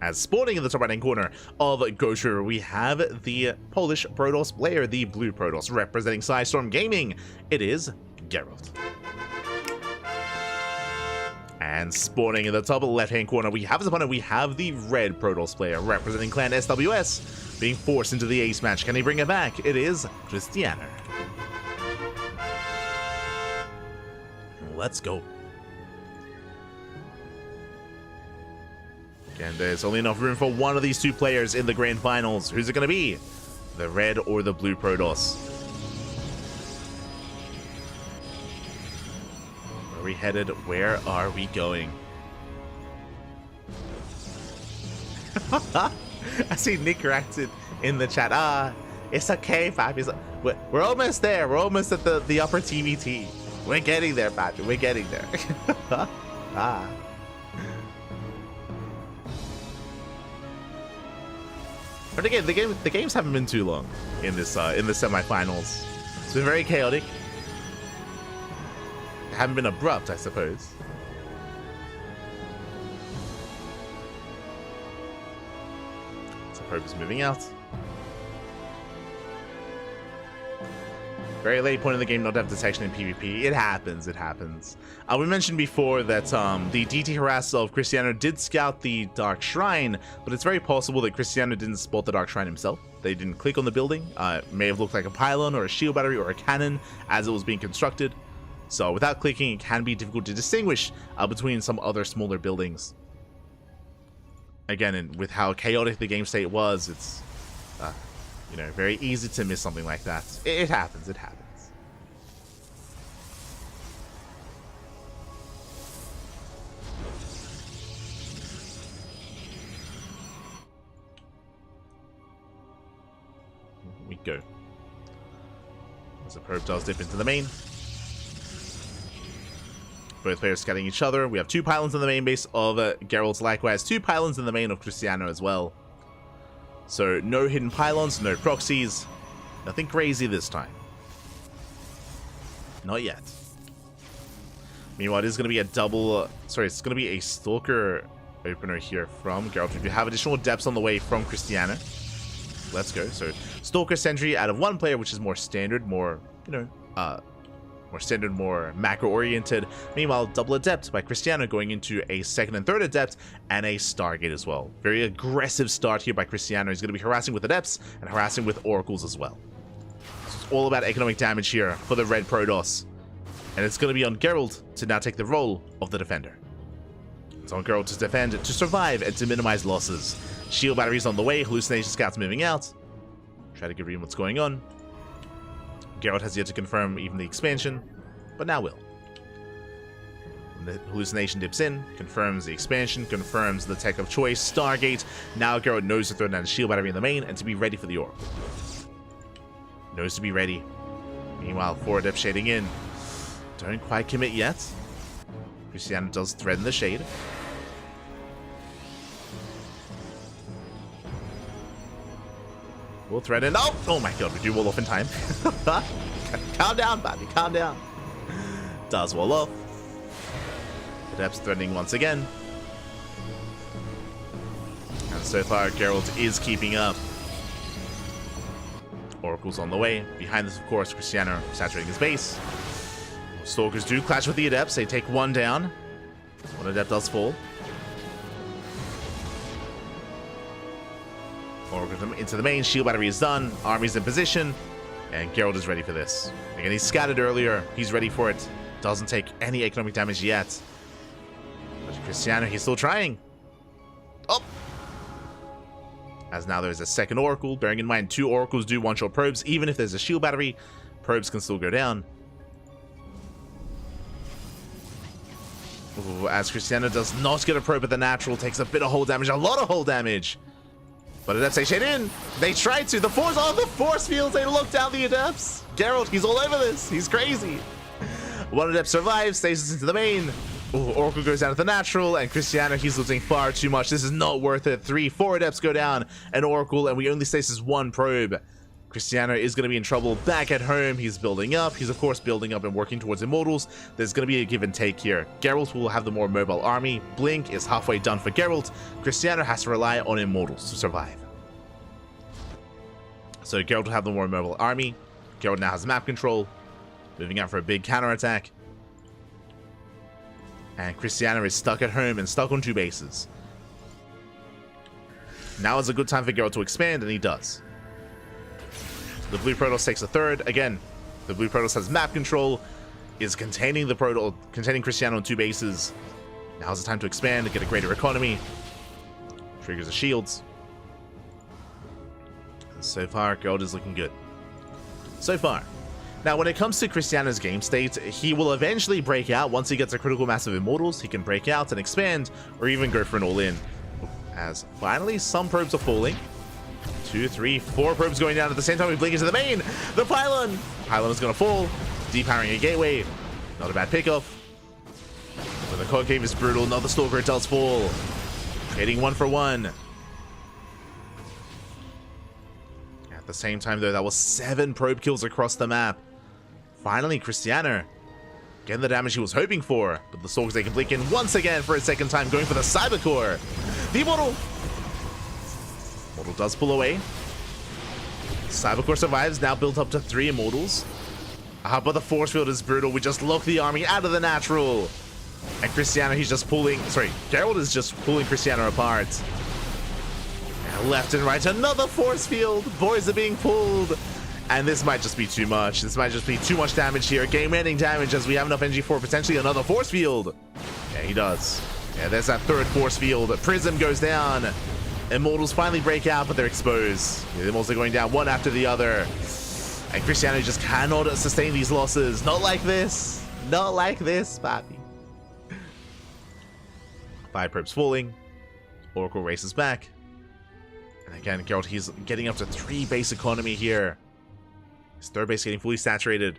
As spawning in the top right hand corner of Ghost River, we have the Polish Protoss player, the Blue Protoss, representing Psystorm Gaming. It is Geralt. And spawning in the top left hand corner, we have his opponent. We have the Red Protoss player, representing Clan SWS, being forced into the ace match. Can he bring it back? It is Cristiano. Let's go. And there's only enough room for one of these two players in the grand finals. Who's it going to be? The Red or the Blue Protoss? Where are we headed? Where are we going? I see Nick reacted in the chat. It's okay, Papi. We're almost there. We're almost at the upper TBT. We're getting there, Papi. We're getting there. But again, the games haven't been too long in the semifinals. It's been very chaotic. They haven't been abrupt, I suppose. So Probe is moving out. Very late point in the game not to have detection in PvP. It happens, it happens. We mentioned before that the DT harass of Cristiano did scout the Dark Shrine, but it's very possible that Cristiano didn't spot the Dark Shrine himself. They didn't click on the building. It may have looked like a pylon or a shield battery or a cannon as it was being constructed. So without clicking, it can be difficult to distinguish between some other smaller buildings. Again, and with how chaotic the game state was, it's you know, very easy to miss something like that. It happens, it happens. Here we go. As the probe does dip into the main. Both players scouting each other. We have 2 pylons in the main base of Geralt, likewise 2 pylons in the main of Cristiano as well. So no hidden pylons, no proxies, nothing crazy this time. Not yet. Meanwhile, it is going to be a double, it's going to be a Stalker opener here from Geralt. We have additional depths on the way from Cristiano. Let's go. So Stalker Sentry out of 1 player, which is more standard, more, you know, more standard, more macro-oriented. Meanwhile, double Adept by Cristiano going into a 2nd and 3rd Adept and a Stargate as well. Very aggressive start here by Cristiano. He's going to be harassing with Adepts and harassing with Oracles as well. So it's all about economic damage here for the Red Protoss. And it's going to be on Geralt to now take the role of the defender. It's on Geralt to defend, to survive, and to minimize losses. Shield batteries on the way, Hallucination Scouts moving out. Try to get read what's going on. Geralt has yet to confirm even the expansion, but now will. The hallucination dips in, confirms the expansion, confirms the tech of choice, Stargate. Now Geralt knows to throw down a shield battery in the main and to be ready for the Oracle. Knows to be ready. Meanwhile, 4 Adepts shading in. Don't quite commit yet. Cristiano does threaten the shade. We'll threaten. Oh my god, we do wall off in time. Calm down, Bobby, calm down. Does wall off. Adepts threatening once again. And so far, Geralt is keeping up. Oracle's on the way. Behind this, of course, Cristiano saturating his base. Stalkers do clash with the Adepts. They take 1 down. 1 Adept does fall. Oracle into the main. Shield battery is done. Army's in position. And Geralt is ready for this. Again, he scattered earlier. He's ready for it. Doesn't take any economic damage yet. But Cristiano, he's still trying. Oh! As now there's a second Oracle. Bearing in mind, 2 Oracles do one-shot probes. Even if there's a shield battery, probes can still go down. Ooh, as Cristiano does not get a probe at the natural, takes a bit of hull damage, a lot of hull damage. But Adepts, they shade in. They try to. The force fields. They look down the Adepts. Geralt, he's all over this. He's crazy. 1 Adept survives, stays into the main. Ooh, Oracle goes down to the natural, and Cristiano, he's losing far too much. This is not worth it. 4 Adepts go down, an Oracle, and we only stasis 1 probe. Cristiano is going to be in trouble back at home. He's building up. He's, of course, building up and working towards Immortals. There's going to be a give and take here. Geralt will have the more mobile army. Blink is halfway done for Geralt. Cristiano has to rely on Immortals to survive. So Geralt will have the more mobile army. Geralt now has map control. Moving out for a big counterattack. And Cristiano is stuck at home and stuck on 2 bases. Now is a good time for Geralt to expand, and he does. The Blue Protoss takes a 3rd. Again, the Blue Protoss has map control, is containing the Protoss, containing Cristiano on 2 bases. Now's the time to expand and get a greater economy. Triggers the shields. And so far, Geralt is looking good. So far. Now, when it comes to Cristiano's game state, he will eventually break out. Once he gets a critical mass of Immortals, he can break out and expand, or even go for an all-in. As finally, some probes are falling. 2, 3, 4 probes going down at the same time. We blink into the main. The pylon. Pylon is going to fall. Depowering a gateway. Not a bad pickoff. But the concave is brutal. Another Stalker does fall. Trading 1 for 1. At the same time, though, that was 7 probe kills across the map. Finally, Cristiano getting the damage he was hoping for. But the Stalkers, they can blink in once again for a second time, going for the Cyber Core. The Immortal. Immortal does pull away. Cyber Core survives, now built up to 3 Immortals. But the force field is brutal. We just lock the army out of the natural. And Cristiano, he's just pulling... Sorry, Geralt is just pulling Cristiano apart. And left and right, another force field. Boys are being pulled. And this might just be too much. This might just be too much damage here. Game-ending damage as we have enough energy for potentially another force field. Yeah, he does. Yeah, there's that 3rd force field. Prism goes down. Immortals finally break out, but they're exposed. The Immortals are going down one after the other. And Cristiano just cannot sustain these losses. Not like this. Not like this, papi. 5 probes falling. Oracle races back. And again, Geralt, he's getting up to 3 base economy here. His 3rd base getting fully saturated.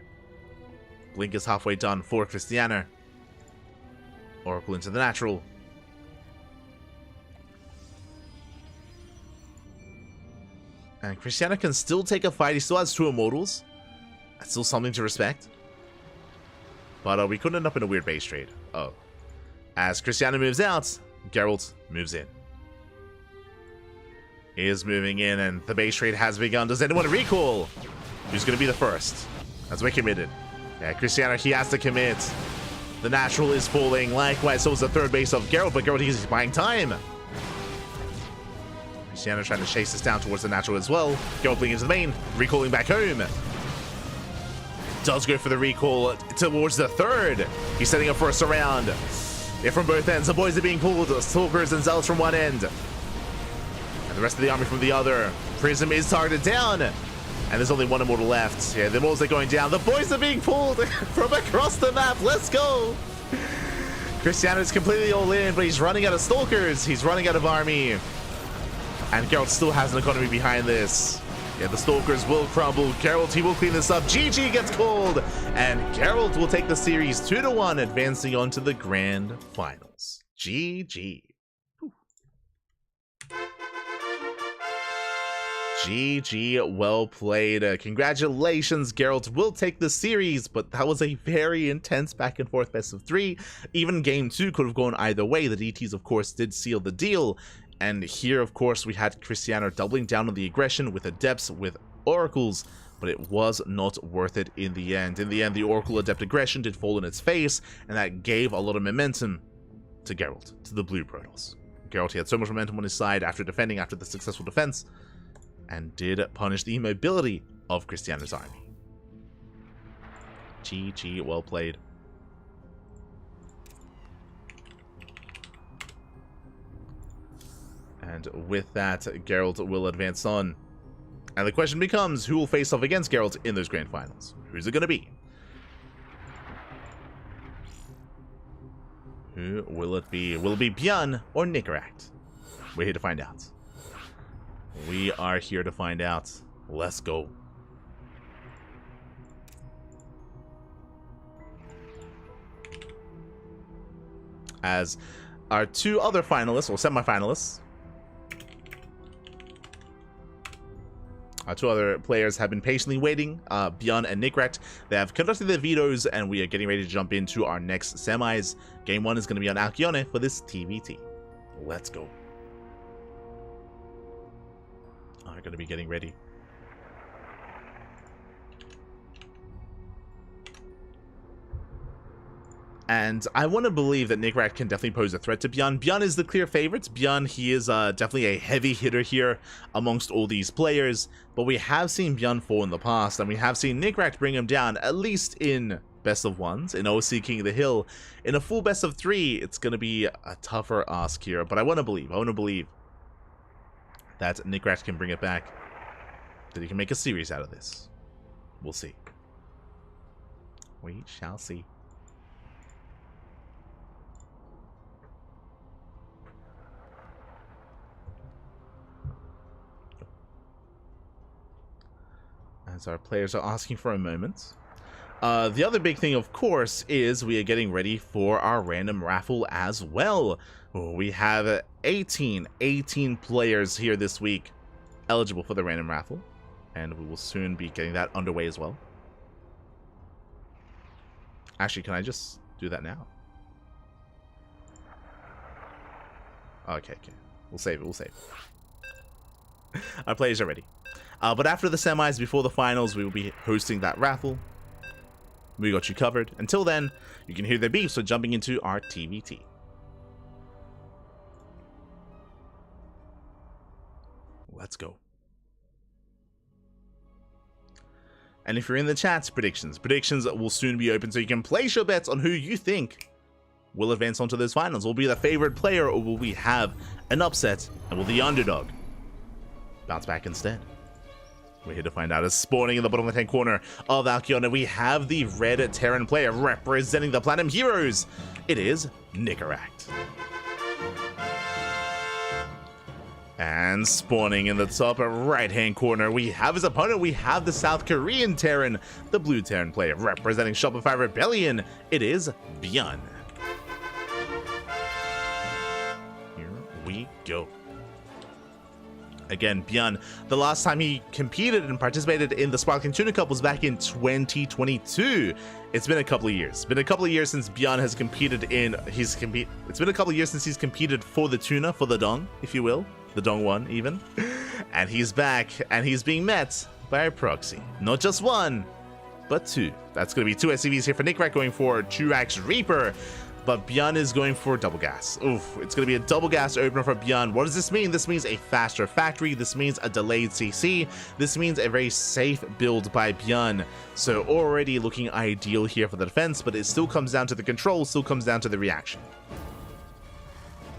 Blink is halfway done for Cristiano. Oracle into the natural. And Cristiano can still take a fight. He still has 2 Immortals. That's still something to respect. But we could end up in a weird base trade. Oh. As Cristiano moves out, Geralt moves in. He is moving in, and the base trade has begun. Does anyone recall? Who's going to be the first? As we're committed. Yeah, Cristiano, he has to commit. The natural is falling. Likewise, so is the 3rd base of Geralt, but Geralt, he's buying time. Cristiano trying to chase this down towards the natural as well. Geralt blinking into the main, recalling back home. Does go for the recall towards the 3rd. He's setting up for a surround. Yeah, from both ends, the boys are being pulled. Stalkers and Zealots from one end. And the rest of the army from the other. Prism is targeted down. And there's only one immortal left. Yeah, the immortals are going down. The boys are being pulled from across the map. Let's go. Cristiano is completely all in, but he's running out of stalkers. He's running out of army. And Geralt still has an economy behind this. Yeah, the stalkers will crumble. Geralt, he will clean this up. GG gets called. And Geralt will take the series 2-1, advancing on to the grand finals. GG. GG, well played. Congratulations, Geralt will take the series, but that was a very intense back and forth best of 3. Even game 2 could have gone either way. The DTs, of course, did seal the deal. And here, of course, we had Cristiano doubling down on the aggression with Adepts, with Oracles, but it was not worth it in the end. In the end, the Oracle Adept aggression did fall in its face, and that gave a lot of momentum to Geralt, to the Blue Protoss. Geralt, he had so much momentum on his side after defending, after the successful defense, and did punish the immobility of Cristiano's army. GG, well played. And with that, Geralt will advance on. And the question becomes, who will face off against Geralt in those grand finals? Who's it going to be? Who will it be? Will it be Bjorn or Nikaract? We're here to find out. We are here to find out. Let's go. As our two other finalists, or semi-finalists, our two other players have been patiently waiting, Bjorn and Nikaract. They have conducted their vetoes, and we are getting ready to jump into our next semis. Game 1 is going to be on Alcyone for this TVT. Let's go. I'm going to be getting ready. And I want to believe that Nikaract can definitely pose a threat to Bjorn. Bjorn is the clear favorite. Bjorn, he is definitely a heavy hitter here amongst all these players. But we have seen Bjorn fall in the past, and we have seen Nikaract bring him down, at least in best of ones, in OC King of the Hill. In a full best of 3, it's going to be a tougher ask here. But I want to believe that Nikaract can bring it back, that he can make a series out of this. We'll see. We shall see. As our players are asking for a moment. The other big thing, of course, is we are getting ready for our random raffle as well. We have 18 players here this week eligible for the random raffle, and we will soon be getting that underway as well. Actually, can I just do that now? Okay. We'll save it. Our players are ready. But after the semis, before the finals, we will be hosting that raffle. We got you covered. Until then, you can hear the beep, so jumping into our TVT. Let's go. And if you're in the chat, predictions will soon be open, so you can place your bets on who you think will advance onto those finals. Will be the favorite player, or will we have an upset, and will the underdog bounce back instead? We're here to find out. As spawning in the bottom left-hand corner of Alcyone, we have the red Terran player representing the Platinum Heroes. It is Nikaract. And spawning in the top right-hand corner, we have his opponent. We have the South Korean Terran, the blue Terran player representing Shopify Rebellion. It is Bjorn. Here we go. Again, Bjorn, the last time he competed and participated in the Sparkling Tuna Cup was back in 2022. It's been a couple of years. It's been a couple of years since Bjorn has competed in... It's been a couple of years since he's competed for the Tuna, for the Dong, if you will. The Dong 1, even. And he's back, and he's being met by a proxy. Not just one, but 2. That's going to be 2 SCVs here for Nikaract, going for Truax Reaper. But Bjorn is going for double gas. Oof, it's going to be a double gas opener for Bjorn. What does this mean? This means a faster factory. This means a delayed CC. This means a very safe build by Bjorn. So already looking ideal here for the defense, but it still comes down to the control, still comes down to the reaction.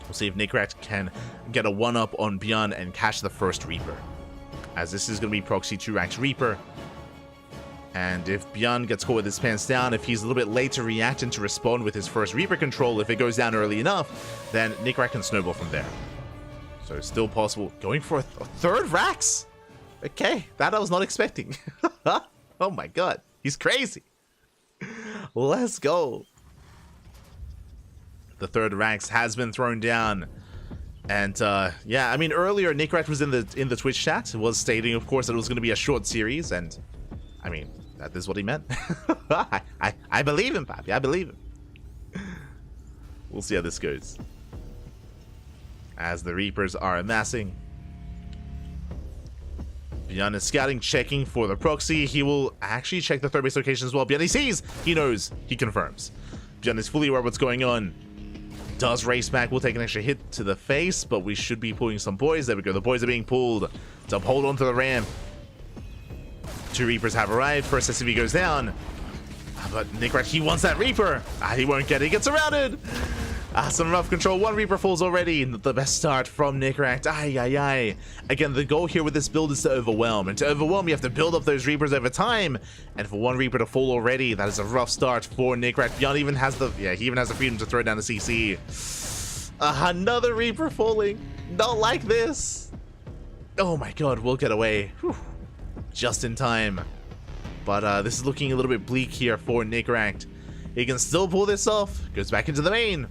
We'll see if Nikaract can get a 1-up on Bjorn and catch the first Reaper. as this is going to be proxy 2-Rax Reaper. And if Bjorn gets caught with his pants down, if he's a little bit late to react and to respond with his first Reaper control, if it goes down early enough, then Nickrat can snowball from there. So still possible. Going for a third Rax? Okay, that I was not expecting. Oh my god, he's crazy. Let's go. The third Rax has been thrown down. And yeah, I mean, earlier Nickrat was in the Twitch chat, was stating, of course, that it was going to be a short series, and I mean, that is what he meant. I believe him, Pappy. I believe him. We'll see how this goes. As the Reapers are amassing. Bjorn is scouting, checking for the proxy. He will actually check the third base location as well. Bjorn, he sees, he knows, he confirms. Bjorn is fully aware of what's going on. Does race back, will take an extra hit to the face, but we should be pulling some boys. There we go, the boys are being pulled to hold on to the ramp. 2 Reapers have arrived. First SCV goes down. But Nickrat, he wants that Reaper. He won't get it. He gets surrounded. Some rough control. 1 Reaper falls already. The best start from Nickrat. Ay. Again, the goal here with this build is to overwhelm. And to overwhelm, you have to build up those Reapers over time. And for 1 Reaper to fall already, that is a rough start for Nickrat. Bjorn even has the freedom to throw down the CC. Another Reaper falling. Not like this. Oh my god, we'll get away. Whew. Just in time. But this is looking a little bit bleak here for Nickrat. He can still pull this off. Goes back into the main.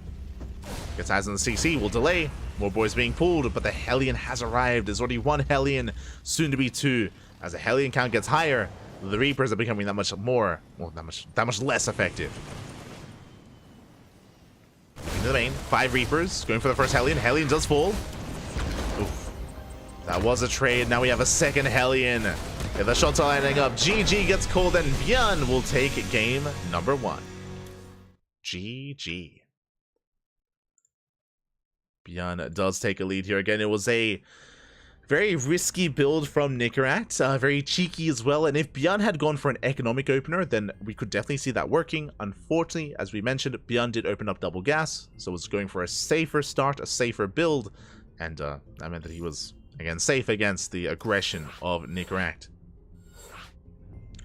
Gets eyes on the CC. Will delay. More boys being pulled, but the Hellion has arrived. There's already 1 Hellion, soon to be 2. As the Hellion count gets higher, the Reapers are becoming that much more, well, that much less effective. Into the main. 5 Reapers going for the first Hellion. Hellion does fall. Oof. That was a trade. Now we have a second Hellion. Yeah, the shots are lining up. GG gets called, and Bjorn will take game number 1. GG. Bjorn does take a lead here. Again, it was a very risky build from Nickrat. Very cheeky as well. And if Bjorn had gone for an economic opener, then we could definitely see that working. Unfortunately, as we mentioned, Bjorn did open up double gas. So it was going for a safer start, a safer build. And that meant that he was, again, safe against the aggression of Nickrat.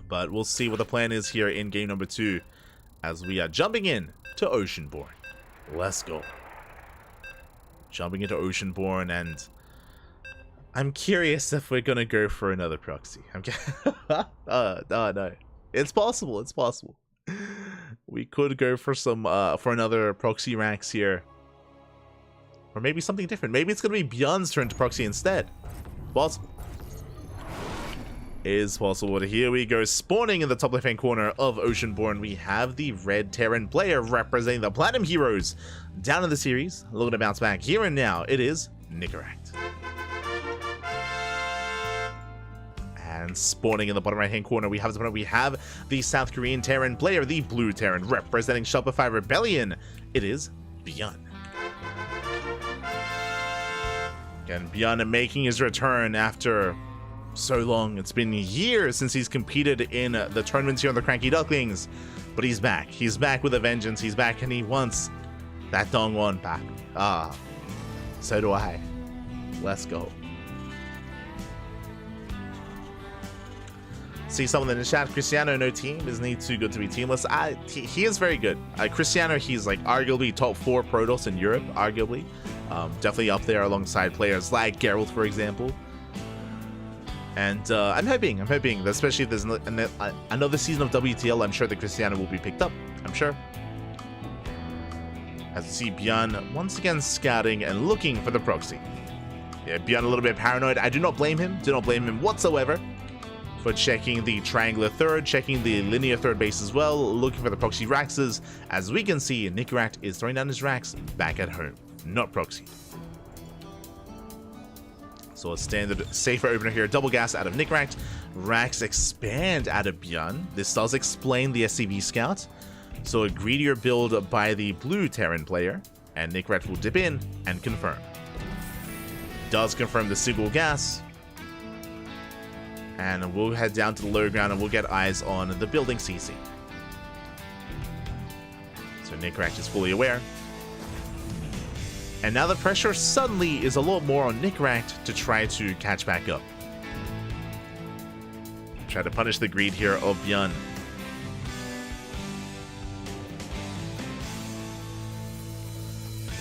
But we'll see what the plan is here in game number 2 as we are jumping in to Oceanborn. Let's go. Jumping into Oceanborn, and I'm curious if we're gonna go for another proxy. No. It's possible, it's possible. We could go for some for another proxy Rax here. Or maybe something different. Maybe it's gonna be Bjorn's turn to proxy instead. Possible. Is possible. But here we go, spawning in the top left-hand corner of Oceanborn. We have the red Terran player representing the Platinum Heroes down in the series, looking to bounce back here and now. It is Nickrat. And spawning in the bottom right-hand corner, we have the South Korean Terran player, the blue Terran representing Shopify Rebellion. It is Bjorn. Again, Bjorn making his return after so long. It's been years since he's competed in the tournaments here on the CranKy Ducklings, but he's back. He's back with a vengeance. He's back, and he wants that Dongwon back. So do I. Let's go. See someone in the chat. Cristiano, no team. Isn't he too good to be teamless? He is very good. Cristiano, he's like arguably top 4 Protoss in Europe. Arguably, definitely up there alongside players like Geralt, for example. And I'm hoping that especially if there's another season of WTL, I'm sure that Cristiano will be picked up. I'm sure. As you see Bjorn once again scouting and looking for the proxy. Yeah, Bjorn a little bit paranoid. I do not blame him. Do not blame him whatsoever for checking the triangular third, checking the linear third base as well, looking for the proxy Raxes. As we can see, Nickrat is throwing down his Rax back at home, not proxy. So a standard safer opener here, double gas out of Nickrat. Rax expand out of Bjorn. This does explain the SCV scout. So a greedier build by the blue Terran player, and Nickrat will dip in and confirm. Does confirm the single gas. And we'll head down to the low ground and we'll get eyes on the building CC. So Nickrat is fully aware. And now the pressure suddenly is a lot more on Nickrat to try to catch back up. Try to punish the greed here of Bjorn.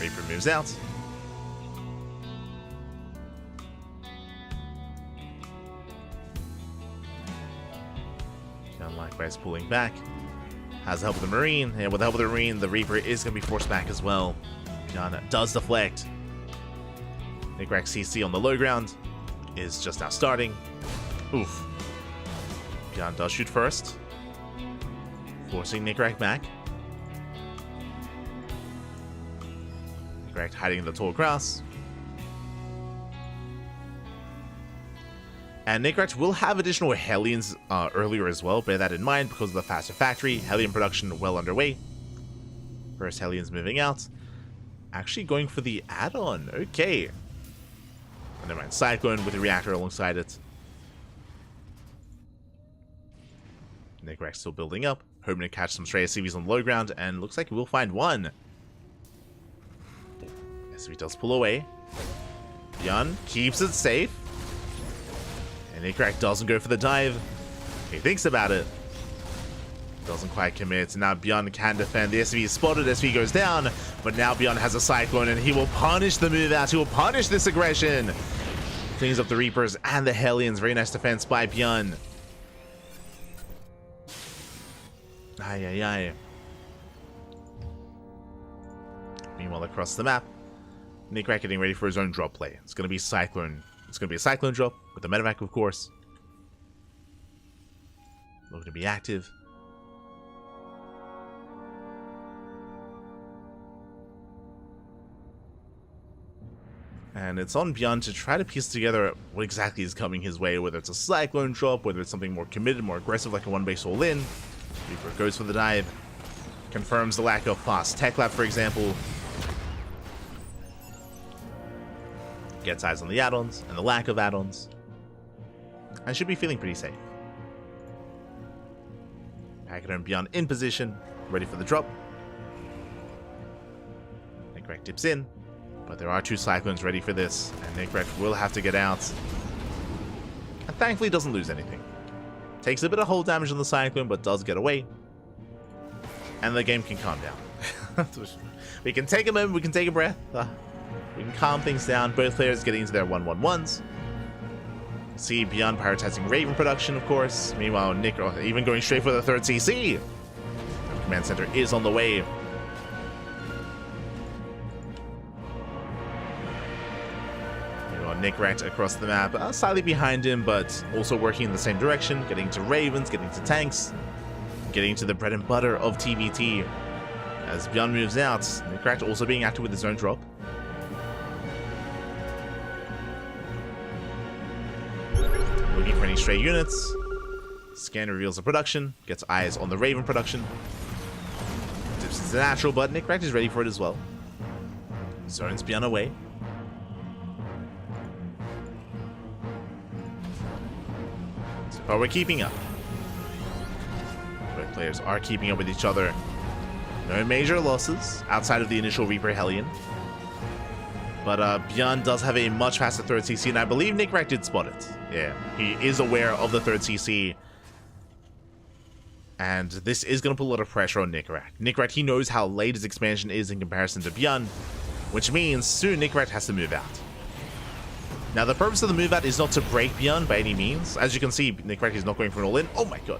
Reaper moves out. Bjorn likewise pulling back. Has the help of the Marine, and with the help of the Marine, the Reaper is going to be forced back as well. Bjorn does deflect. Nickrak CC on the low ground is just now starting. Oof. Bjorn does shoot first, forcing Nickrak back. Nickrak hiding in the tall grass. And Nickrak will have additional Hellions earlier as well, bear that in mind because of the faster factory. Hellion production well underway. First Hellions moving out. Actually going for the add-on, okay. Never mind, Cyclone with the reactor alongside it. Nickrak still building up, hoping to catch some stray SCVs on the low ground, and looks like we'll find one. SCV does pull away. Bjorn keeps it safe. And Nickrak doesn't go for the dive. He thinks about it. Doesn't quite commit. Now Bjorn can defend. The SCV is spotted. SCV goes down. But now Bjorn has a Cyclone and he will punish the move out. He will punish this aggression. Cleans up the Reapers and the Hellions. Very nice defense by Bjorn. Aye, aye, aye. Meanwhile, across the map, Nickrak getting ready for his own drop play. It's going to be Cyclone. It's going to be a Cyclone drop with the medevac, of course. Looking to be active. And it's on Bjorn to try to piece together what exactly is coming his way, whether it's a Cyclone drop, whether it's something more committed, more aggressive, like a one-base all-in. Reaper goes for the dive. Confirms the lack of fast tech lab, for example. Gets eyes on the add-ons and the lack of add-ons. And should be feeling pretty safe. Packet and Bjorn in position, ready for the drop. Nickrak dips in. But there are two Cyclones ready for this, and Nickrak will have to get out. And thankfully doesn't lose anything. Takes a bit of hull damage on the Cyclone, but does get away. And the game can calm down. We can take a moment, we can take a breath. We can calm things down. Both players getting into their 1-1-1s. See Bjorn prioritizing Raven production, of course. Meanwhile, Nick even going straight for the third CC. The command center is on the way. Nickrak across the map, slightly behind him, but also working in the same direction, getting to Ravens, getting to tanks, getting to the bread and butter of TVT. As Bjorn moves out, Nickrak also being active with his own drop. Looking for any stray units. Scan reveals the production, gets eyes on the Raven production. Dips into the natural, but Nickrak is ready for it as well. Zones Bjorn away. But we're keeping up. Both players are keeping up with each other. No major losses outside of the initial Reaper Hellion. But Bjorn does have a much faster third CC, and I believe Nickrak did spot it. Yeah, he is aware of the third CC. And this is going to put a lot of pressure on Nickrak. Nickrak, he knows how late his expansion is in comparison to Bjorn, which means soon Nickrak has to move out. Now, the purpose of the move out is not to break Bjorn by any means. As you can see, Nickrak is not going for an all-in. Oh my god.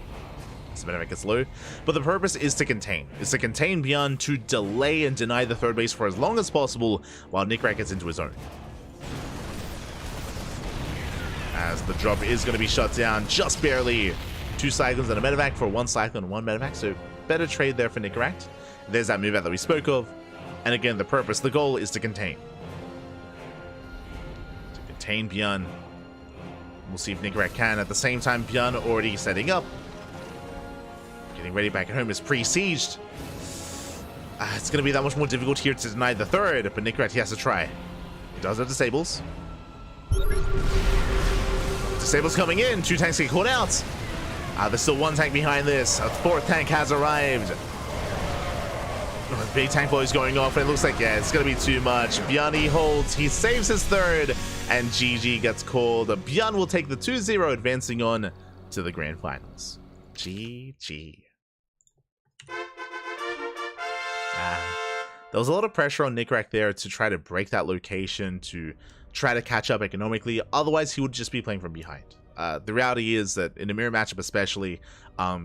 This medevac gets low. But the purpose is to contain. Is to contain Bjorn, to delay and deny the third base for as long as possible while Nickrak gets into his own. As the drop is going to be shut down just barely. 2 Cyclones and a medevac for 1 Cyclone and 1 medevac. So better trade there for Nickrak. There's that move out that we spoke of. And again, the purpose, the goal is to contain. Contain Bjorn. We'll see if Nickrak can. At the same time, Bjorn already setting up. Getting ready back at home is pre-sieged. It's going to be that much more difficult here to deny the third, but Nickrak, he has to try. He does have disables. Disables coming in. 2 tanks get caught out. There's still 1 tank behind this. A 4th tank has arrived. Big tank blow is going off, and it looks like, yeah, it's going to be too much. Bjorn, he holds, he saves his third, and GG gets called. Bjorn will take the 2-0, advancing on to the grand finals. GG. There was a lot of pressure on Nickrak there to try to break that location, to try to catch up economically. Otherwise, he would just be playing from behind. The reality is that in a mirror matchup especially,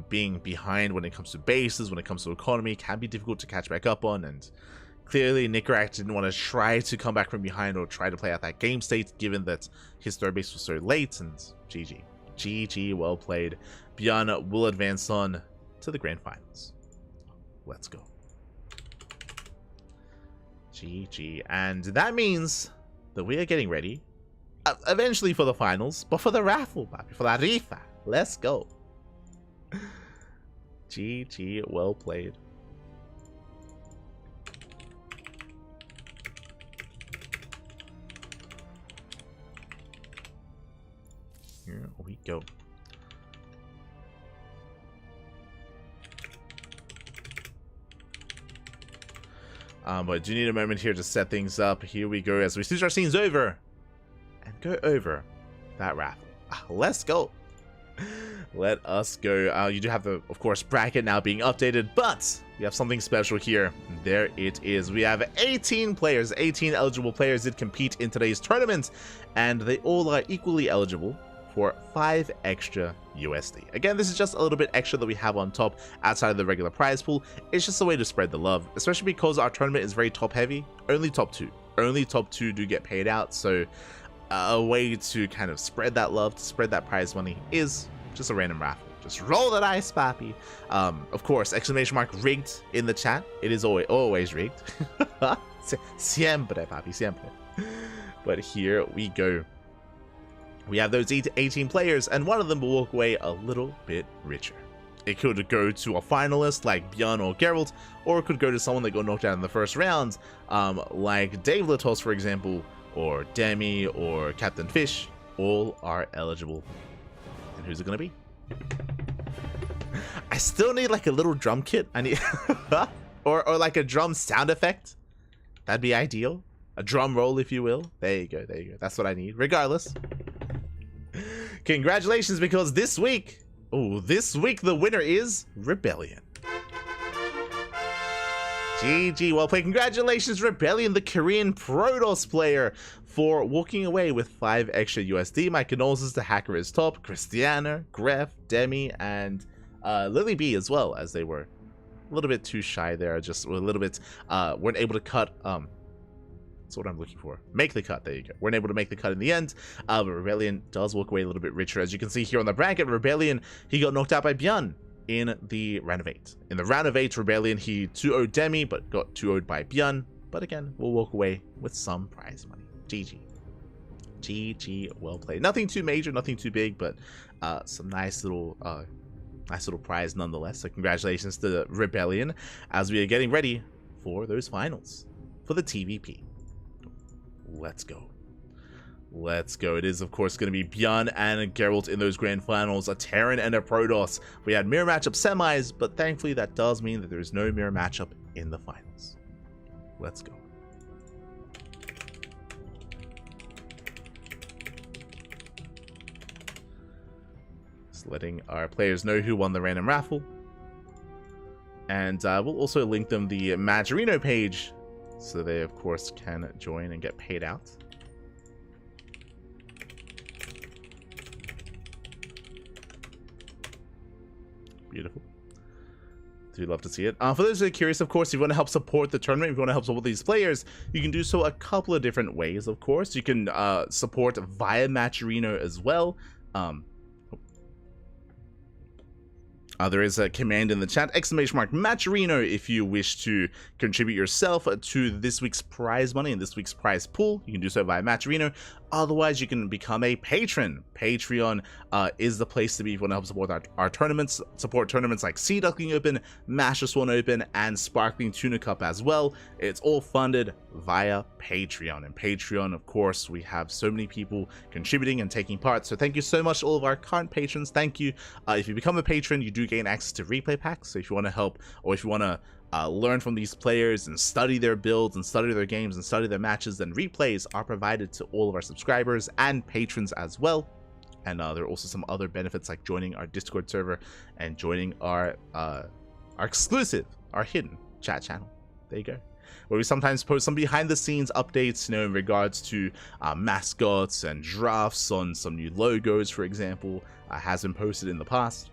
being behind when it comes to bases, when it comes to economy, can be difficult to catch back up on, and clearly Nickrak didn't want to try to come back from behind or try to play out that game state, given that his third base was so late, and GG. GG, well played. Bjorn will advance on to the grand finals. Let's go. GG, and that means that we are getting ready eventually for the finals, but for the raffle, for la rifa. Let's go. GG, well played. Here we go. But I do need a moment here to set things up. Here we go as we switch our scenes over and go over that raffle. Let's go. Let us go. You do have the, of course, bracket now being updated, but we have something special here. There it is. We have 18 players, 18 eligible players that compete in today's tournament, and they all are equally eligible for 5 extra USD. Again, this is just a little bit extra that we have on top outside of the regular prize pool. It's just a way to spread the love, especially because our tournament is very top heavy. Only top 2 do get paid out, so a way to kind of spread that love, to spread that prize money, is just a random raffle. Just roll the dice, papi. Of course, exclamation mark rigged in the chat. It is always rigged. Siempre, papi, siempre. But here we go. We have those 18 players, and one of them will walk away a little bit richer. It could go to a finalist like Bjorn or Geralt, or it could go to someone that got knocked out in the first round, like Dave Litos, for example, or Demi, or Captain Fish. All are eligible. And who's it going to be? I still need like a little drum kit. I need, or like a drum sound effect. That'd be ideal. A drum roll, if you will. There you go. There you go. That's what I need. Regardless. Congratulations, because this week the winner is Rebellion. GG, well played. Congratulations, Rebellion, the Korean Protoss player, for walking away with 5 extra USD. My condolences to Hacker is Top, Christiana, Gref, Demi, and Lily B as well, as they were a little bit too shy there. Just a little bit weren't able to cut. That's what I'm looking for. Make the cut. There you go. Weren't able to make the cut in the end. But Rebellion does walk away a little bit richer. As you can see here on the bracket, Rebellion, he got knocked out by Bjorn in the round of 8. In the round of 8, Rebellion, he 2-0'd Demi, but got 2-0'd by Bjorn. But again, we'll walk away with some prize money. GG. GG, well played. Nothing too major, nothing too big, but some nice little prize nonetheless. So congratulations to Rebellion as we are getting ready for those finals for the TVP. Let's go. Let's go. It is, of course, going to be Bjorn and Geralt in those grand finals, a Terran and a Protoss. We had mirror matchup semis, but thankfully that does mean that there is no mirror matchup in the finals. Let's go. Just letting our players know who won the random raffle. And we'll also link them the Majorino page, so they, of course, can join and get paid out. Beautiful. Do love to see it. For those who are curious, of course, if you want to help support the tournament, if you want to help support these players, you can do so a couple of different ways, of course. You can support via Majorino as well. There is a command in the chat, exclamation mark Majorino, if you wish to contribute yourself to this week's prize money and this week's prize pool. You can do so via Majorino. Otherwise, you can become a patron. Patreon is the place to be if you want to help support our tournaments, support tournaments like Sea Duckling Open, Master Swan Open, and Sparkling Tuna Cup as well. It's all funded via Patreon. And Patreon, of course, we have so many people contributing and taking part. So thank you so much to all of our current patrons. Thank you. If you become a patron, you do gain access to replay packs. So if you want to help, or if you want to learn from these players and study their builds and study their games and study their matches, then replays are provided to all of our subscribers and patrons as well. And there are also some other benefits like joining our Discord server and joining our exclusive, our hidden chat channel. There you go. Where we sometimes post some behind the scenes updates, you know, in regards to mascots and drafts on some new logos, for example, has been posted in the past.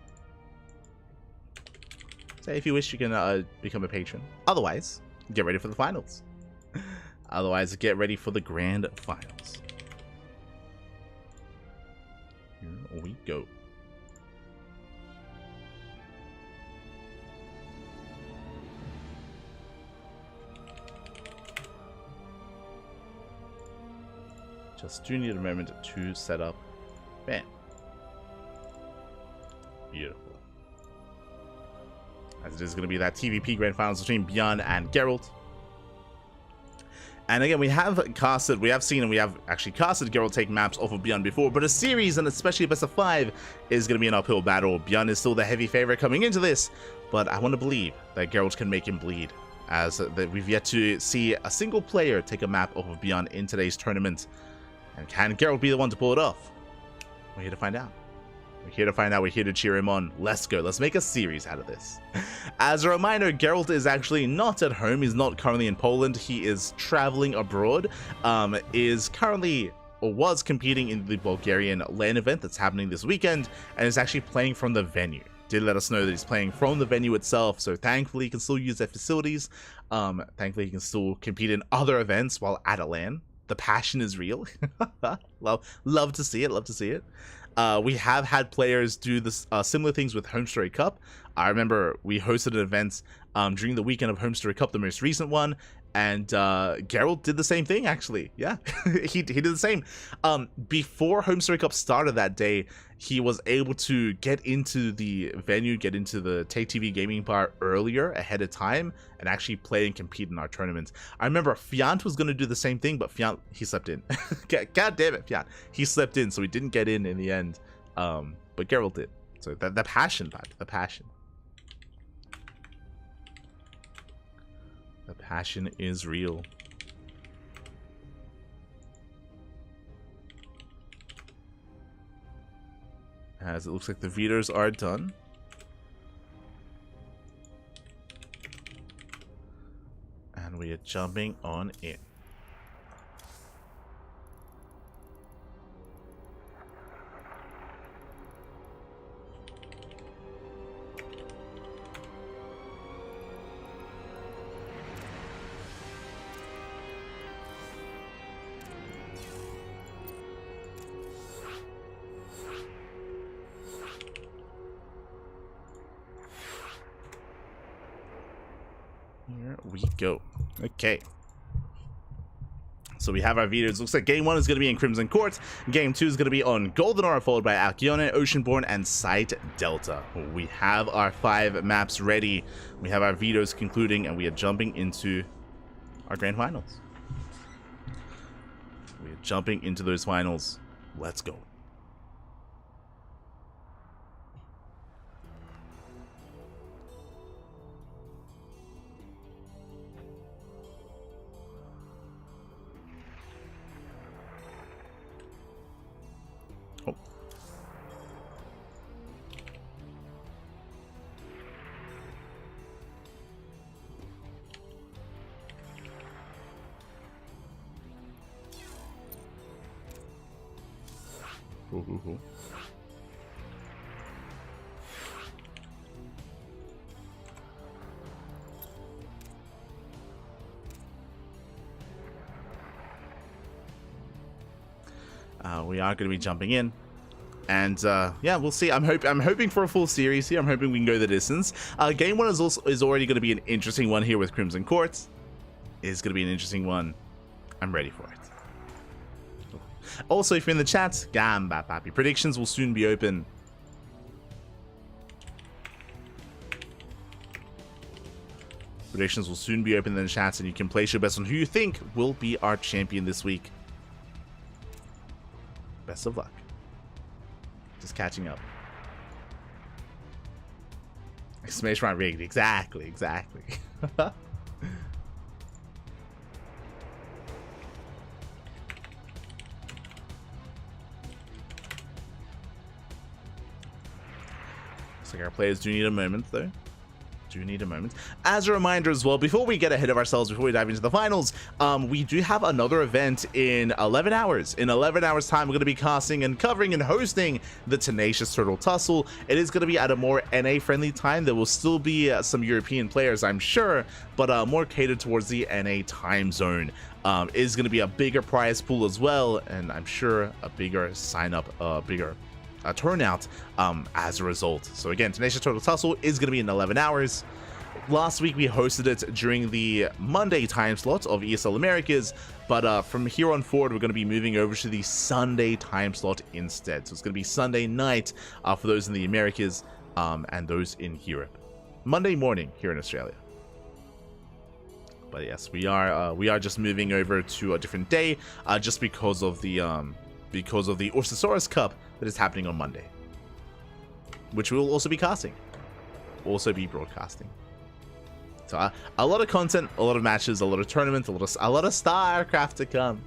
So if you wish, you can become a patron. Otherwise, get ready for the finals. Otherwise, get ready for the grand finals. Here we go. Just do need a moment to set up. Bam. Beautiful. As it is going to be that TVP Grand Finals between Bjorn and Geralt. And again, we have seen and we have actually casted Geralt take maps off of Bjorn before, but a series, and especially a best of 5, is going to be an uphill battle. Bjorn is still the heavy favorite coming into this, but I want to believe that Geralt can make him bleed, as that we've yet to see a single player take a map off of Bjorn in today's tournament. And can Geralt be the one to pull it off? We're here to find out. We're here to find out. We're here to cheer him on. Let's go. Let's make a series out of this. As a reminder, Geralt is actually not at home. He's not currently in Poland. He is traveling abroad. Is currently, or was competing in the Bulgarian LAN event that's happening this weekend, and is actually playing from the venue. Did let us know that he's playing from the venue itself, so thankfully he can still use their facilities. Thankfully he can still compete in other events while at a LAN. The passion is real. love to see it. Love to see it. We have had players do this similar things with Home Story Cup. I remember we hosted an event during the weekend of Home Story Cup, the most recent one, and Geralt did the same thing, actually. Yeah, he did the same. Before Home Story Cup started that day, he was able to get into the venue, get into the Take TV gaming bar earlier, ahead of time, and actually play and compete in our tournaments. I remember Fiant was going to do the same thing, but Fiant, he slept in. God damn it, Fiant. He slept in, so he didn't get in the end. But Geralt did. So the passion, vibe, the passion. The passion is real. As it looks like the readers are done. And we are jumping on in. Here we go. Okay. So we have our videos. Looks like game 1 is going to be in Crimson Court. Game 2 is going to be on Golden Aura, followed by Alcyone, Oceanborn, and Sight Delta. We have our 5 maps ready. We have our videos concluding, and we are jumping into our grand finals. We are jumping into those finals. Let's go. Ooh. We are going to be jumping in, and yeah, we'll see. I'm hoping for a full series here. I'm hoping we can go the distance. Game 1 is already going to be an interesting one here with Crimson Court. It's going to be an interesting one. I'm ready for it. Also, if you're in the chat, Gamba Papi, predictions will soon be open. Predictions will soon be open in the chat, and you can place your bets on who you think will be our champion this week. Best of luck. Just catching up. Exclamation mark rigged. Exactly. Our players do need a moment, though. As a reminder as well, before we get ahead of ourselves, before we dive into the finals, we do have another event in 11 hours. In 11 hours time, we're going to be casting and covering and hosting the Tenacious Turtle Tussle. It is going to be at a more NA friendly time. There will still be some European players, I'm sure, but more catered towards the NA time zone. It is going to be a bigger prize pool as well, and I'm sure a bigger sign up, bigger turnout as a result. So again, Tenacious Turtle Tussle is going to be in 11 hours. Last week we hosted it during the Monday time slot of ESL Americas, but from here on forward we're going to be moving over to the Sunday time slot instead. So it's going to be Sunday night for those in the Americas and those in Europe. Monday morning here in Australia. But yes, we are just moving over to a different day just because of the Orsasaurus Cup that is happening on Monday, which we will also be casting, also be broadcasting. So a lot of content, a lot of matches, a lot of tournaments, a lot of StarCraft to come.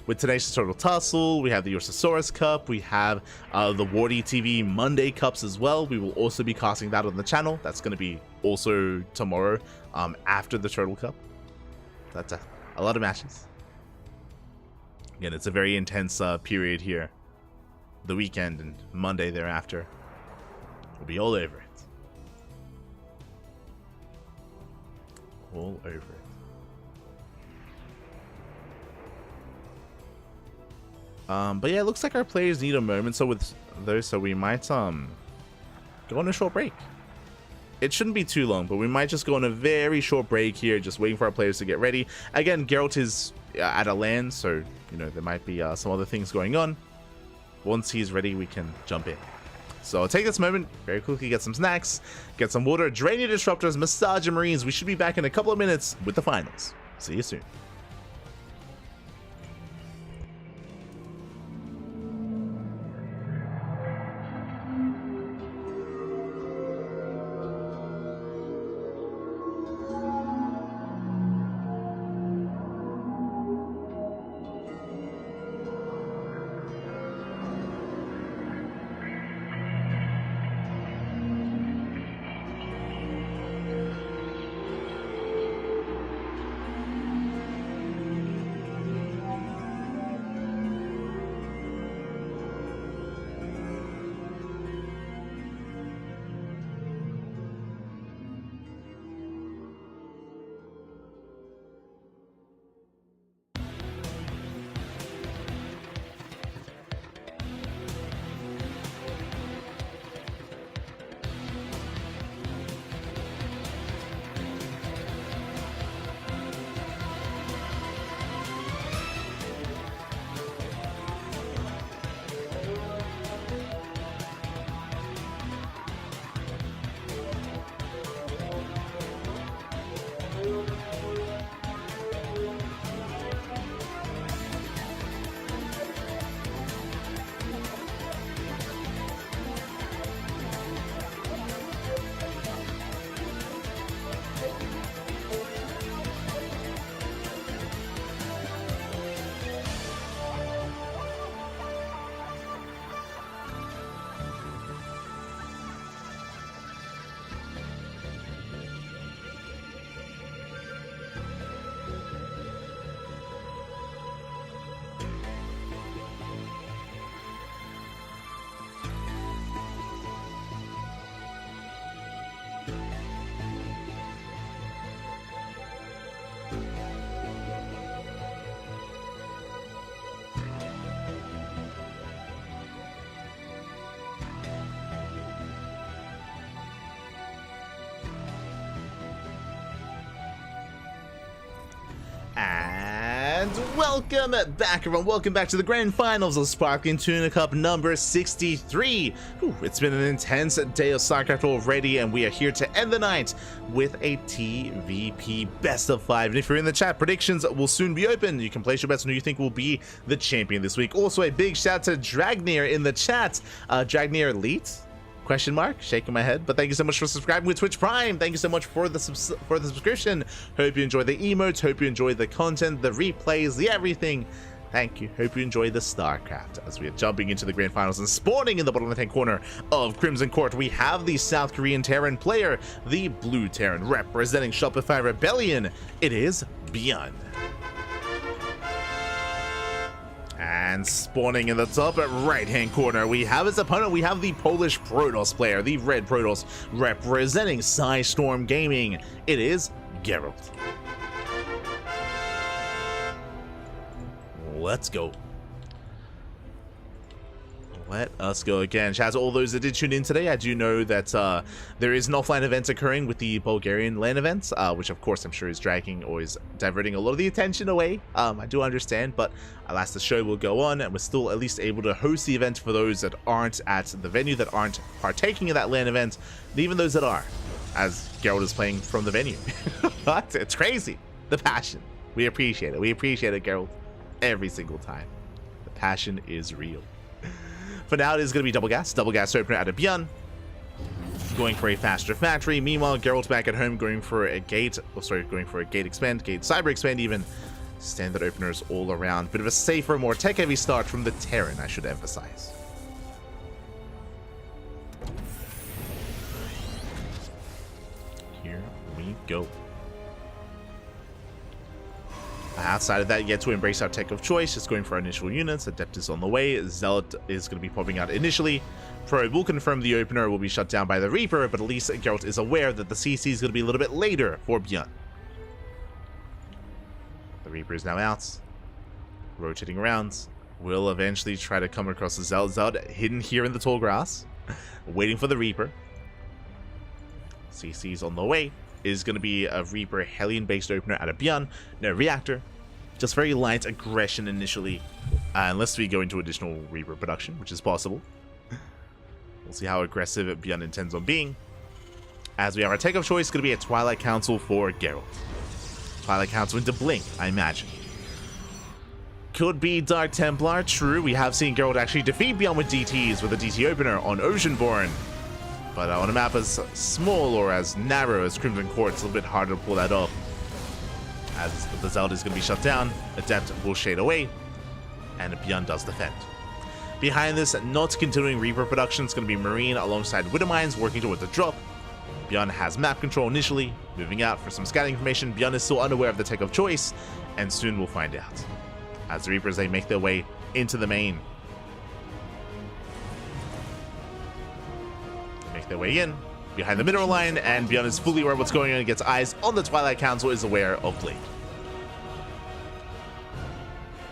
With Tenacious Turtle Tussle, we have the Orsasaurus Cup, we have the Wardy TV Monday Cups as well. We will also be casting that on the channel. That's going to be also tomorrow after the Turtle Cup. That's a lot of matches. Again, it's a very intense period here. The weekend and Monday thereafter. We'll be all over it. All over it. But yeah, it looks like our players need a moment. So with those, so we might go on a short break. It shouldn't be too long, but we might just go on a very short break here, just waiting for our players to get ready. Again, Geralt is at a LAN, so you know there might be some other things going on. Once he's ready, we can jump in. So I'll take this moment, very quickly get some snacks, get some water, drain your disruptors, massage your marines. We should be back in a couple of minutes with the finals. See you soon. And welcome back, everyone. Welcome back to the grand finals of Sparkling Tuna Cup number 63. Ooh, it's been an intense day of StarCraft already, and we are here to end the night with a TVP best of 5. And if you're in the chat, predictions will soon be open. You can place your bets on who you think will be the champion this week. Also, a big shout to Dragnir in the chat. Dragnir Elite? Question mark, shaking my head, but thank you so much for subscribing with Twitch Prime. Thank you so much for the subscription. Hope you enjoy the emotes, hope you enjoy the content, the replays, the everything. Thank you. Hope you enjoy the StarCraft. As we are jumping into the grand finals and spawning in the bottom left-hand corner of Crimson Court, we have the South Korean Terran player, the Blue Terran, representing Shopify Rebellion. It is Byun. And spawning in the top right-hand corner, we have his opponent. We have the Polish Protoss player, the Red Protoss, representing Storm Gaming. It is Geralt. Let's go. Let us go again. Shout out to all those that did tune in today. I do know that there is an offline event occurring with the Bulgarian LAN events, which of course I'm sure is dragging or is diverting a lot of the attention away. I do understand, but alas, the show will go on, and we're still at least able to host the event for those that aren't at the venue, that aren't partaking in that LAN event, and even those that are, as Geralt is playing from the venue. It's crazy. The passion. We appreciate it. We appreciate it, Geralt. Every single time. The passion is real. For now, it is going to be double gas opener out of Byun, going for a faster factory. Meanwhile, Geralt back at home going for a gate, going for a gate expand, gate cyber expand even. Standard openers all around. Bit of a safer, more tech heavy start from the Terran, I should emphasize. Here we go. Outside of that, yet to embrace our tech of choice, just going for our initial units. Adept is on the way. Zealot is going to be popping out initially. Probe will confirm the opener will be shut down by the Reaper, but at least Geralt is aware that the CC is going to be a little bit later for Byun. The Reaper is now out. Rotating around. Will eventually try to come across the Zealot. Zealot hidden here in the tall grass. Waiting for the Reaper. CC's on the way. Is going to be a Reaper Hellion-based opener out of Byun. No reactor. Just very light aggression initially. Unless we go into additional Reaper production, which is possible. We'll see how aggressive Byun intends on being. As we have our take of choice, going to be a Twilight Council for Geralt. Twilight Council into Blink, I imagine. Could be Dark Templar, true. We have seen Geralt actually defeat Byun with DTs with a DT opener on Oceanborn. But on a map as small or as narrow as Crimson Court, it's a little bit harder to pull that off. As the Zealot is going to be shut down, Adept will shade away, and Byun does defend. Behind this, not continuing Reaper production, is going to be Marine alongside Widowmines working towards the drop. Byun has map control initially, moving out for some scouting information. Byun is still unaware of the tech of choice, and soon we'll find out. As the Reapers, they make their way into the main. Their way in, behind the mineral line, and Byun is fully aware of what's going on and gets eyes on the Twilight Council, is aware of Blade.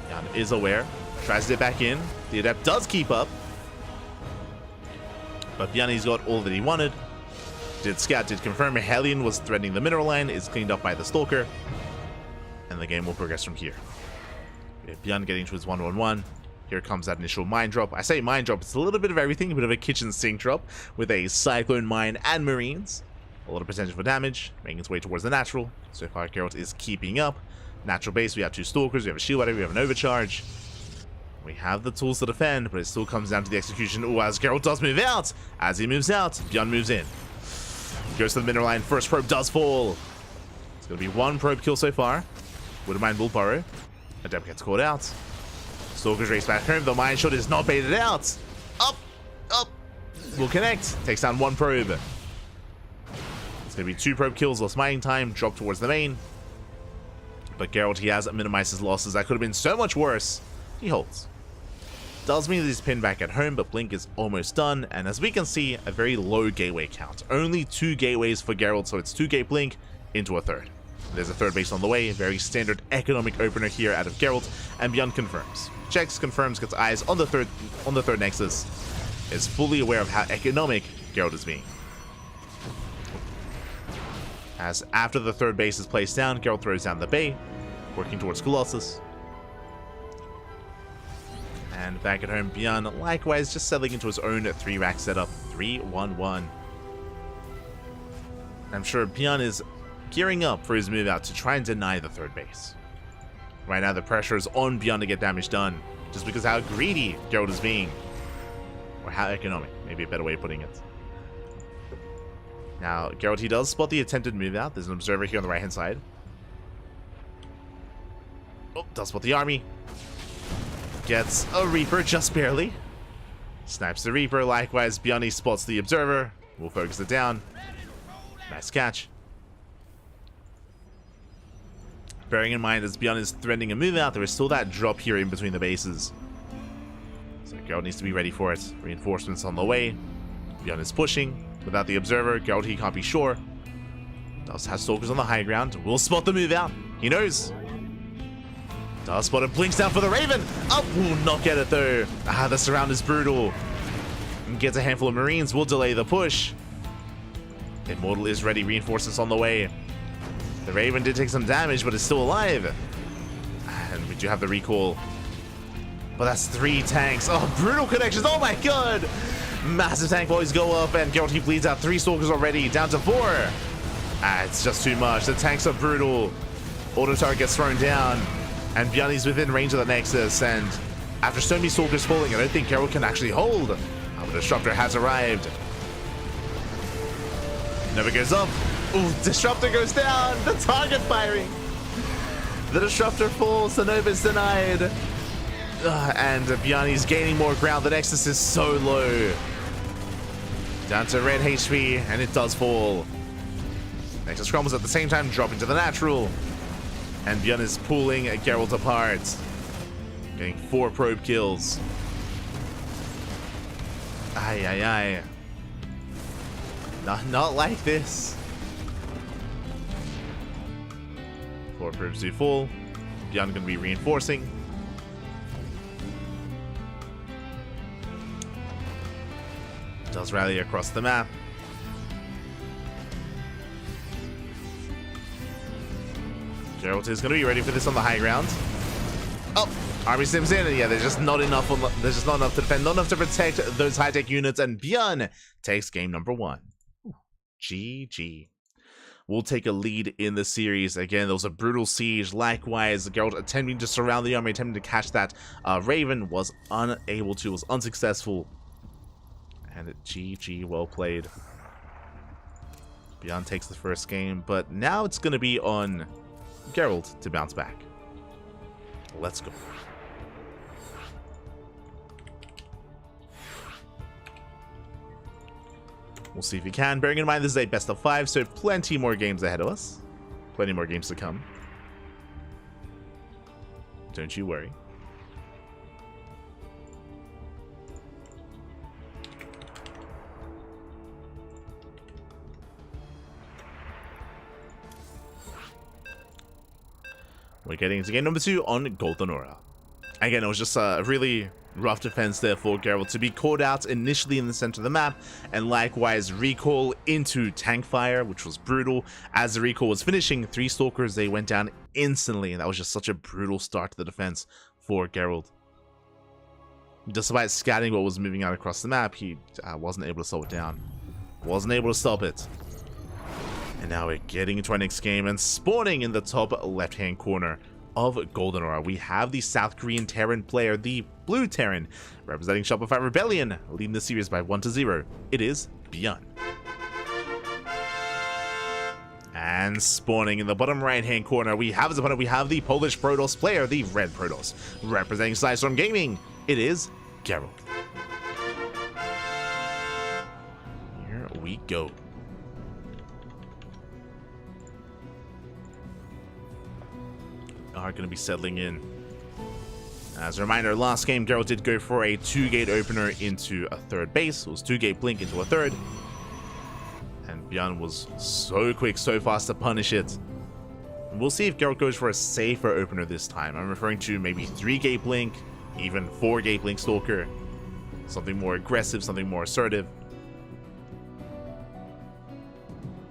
Byun is aware, tries to get back in. The Adept does keep up, but Byun, he's got all that he wanted. Did scout, did confirm Hellion was threatening the mineral line, is cleaned up by the Stalker, and the game will progress from here. We have Byun getting to his 1-1-1. Here comes that initial mine drop. I say mine drop, it's a little bit of everything, a bit of a kitchen sink drop with a Cyclone Mine and Marines. A lot of potential for damage, making its way towards the natural. So far, Geralt is keeping up. Natural base, we have two Stalkers, we have a Shield Rider, we have an Overcharge. We have the tools to defend, but it still comes down to the execution. Ooh, as Geralt does move out. As he moves out, Byun moves in. Goes to the mineral line, first probe does fall. It's going to be one probe kill so far. Widowmine will burrow. Adept gets caught out. Stalkers race back home. The mine shot is not baited out. Up. Will connect. Takes down one probe. It's going to be two probe kills. Lost mining time. Drop towards the main. But Geralt, he has minimized his losses. That could have been so much worse. He holds. Does mean that he's pinned back at home, but Blink is almost done. And as we can see, a very low gateway count. Only 2 gateways for Geralt, so it's 2 gate Blink into a third. There's a third base on the way. Very standard economic opener here out of Geralt. And Byun confirms. Checks, confirms, gets eyes on the third Nexus. Is fully aware of how economic Geralt is being. As after the third base is placed down, Geralt throws down the bay, working towards Colossus. And back at home, Byun likewise just settling into his own 3-rack setup. 3-1-1. I'm sure Byun is gearing up for his move out to try and deny the third base. Right now, the pressure is on Byun to get damage done, just because of how greedy Geralt is being. Or how economic, maybe a better way of putting it. Now, Geralt, he does spot the attempted move out. There's an observer here on the right-hand side. Oh, does spot the army. gets a Reaper just barely. Snipes the Reaper. Likewise, Bjarni spots the Observer. We'll focus it down. Nice catch. Bearing in mind, as Bjarni is threatening a move out, there is still that drop here in between the bases. So Geralt needs to be ready for it. Reinforcements on the way. Bjarni is pushing. Without the Observer, Geralt, he can't be sure. Does have Stalkers on the high ground. Will spot the move out. He knows. Does spot it. Blinks down for the Raven. Oh, will not get it though. The surround is brutal. And gets a handful of Marines. Will delay the push. Immortal is ready. Reinforcements on the way. The Raven did take some damage, but is still alive. And we do have the recall. But that's 3 tanks. Oh, brutal connections. Oh my god. Massive tank volleys go up, and Geralt, he bleeds out 3 Stalkers already. Down to 4. It's just too much. The tanks are brutal. Auto turret gets thrown down, and Bjarni's within range of the Nexus. And after so many Stalkers falling, I don't think Geralt can actually hold. The Disruptor has arrived. Nova goes up. Ooh, Disruptor goes down. The target firing. The Disruptor falls. The Nova's denied. And Bjarni's gaining more ground. The Nexus is so low. Down to red HP, and it does fall. Nexus crumbles at the same time, dropping to the natural. And Bjarni is pulling Geralt apart. Getting 4 probe kills. Aye. Not like this. 4 probes do fall. Bjarni gonna be reinforcing. Does rally across the map. Geralt is going to be ready for this on the high ground. Oh, army sims in, and yeah, there's just not enough. There's just not enough to defend, not enough to protect those high-tech units, and Bjarni takes game number 1. GG. We'll take a lead in the series. Again, there was a brutal siege. Likewise, Geralt attempting to surround the army, attempting to catch that Raven, was unable to, was unsuccessful. And GG, well played. Bjarni takes the first game, but now it's going to be on Geralt to bounce back. Let's go. We'll see if he can. Bearing in mind this is a best of 5, so plenty more games ahead of us. Plenty more games to come. Don't you worry. We're getting into game number 2 on Golden Aura. Again, it was just a really rough defense there for Geralt to be caught out initially in the center of the map, and likewise recall into tank fire, which was brutal. As the recall was finishing, 3 Stalkers, they went down instantly, and that was just such a brutal start to the defense for Geralt. Despite scouting what was moving out across the map, he wasn't able to slow it down. Wasn't able to stop it. And now we're getting into our next game and spawning in the top left-hand corner of Golden Aura. We have the South Korean Terran player, the Blue Terran, representing Shopify Rebellion, leading the series by 1-0. It is Bjarni. And spawning in the bottom right-hand corner, we have as opponent, we have the Polish Protoss player, the Red Protoss, representing Sidestorm Gaming. It is Geralt. Here we go. Are going to be settling in. As a reminder, last game Geralt did go for a 2-gate opener into a 3rd base. It was 2-gate blink into a 3rd. And Bjarni was so quick, so fast to punish it. And we'll see if Geralt goes for a safer opener this time. I'm referring to maybe 3-gate blink, even 4-gate blink Stalker. Something more aggressive, something more assertive.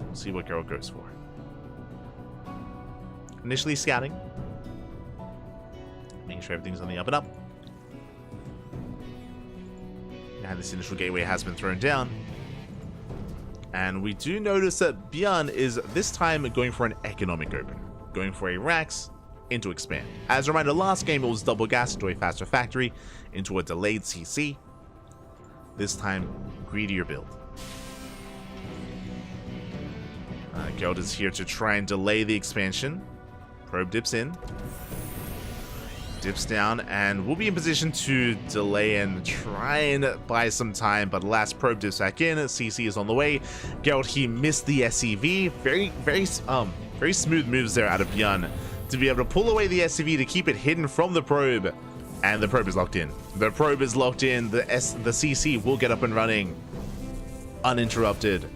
We'll see what Geralt goes for. Initially scouting. Making sure everything's on the up and up. And this initial gateway has been thrown down. And we do notice that Bjarni is this time going for an economic open. Going for a Rax into expand. As a reminder, last game it was double gas into a faster factory, into a delayed CC. This time, greedier build. Geralt is here to try and delay the expansion. Probe dips in. dips down, and we'll be in position to delay and try and buy some time, but last probe dips back in. CC is on the way. Geralt, he missed the SCV. Very smooth moves there out of Bjorn to be able to pull away the SCV to keep it hidden from the probe, and the probe is locked in. The probe is locked in. The CC will get up and running uninterrupted.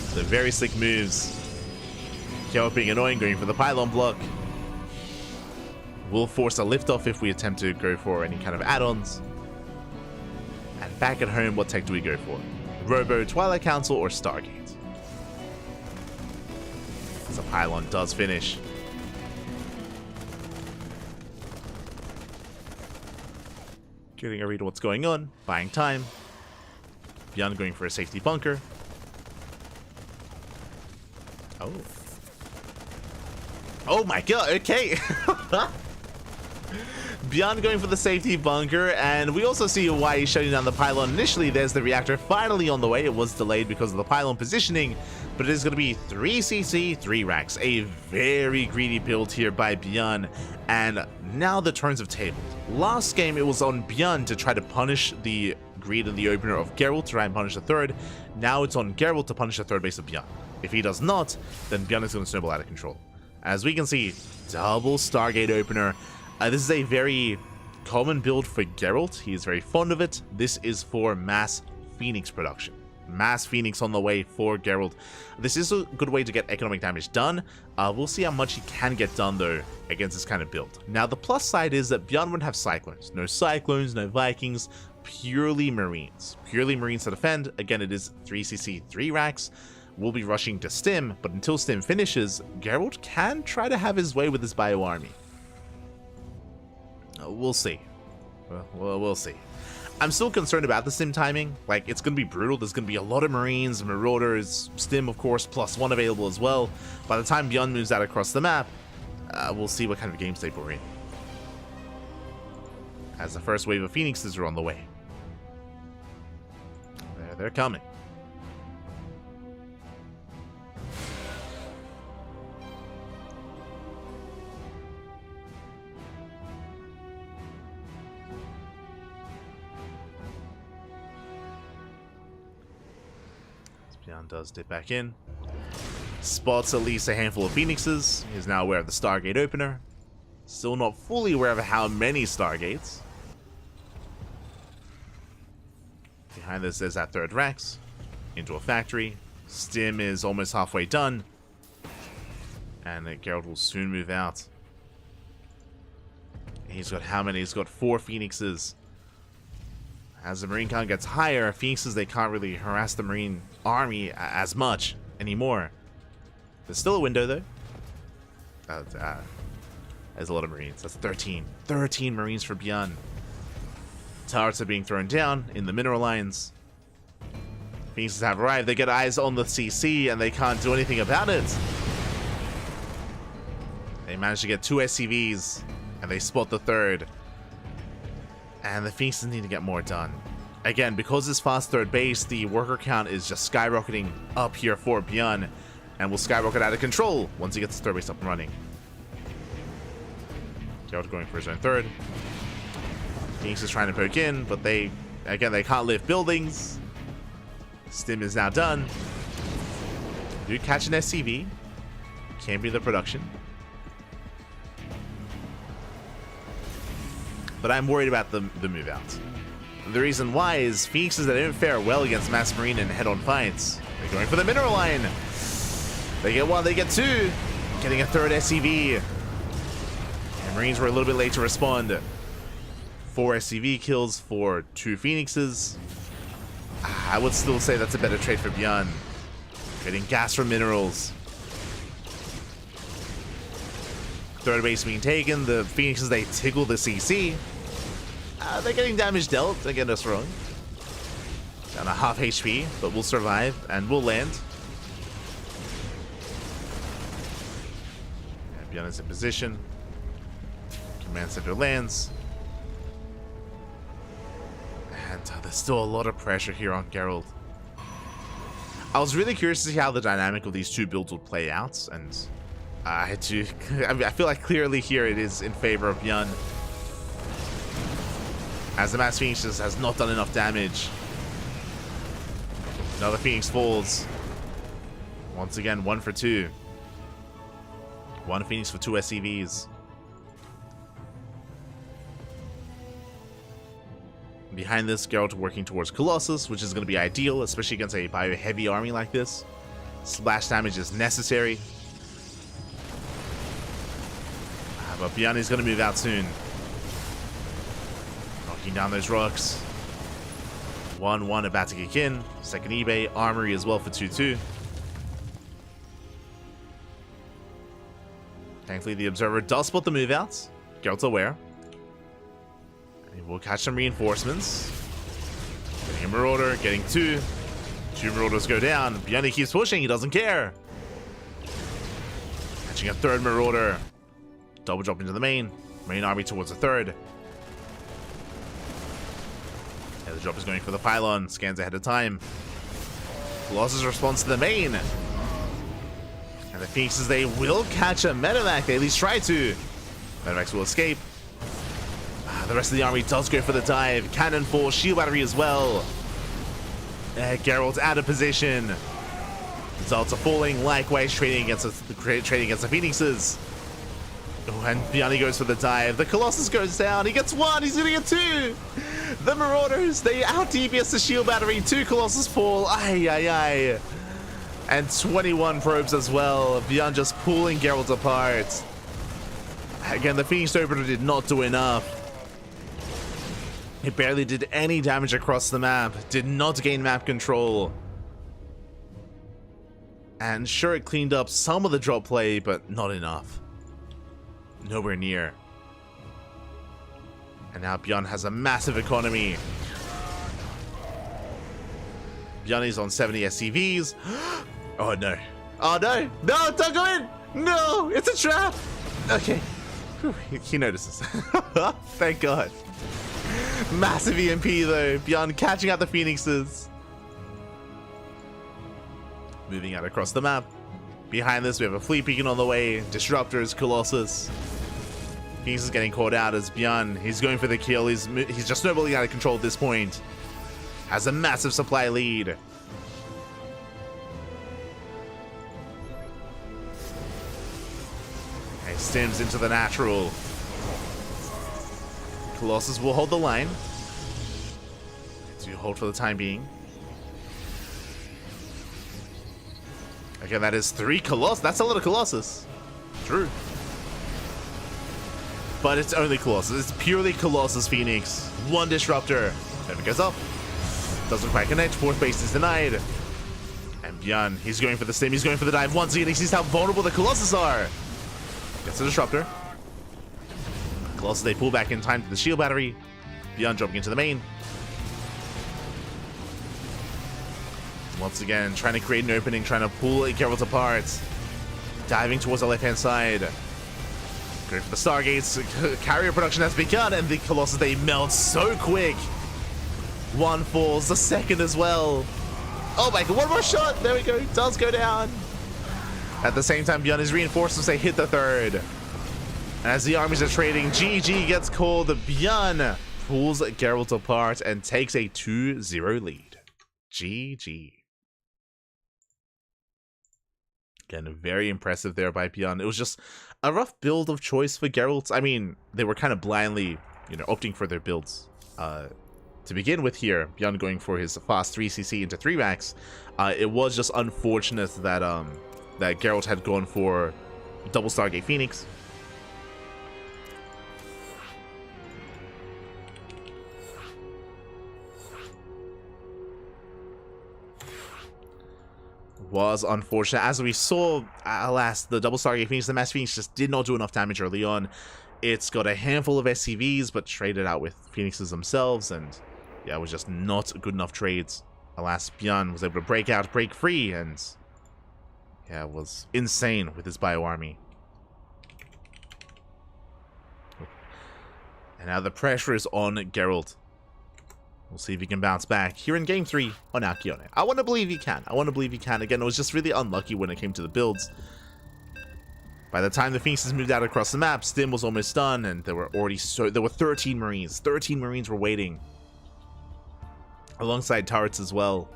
So very slick moves. Geralt being annoying, going for the pylon block. Will force a liftoff if we attempt to go for any kind of add-ons. And back at home, what tech do we go for? Robo, Twilight Council, or Stargate? So pylon does finish. Getting a read of what's going on, buying time. Bjorn going for a safety bunker. Oh. Oh my god, okay. Bjorn going for the safety bunker, and we also see why he's shutting down the pylon initially. There's the reactor finally on the way. It was delayed because of the pylon positioning, but it is going to be 3 CC, 3 racks. A very greedy build here by Bjorn, and now the turns have tabled. Last game, it was on Bjorn to try to punish the greed in the opener of Geralt to try and punish the third. Now it's on Geralt to punish the third base of Bjorn. If he does not, then Bjorn is going to snowball out of control. As we can see, double Stargate opener. This is a very common build for Geralt. He is very fond of it. This is for mass Phoenix production. Mass Phoenix on the way for Geralt. This is a good way to get economic damage done. We'll see how much he can get done, though, against this kind of build. Now, the plus side is that Bjorn wouldn't have Cyclones. No Cyclones, no Vikings, purely Marines. Purely Marines to defend. Again, it is 3cc, 3 racks. We'll be rushing to Stim, but until Stim finishes, Geralt can try to have his way with his bio army. We'll see. We'll see. I'm still concerned about the Stim timing. Like, it's going to be brutal. There's going to be a lot of Marines, Marauders, Stim, of course, +1 available as well. By the time Bjorn moves out across the map, we'll see what kind of game state we're in, as the first wave of Phoenixes are on the way. They're coming. Bjorn does dip back in. Spots at least a handful of Phoenixes. He is now aware of the Stargate opener. Still not fully aware of how many Stargates. Behind this, there's that third Rex. Into a factory. Stim is almost halfway done. And Geralt will soon move out. He's got how many? He's got 4 Phoenixes. As the Marine count gets higher, Phoenixes, they can't really harass the Marine army as much anymore. There's still a window, though. There's a lot of Marines. That's 13. 13 Marines for Bjorn. Turrets are being thrown down in the mineral lines. Phoenixes have arrived. They get eyes on the CC, and they can't do anything about it. They manage to get 2 SCVs, and they spot the third. And the Phoenixes need to get more done. Again, because this fast third base, the worker count is just skyrocketing up here for Bjorn, and will skyrocket out of control once he gets the third base up and running. Geralt going for his own third. Phoenix is trying to poke in, but they can't lift buildings. Stim is now done. Do catch an SCV. Can't be the production. But I'm worried about the move out. The reason why is Phoenixes that don't fare well against Mass Marine and head-on fights. They're going for the mineral line. They get 1, they get 2. Getting a third SCV. And Marines were a little bit late to respond. 4 SCV kills for 2 Phoenixes. I would still say that's a better trade for Bjorn. Getting gas from minerals. Third base being taken. The Phoenixes, they tickle the CC. They're getting damage dealt. Don't get us wrong. Down a half HP, but we'll survive and we'll land. And Bjorn is in position. Command center lands. And there's still a lot of pressure here on Geralt. I was really curious to see how the dynamic of these two builds would play out, and I do. I mean, I feel like clearly here it is in favor of Bjorn, as the Mass Phoenix just has not done enough damage. Another Phoenix falls. Once again, 1 for 2. 1 Phoenix for 2 SCVs. Behind this, Geralt working towards Colossus, which is going to be ideal, especially against a bio-heavy army like this. Splash damage is necessary. But Bjorn is going to move out soon. Knocking down those rocks. 1-1 about to kick in. Second eBay, Armory as well for 2-2. Thankfully, the Observer does spot the move outs. Geralt's aware. And he will catch some reinforcements. Getting a Marauder, getting 2. 2 Marauders go down. Bjorn keeps pushing, he doesn't care. Catching a 3rd Marauder. Double drop into the main army towards the 3rd. Yeah, the drop is going for the pylon. Scans ahead of time. Colossus responds to the main. And the Phoenixes, they will catch a Medivac. They at least try to. Medivacs will escape. The rest of the army does go for the dive. Cannon fall, shield battery as well. Geralt's out of position. Results are falling. Likewise, trading against the Phoenixes. Oh, and Bjorn goes for the dive. The Colossus goes down. He gets 1. He's going to get 2. The Marauders, they out DPS the shield battery. 2 Colossus fall. Ay, ay, ay. And 21 probes as well. Bjorn just pulling Geralt apart. Again, the Phoenix Opener did not do enough. It barely did any damage across the map. Did not gain map control. And sure, it cleaned up some of the drop play, but not enough. Nowhere near. And now Bjorn has a massive economy. Bjorn is on 70 SCVs. Oh no. Oh no. No, don't go in. No, it's a trap. Okay. Whew, he notices. Thank God. Massive EMP though. Bjorn catching out the Phoenixes. Moving out across the map. Behind this, we have a fleet beacon on the way. Disruptors, Colossus. Phoenix is getting caught out as Bjorn. He's going for the kill. He's just snowballing out of control at this point. Has a massive supply lead. Okay, stims into the natural. Colossus will hold the line. To hold for the time being. Okay, that is 3 Colossus. That's a lot of Colossus. True. But it's only Colossus. It's purely Colossus Phoenix. 1 Disruptor. Never goes up. Doesn't quite connect. 4th base is denied. And Bjorn, he's going for the stim. He's going for the dive once again. He sees how vulnerable the Colossus are. Gets the Disruptor. Colossus, they pull back in time to the shield battery. Bjorn jumping into the main. Once again, trying to create an opening, trying to pull Geralt apart. Diving towards the left-hand side. Going for the Stargates. Carrier production has begun, and the Colossus, they melt so quick. 1 falls, the 2nd as well. Oh my God, 1 more shot. There we go. It does go down. At the same time, Bjorn is reinforcements, they hit the 3rd. And as the armies are trading, GG gets called. Bjorn pulls Geralt apart and takes a 2-0 lead. GG. Again, very impressive there by Bjorn. It was just a rough build of choice for Geralt. I mean, they were kind of blindly, opting for their builds. To begin with here, Bjorn going for his fast 3cc into 3 max. It was just unfortunate that that Geralt had gone for double Stargate Phoenix. Was unfortunate. As we saw, alas, the double Stargate Phoenix, the Mass Phoenix just did not do enough damage early on. It's got a handful of SCVs, but traded out with Phoenixes themselves, and yeah, it was just not good enough trades. Alas, Bjorn was able to break out, break free, and yeah, was insane with his bio army. And now the pressure is on Geralt. We'll see if he can bounce back here in Game 3 on Alcyone. I want to believe he can. I want to believe he can. Again, it was just really unlucky when it came to the builds. By the time the Phoenixes moved out across the map, Stim was almost done, and there were 13 Marines. 13 Marines were waiting. Alongside turrets as well.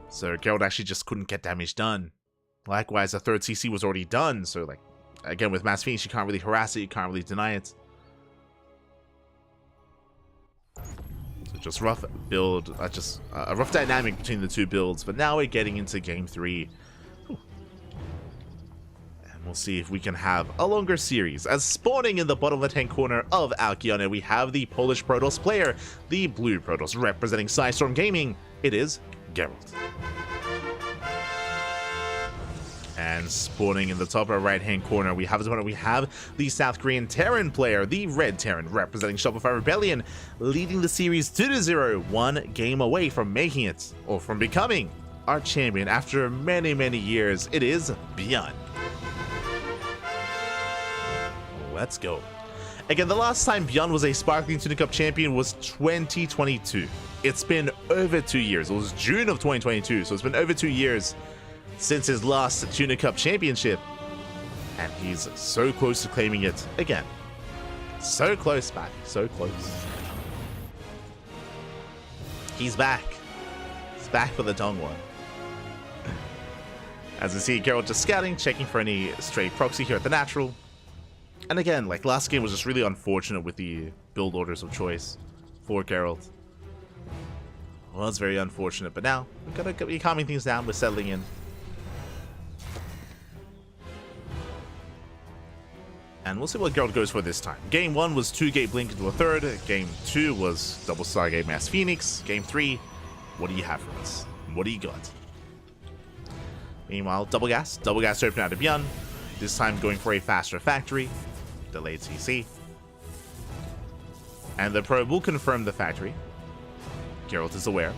So Geralt actually just couldn't get damage done. Likewise, the third CC was already done, so like, again, with Mass Phoenix, you can't really harass it, you can't really deny it. So just rough build, just a rough dynamic between the two builds, but now we're getting into Game 3. We'll see if we can have a longer series. As spawning in the bottom left-hand corner of Alkione, we have the Polish Protoss player, the blue Protoss representing Psystorm Gaming. It is Geralt. And spawning in the top right-hand corner, we have the South Korean Terran player, the red Terran representing Shopify Rebellion, leading the series 2-0, one game away from making it, or from becoming, our champion after many, many years. It is Bjorn. Let's go. Again, the last time Bjorn was a Sparkling Tuna Cup champion was 2022. It's been over 2 years. It was June of 2022, so it's been over 2 years since his last Tuna Cup championship. And he's so close to claiming it again. So close, back. So close. He's back. He's back for the Dongwon. As we see, Geralt just scouting, checking for any stray proxy here at the natural. And again, like last game was just really unfortunate with the build orders of choice for Geralt. Well, it's very unfortunate, but now we've got to be calming things down. We're settling in. And we'll see what Geralt goes for this time. Game 1 was 2-gate Blink into a third. Game 2 was double Stargate Mass Phoenix. Game 3, what do you have for us? What do you got? Meanwhile, double gas open out of Bjorn. This time going for a faster factory. Delayed CC. And the probe will confirm the factory. Geralt is aware.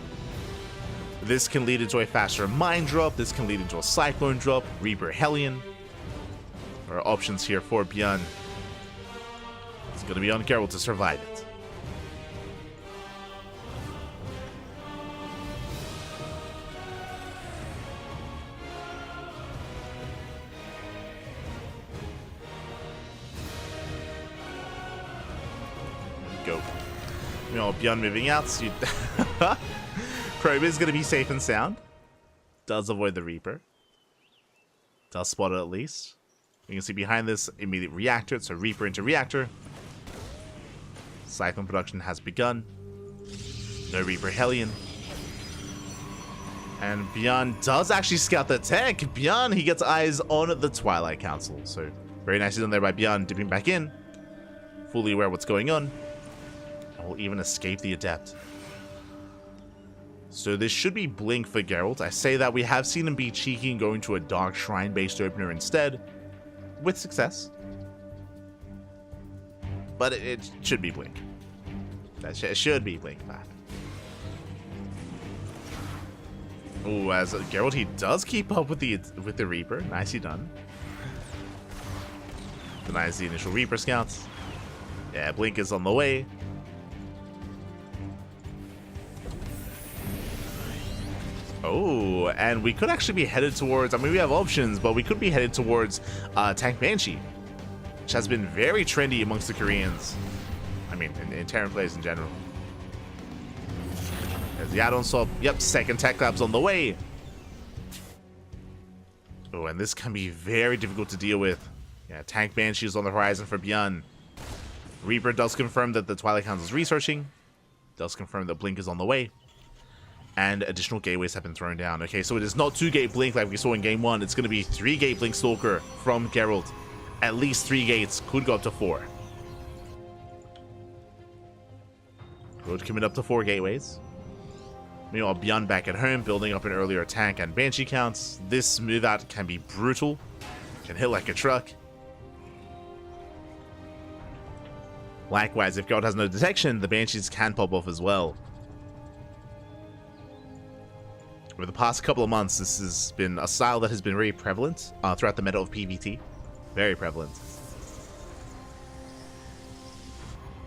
This can lead into a faster mine drop. This can lead into a cyclone drop. Reaper Hellion. There are options here for Bjorn. It's going to be on Geralt to survive it. Go. You know, Bjorn moving out. So Probe is going to be safe and sound. Does avoid the Reaper. Does spot it at least. You can see behind this immediate reactor. So Reaper into reactor. Cyclone production has begun. No Reaper Hellion. And Bjorn does actually scout the tank. Bjorn, he gets eyes on the Twilight Council. So very nicely done there by Bjorn, dipping back in. Fully aware of what's going on. Will even escape the Adept. So this should be Blink for Geralt. I say that we have seen him be cheeky and go into a Dark Shrine based opener instead, with success. But it should be Blink. It should be Blink back. Oh, as Geralt, he does keep up with the Reaper. Nicely done. Denies the initial Reaper scouts. Yeah, Blink is on the way. Oh, and we could actually be headed towards, I mean, we have options, but we could be headed towards Tank Banshee, which has been very trendy amongst the Koreans. I mean, in Terran players in general. As the add-on swap, yep, second Tech Lab's on the way. Oh, and this can be very difficult to deal with. Yeah, Tank Banshee is on the horizon for Bjorn. Reaper does confirm that the Twilight Council is researching. Does confirm that Blink is on the way. And additional gateways have been thrown down. Okay, so it is not 2-gate Blink like we saw in Game 1. It's going to be 3-gate Blink Stalker from Geralt. At least 3 gates, could go up to 4. Could commit up to 4 gateways. Meanwhile, Bjorn back at home, building up an earlier tank and Banshee counts. This move out can be brutal. Can hit like a truck. Likewise, if Geralt has no detection, the Banshees can pop off as well. Over the past couple of months, this has been a style that has been very prevalent throughout the meta of PvT. Very prevalent.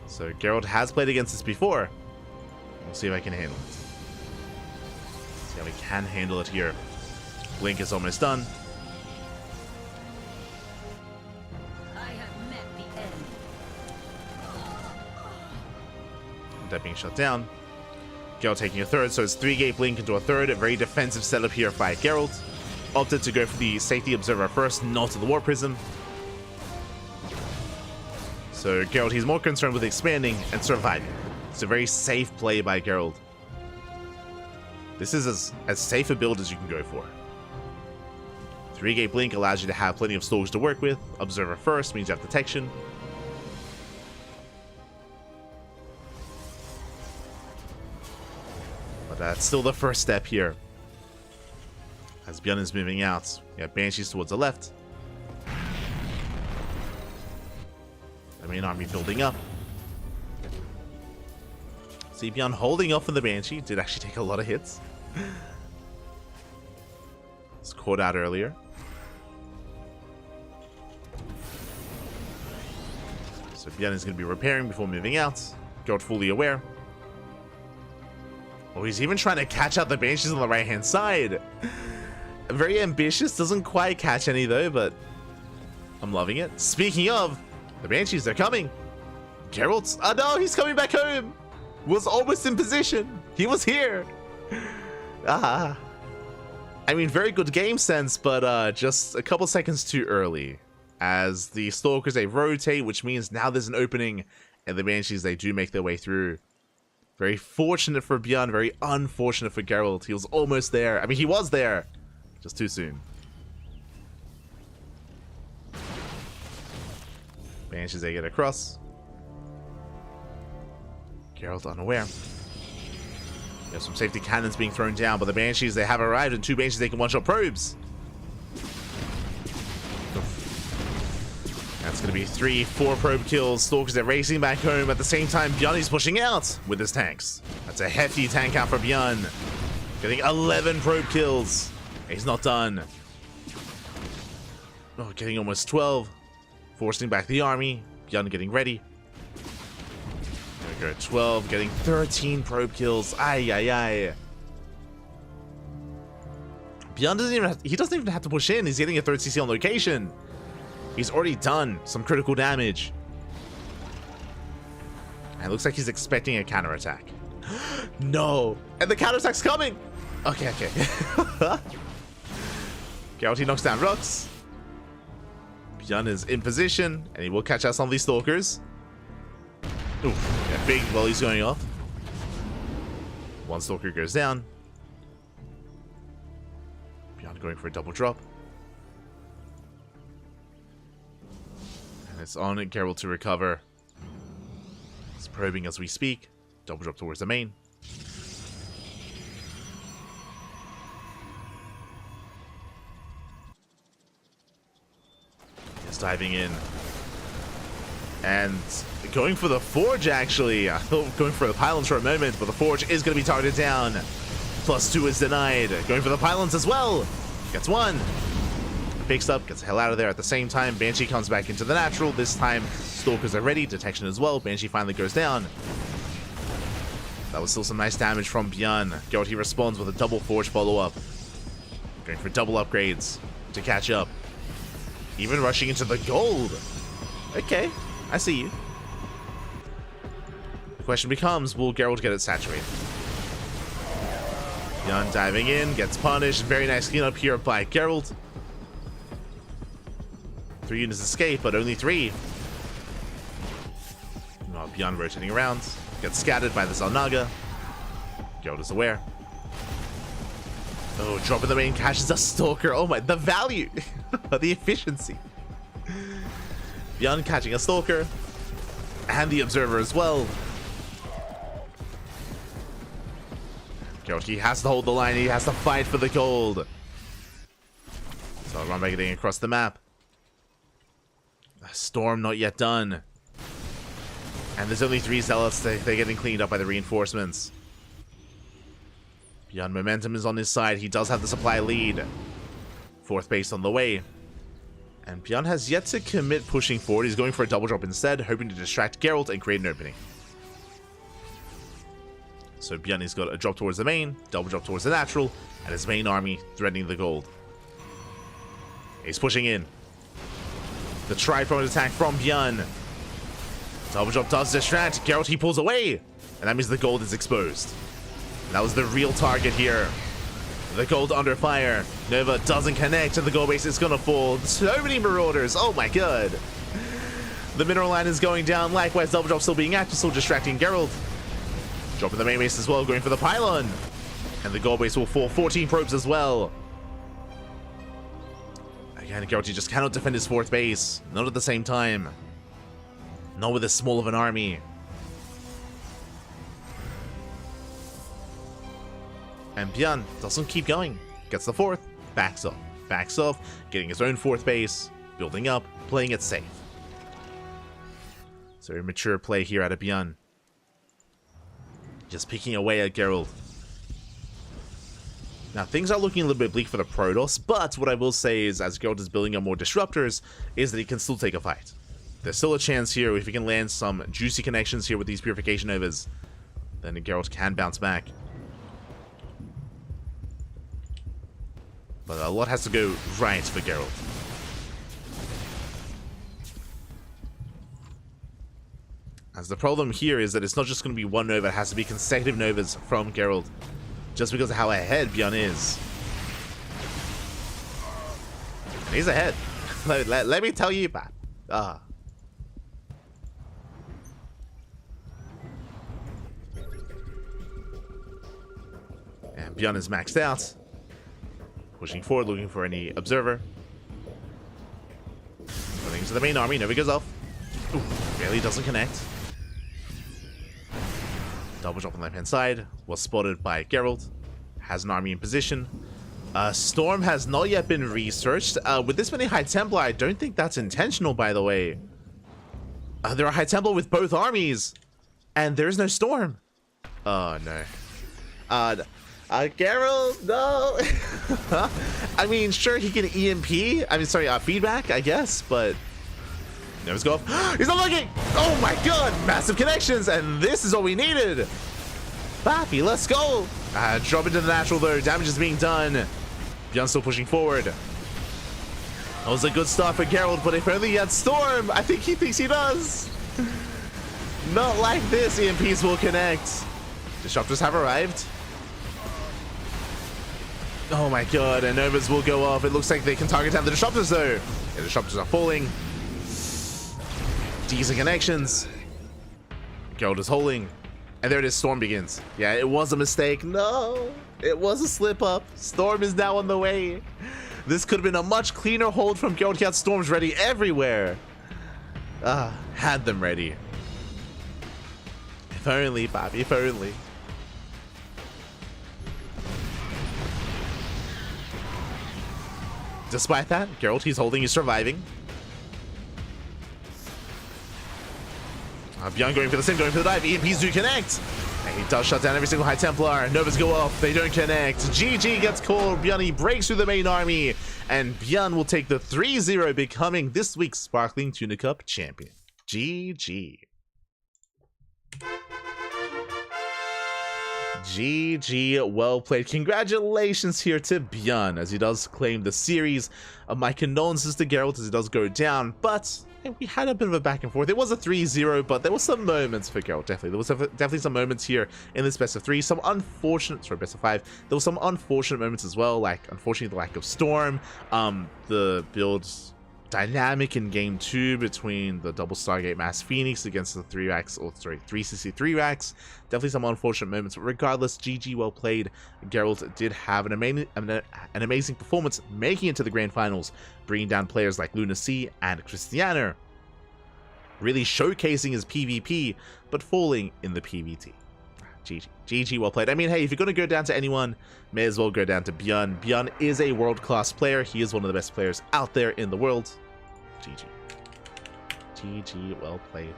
So Geralt has played against this before. We'll see if I can handle it. See how we can handle it here. Blink is almost done. That being shut down. Geralt taking a third, so it's 3-gate blink into a third. A very defensive setup here by Geralt. Opted to go for the safety observer first, not to the war prism. So Geralt, he's more concerned with expanding and surviving. It's a very safe play by Geralt. This is as safe a build as you can go for. 3-gate blink allows you to have plenty of stalks to work with. Observer first means you have detection. But that's still the first step here. As Bjorn is moving out, you have Banshees towards the left. The main army building up. See Bjorn holding off on the Banshee. Did actually take a lot of hits. It's caught out earlier. So Bjorn is going to be repairing before moving out. Geralt fully aware. Oh, he's even trying to catch out the Banshees on the right-hand side. Very ambitious. Doesn't quite catch any, though, but I'm loving it. Speaking of, the Banshees, they're coming. Geralt's... Oh, no, he's coming back home. Was almost in position. He was here. I mean, very good game sense, but just a couple seconds too early. As the Stalkers, they rotate, which means now there's an opening, and the Banshees, they do make their way through. Very fortunate for Bjorn, very unfortunate for Geralt. He was almost there. I mean, he was there. Just too soon. Banshees, they get across. Geralt unaware. There's some safety cannons being thrown down, but the Banshees, they have arrived, and 2 Banshees, they can one-shot probes. That's going to be 3, 4 probe kills. Stalkers, they're racing back home. At the same time, Bjorn is pushing out with his tanks. That's a hefty tank out for Bjorn. Getting 11 probe kills. He's not done. Oh, getting almost 12. Forcing back the army. Bjorn getting ready. There we go, 12, getting 13 probe kills. Ay, ay, ay. Bjorn doesn't even have to push in. He's getting a 3rd CC on location. He's already done some critical damage. And it looks like he's expecting a counterattack. No! And the counterattack's coming! Okay, okay. Geralt, he knocks down rocks. Bjorn is in position, and he will catch out some of these Stalkers. Oof, yeah, big volleys going off. 1 Stalker goes down. Bjorn going for a double drop. And it's on Geralt to recover. He's probing as we speak. Double drop towards the main. He's diving in. And going for the Forge, actually. I thought going for the Pylons for a moment, but the Forge is going to be targeted down. +2 is denied. Going for the Pylons as well. Gets 1. Picks up, gets the hell out of there. At the same time, Banshee comes back into the natural. This time, Stalkers are ready. Detection as well. Banshee finally goes down. That was still some nice damage from Bjorn. Geralt, he responds with a double Forge follow-up. Going for double upgrades to catch up. Even rushing into the gold. Okay, I see you. The question becomes, will Geralt get it saturated? Bjorn diving in, gets punished. Very nice cleanup here by Geralt. 3 units escape, but only 3. Well, Bjorn rotating around. Gets scattered by the Zalnaga. Geralt is aware. Oh, dropping the main catches a Stalker. Oh my, the value. The efficiency. Bjorn catching a Stalker. And the Observer as well. Geralt, he has to hold the line. He has to fight for the gold. So run by getting across the map. Storm not yet done. And there's only 3 Zealots. They're getting cleaned up by the reinforcements. Bjorn momentum is on his side. He does have the supply lead. 4th base on the way. And Bjorn has yet to commit pushing forward. He's going for a double drop instead, hoping to distract Geralt and create an opening. So Bjorn has got a drop towards the main, double drop towards the natural, and his main army threatening the gold. He's pushing in. The tri-pronged attack from Bjorn. Double jump does distract. Geralt, he pulls away. And that means the gold is exposed. And that was the real target here. The gold under fire. Nova doesn't connect, and the gold base is gonna fall. So many marauders. Oh my god. The mineral line is going down. Likewise, double drop still being active, still distracting Geralt. Dropping the main base as well, going for the pylon. And the gold base will fall. 14 probes as well. Again, Geralt just cannot defend his fourth base. Not at the same time. Not with this small of an army. And Bjorn doesn't keep going. Gets the fourth, backs off, getting his own fourth base, building up, playing it safe. So a mature play here out of Bjorn. Just picking away at Geralt. Now things are looking a little bit bleak for the Protoss, but what I will say is, as Geralt is building up more disruptors, is that he can still take a fight. There's still a chance here if he can land some juicy connections here with these Purification Overs. Then Geralt can bounce back. But a lot has to go right for Geralt. As the problem here is that it's not just going to be one Nova, it has to be consecutive Novas from Geralt. Just because of how ahead Bjorn is. He's ahead. Let me tell you, Pat. And Bjorn is maxed out. Pushing forward, looking for any observer. Running into the main army, Nova goes off. Ooh, barely doesn't connect. Double jump on the left-hand side. Was spotted by Geralt. Has an army in position. Storm has not yet been researched. With this many High Templar, I don't think that's intentional, by the way. There are High Templar with both armies. And there is no Storm. Oh, no. Geralt, no. I mean, sure, he can EMP. I mean, sorry, feedback, I guess, but Nova's go off. He's not looking. Oh my god, massive connections, and this is what we needed. Bappy, let's go. Drop into the natural though. Damage is being done. Bjorn still pushing forward. That was a good start for Geralt, but if only he had Storm, I think he thinks he does. Not like this. EMPs will connect. Disruptors have arrived. Oh my god, and Novas will go off. It looks like they can target down the Disruptors though. Yeah, the Disruptors are falling. Decent connections. Geralt is holding. And there it is, Storm begins. Yeah, it was a mistake. No, it was a slip up. Storm is now on the way. This could have been a much cleaner hold from Geralt. He had Storms ready everywhere. Had them ready. If only, Bobby, if only. Despite that, Geralt, he's holding, he's surviving. Bjorn going for the sim, going for the dive. EMPs do connect. And he does shut down every single High Templar. Novas go off, they don't connect. GG gets called. Bjorn breaks through the main army. And Bjorn will take the 3-0, becoming this week's Sparkling Tuna Cup champion. GG. GG, well played. Congratulations here to Bjorn as he does claim the series. My condolences to Geralt as he does go down, but we had a bit of a back and forth. It was a 3-0, but there were some moments for Geralt, definitely. There was definitely some moments here in this best of 3. Some unfortunate, sorry, best of 5. There were some unfortunate moments as well, like, unfortunately, the lack of Storm, the builds dynamic in game 2 between the double Stargate Mass Phoenix against the 3CC3 racks. Definitely some unfortunate moments, but regardless, GG, well played. Geralt did have an amazing performance, making it to the grand finals, bringing down players like Luna C and Christiana, really showcasing his PvP, but falling in the PvT. GG, well played. I mean, hey, if you're going to go down to anyone, may as well go down to Bjorn. Bjorn is a world-class player. He is one of the best players out there in the world. GG, well played.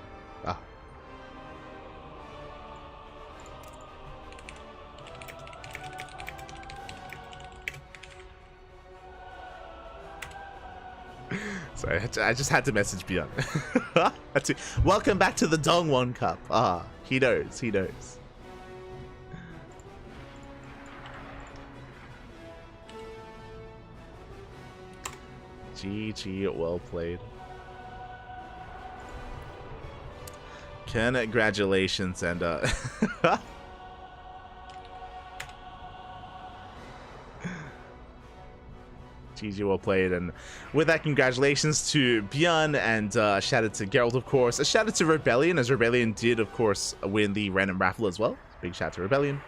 Sorry, I just had to message Bjorn. Welcome back to the Dongwon Cup. He knows, he knows. GG, well played. Congratulations, and GG, well played. And with that, congratulations to Bjorn, and shout out to Geralt, of course. A shout out to Rebellion, as Rebellion did, of course, win the random raffle as well. Big shout out to Rebellion.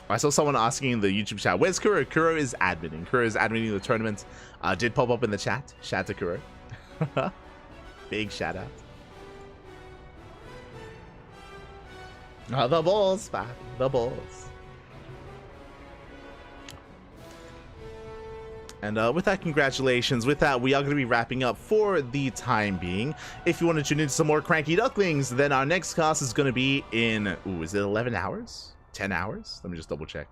I saw someone asking in the YouTube chat, where's Kuro? Kuro is adminning. Kuro is adminning the tournament. Did pop up in the chat. Shout out to Kuro. Big shout out. Oh, the balls, man. The balls. And with that, congratulations. With that, we are going to be wrapping up for the time being. If you want to tune into some more CranKy Ducklings, then our next cast is going to be in, ooh, is it 11 hours? 10 hours? Let me just double check.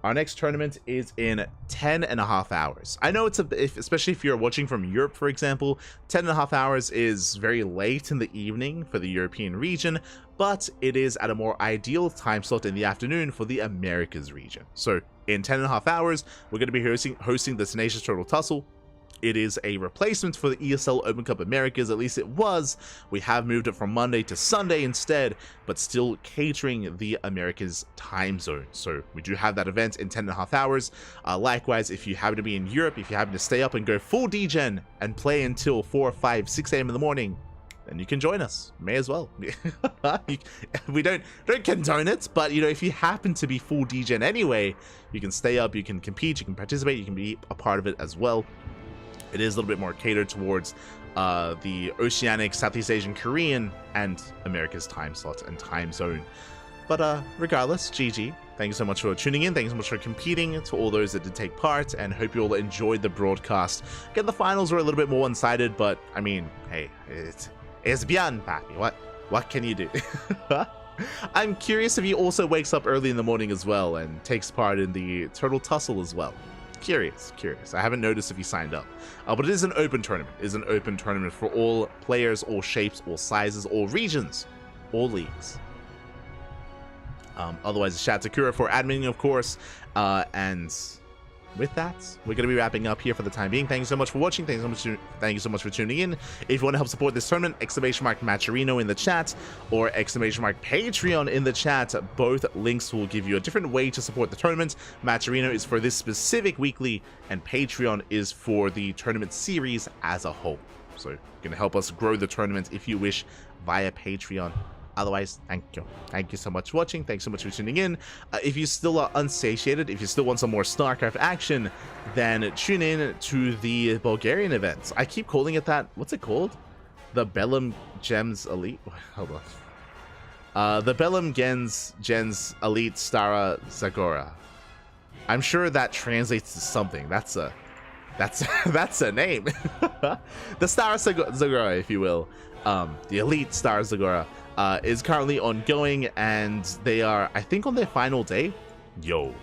Our next tournament is in 10.5 hours. I know it's especially if you're watching from Europe, for example, 10.5 hours is very late in the evening for the European region, but it is at a more ideal time slot in the afternoon for the Americas region. So in 10.5 hours, we're going to be hosting the Tenacious Turtle Tussle. It is a replacement for the ESL Open Cup Americas, at least it was. We have moved it from Monday to Sunday instead, but still catering the Americas time zone. So we do have that event in 10.5 hours. Likewise, if you happen to be in Europe, if you happen to stay up and go full DGen and play until 4, 5, 6 a.m. in the morning, then you can join us. May as well. We don't condone it, but you know, if you happen to be full DGen anyway, you can stay up, you can compete, you can participate, you can be a part of it as well. It is a little bit more catered towards the Oceanic, Southeast Asian, Korean, and America's time slot and time zone. But regardless, GG. Thank you so much for tuning in. Thank you so much for competing, to all those that did take part, and hope you all enjoyed the broadcast. Again, the finals were a little bit more one-sided, but I mean, hey, it's beyond papi. What can you do? I'm curious if he also wakes up early in the morning as well and takes part in the Turtle Tussle as well. Curious. I haven't noticed if he signed up. But it is an open tournament. It is an open tournament for all players, all shapes, all sizes, all regions, all leagues. Otherwise, a shout out to Kura for adminning, of course. And with that, we're going to be wrapping up here for the time being. Thank you so much for watching. Thank you so much for tuning in. If you want to help support this tournament, !Matcherino in the chat or !Patreon in the chat. Both links will give you a different way to support the tournament. Matcherino is for this specific weekly, and Patreon is for the tournament series as a whole. So you can help us grow the tournament if you wish via Patreon. Otherwise, thank you. Thank you so much for watching. Thanks so much for tuning in. If you still are unsatiated, if you still want some more StarCraft action, then tune in to the Bulgarian events. I keep calling it that. What's it called? The Bellum Gems Elite? Hold on. The Bellum Gens Elite Stara Zagora. I'm sure that translates to something. That's a name. The Stara Zagora, if you will. The Elite Stara Zagora. Is currently ongoing, and they are, I think, on their final day. Yo,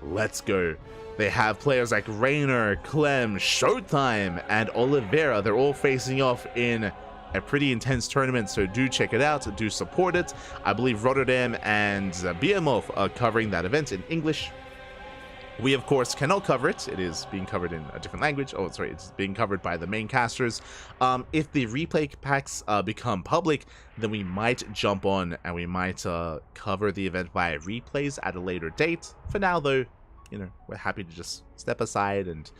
let's go. They have players like Rainer, Clem, Showtime, and Oliveira. They're all facing off in a pretty intense tournament, so do check it out, do support it. I believe Rotterdam and BMOF are covering that event in English. We, of course, cannot cover it. It is being covered in a different language. Oh, sorry, it's being covered by the main casters. If the replay packs become public, then we might jump on and we might cover the event via replays at a later date. For now, though, you know, we're happy to just step aside and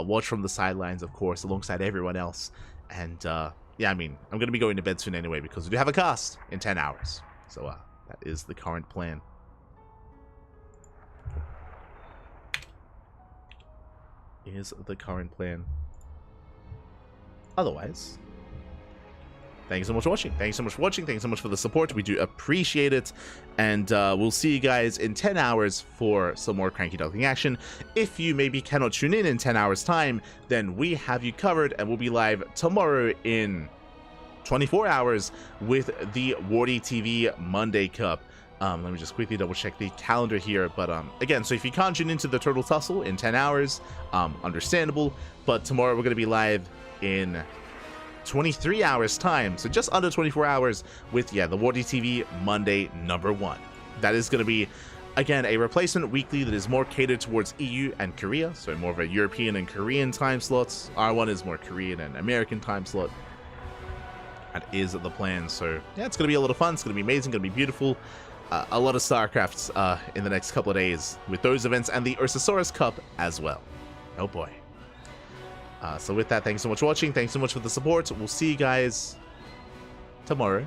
watch from the sidelines, of course, alongside everyone else. And yeah, I mean, I'm going to be going to bed soon anyway because we do have a cast in 10 hours. So that is the current plan. Otherwise, thank you so much for watching. Thank you so much for watching. Thank you so much for the support. We do appreciate it. And we'll see you guys in 10 hours for some more CranKy Duckling action. If you maybe cannot tune in 10 hours time, then we have you covered, and we'll be live tomorrow in 24 hours with the Wardy TV Monday Cup. Let me just quickly double check the calendar here, but again, so if you can't tune into the Turtle Tussle in 10 hours, understandable, but tomorrow we're going to be live in 23 hours time, so just under 24 hours with, yeah, the Wardy TV Monday #1. That is going to be again, a replacement weekly that is more catered towards EU and Korea, so more of a European and Korean time slots. R1 is more Korean and American time slot. That is the plan. So yeah, it's going to be a lot of fun. It's going to be amazing. Going to be beautiful. A lot of StarCrafts in the next couple of days with those events and the Ursasaurus Cup as well. Oh boy. So with that, thanks so much for watching. Thanks so much for the support. We'll see you guys tomorrow,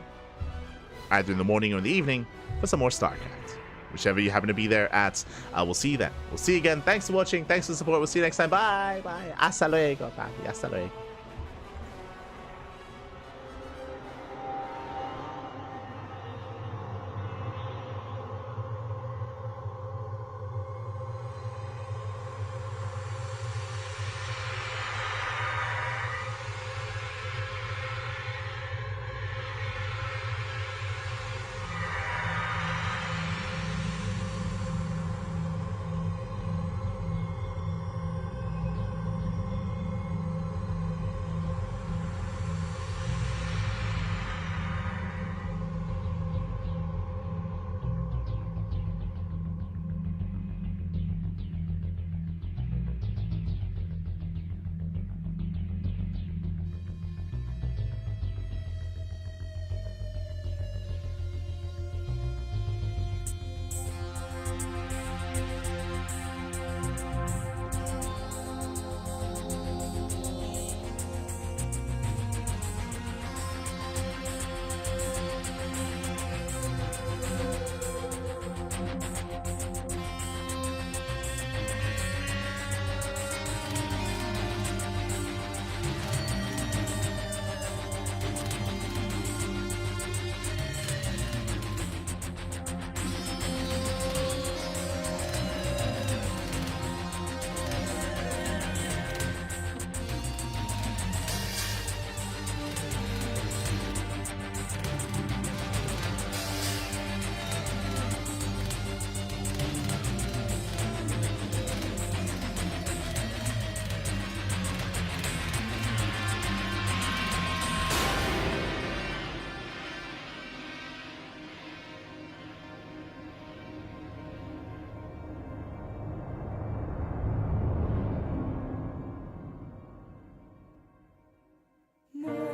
either in the morning or in the evening, for some more StarCraft. Whichever you happen to be there at, we'll see you then. We'll see you again. Thanks for watching. Thanks for the support. We'll see you next time. Bye. Bye. Hasta luego, papi. Hasta luego. More